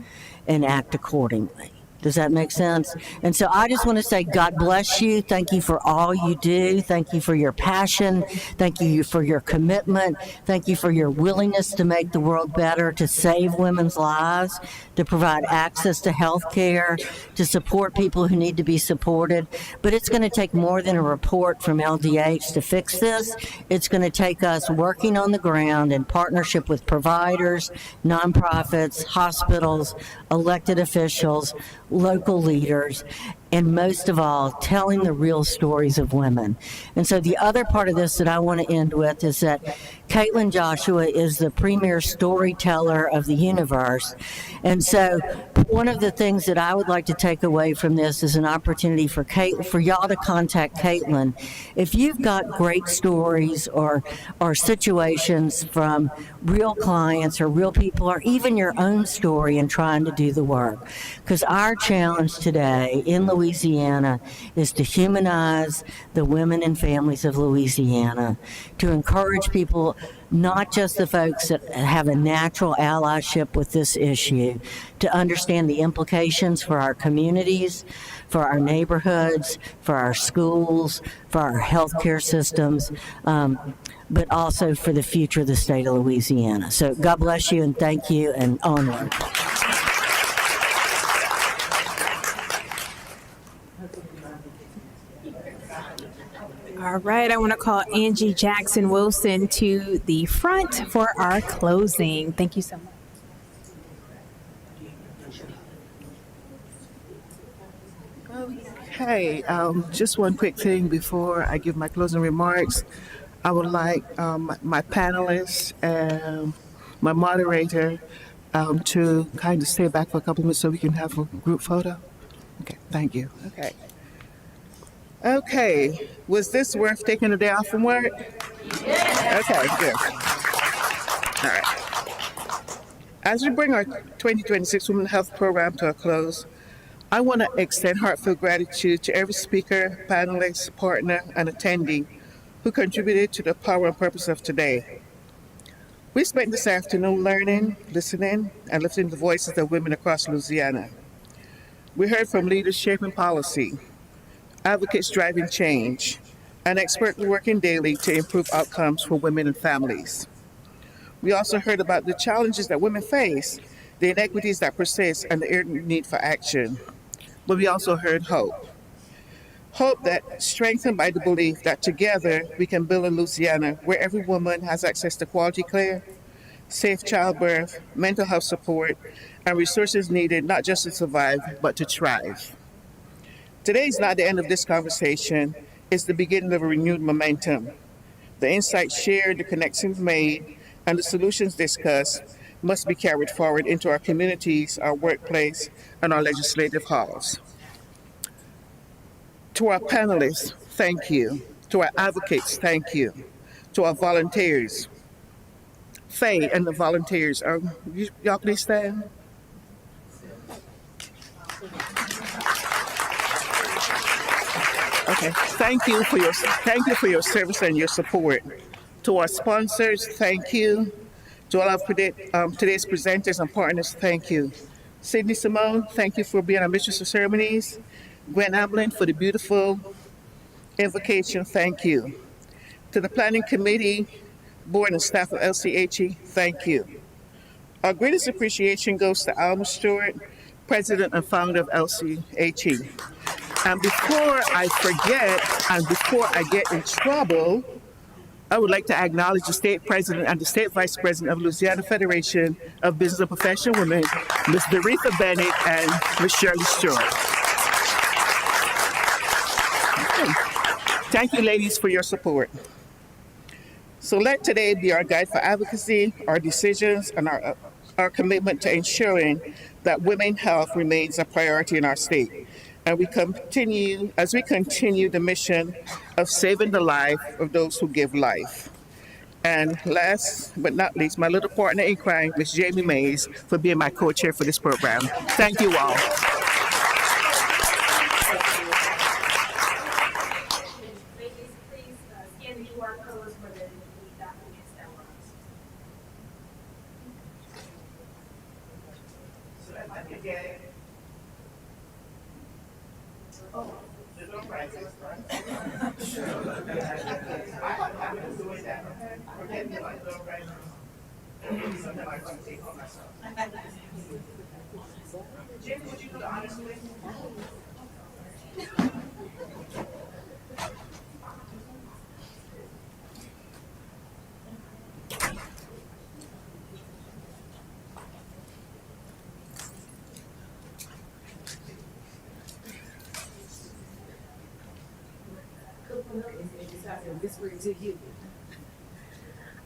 and act accordingly. Does that make sense? And so I just want to say, God bless you. Thank you for all you do. Thank you for your passion. Thank you for your commitment. Thank you for your willingness to make the world better, to save women's lives, to provide access to health care, to support people who need to be supported. But it's going to take more than a report from LDH to fix this. It's going to take us working on the ground in partnership with providers, nonprofits, hospitals, elected officials, local leaders, and most of all, telling the real stories of women. And so the other part of this that I want to end with is that Caitlin Joshua is the premier storyteller of the universe. And so one of the things that I would like to take away from this is an opportunity for y'all to contact Caitlin. If you've got great stories or situations from real clients or real people, or even your own story in trying to do the work. Because our challenge today in Louisiana is to humanize the women and families of Louisiana, to encourage people, not just the folks that have a natural allyship with this issue, to understand the implications for our communities, for our neighborhoods, for our schools, for our healthcare systems, but also for the future of the state of Louisiana. So God bless you and thank you, and onward. All right, I want to call Angie Jackson Wilson to the front for our closing. Thank you so much. Okay, just one quick thing before I give my closing remarks. I would like my panelists and my moderator to kind of stay back for a couple minutes so we can have a group photo. Okay, thank you. Okay, was this worth taking a day off from work? Yes. Okay, good. All right. As we bring our 2026 Women's Health Program to a close, I want to extend heartfelt gratitude to every speaker, panelist, partner, and attendee who contributed to the power and purpose of today. We spent this afternoon learning, listening, and lifting the voices of women across Louisiana. We heard from leaders shaping policy, advocates driving change, and experts working daily to improve outcomes for women and families. We also heard about the challenges that women face, the inequities that persist, and the urgent need for action. But we also heard hope. Hope that strengthened by the belief that together we can build a Louisiana where every woman has access to quality care, safe childbirth, mental health support, and resources needed not just to survive, but to thrive. Today is not the end of this conversation, it's the beginning of a renewed momentum. The insights shared, the connections made, and the solutions discussed must be carried forward into our communities, our workplace, and our legislative halls. To our panelists, thank you. To our advocates, thank you. To our volunteers, Faye and the volunteers, y'all please stand. Okay, thank you for your service and your support. To our sponsors, thank you. To all of today's presenters and partners, thank you. Sydney Simone, thank you for being our Mistress of Ceremonies. Gwen Ablin for the beautiful invocation, thank you. To the Planning Committee, Board and staff of LCHE, thank you. Our greatest appreciation goes to Alma Stewart, President and founder of LCHE. And before I forget, and before I get in trouble, I would like to acknowledge the state president and the state vice president of Louisiana Federation of Business and Professional Women, Ms. Doretha Bennett and Ms. Shirley Stewart. Okay. Thank you, ladies, for your support. So let today be our guide for advocacy, our decisions, and our commitment to ensuring that women's health remains a priority in our state. And as we continue the mission of saving the life of those who give life. And last but not least, my little partner in crime, Ms. Jamie Mays, for being my co-chair for this program. Thank you all.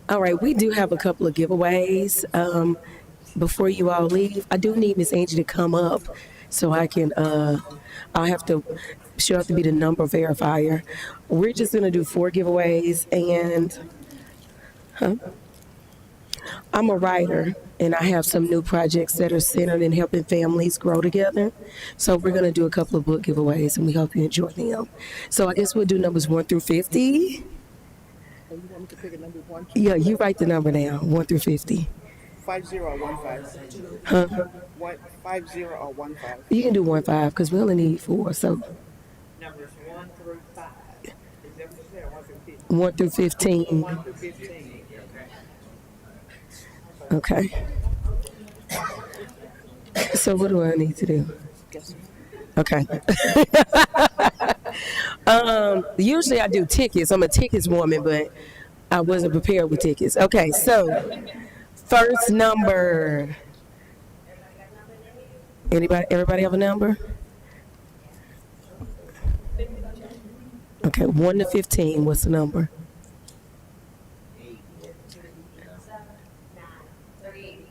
All right, we do have a couple of giveaways. Before you all leave, I do need Miss Angie to come up so I can, I'll have to, she'll have to be the number verifier. We're just gonna do 4 giveaways and, I'm a writer and I have some new projects that are centered in helping families grow together. So we're gonna do a couple of book giveaways and we hope you enjoy them. So I guess we'll do numbers 1 through 50. You want me to pick a number 1? Yeah, you write the number down, 1 through 50. 50 or 15? Huh? 50 or 15? You can do 1, 5 because we only need 4. So Numbers 1 through 5. Is that what you said? 1 through 15. 1 through 15. Okay. So what do I need to do? Okay. Usually I do tickets. I'm a tickets woman, but I wasn't prepared with tickets. Okay, so first number. Everybody have a number? Okay, 1 to 15. What's the number? 13.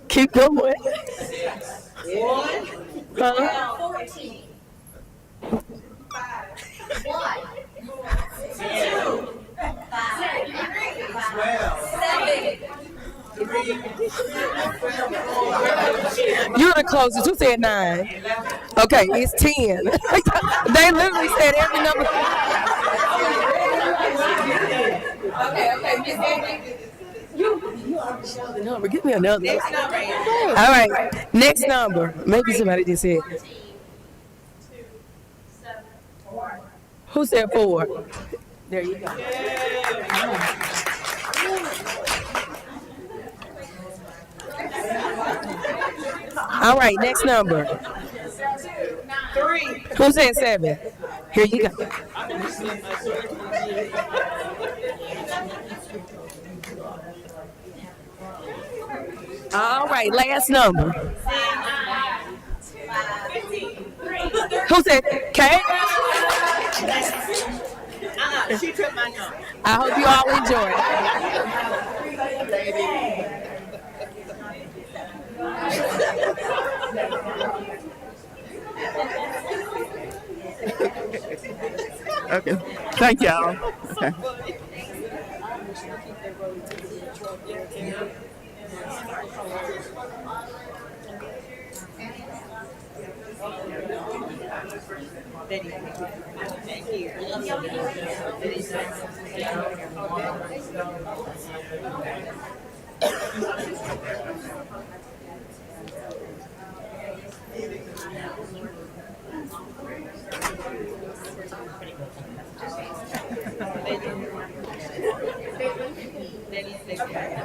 Keep going. 1. 14. 5. 1. 2. 7. You're the closest. Who said 9? Okay, it's 10. They literally said every number. Okay, Miss Angie. You already showed the number. Give me another. Next number. All right, next number. Maybe somebody just said. 2, 7, 4. Who said 4? There you go. All right, next number. 3. Who said 7? Here you go. All right, last number. Who said K? She took my number. I hope you all enjoy it. Okay. Thank y'all. Okay. Thank you. Thank you.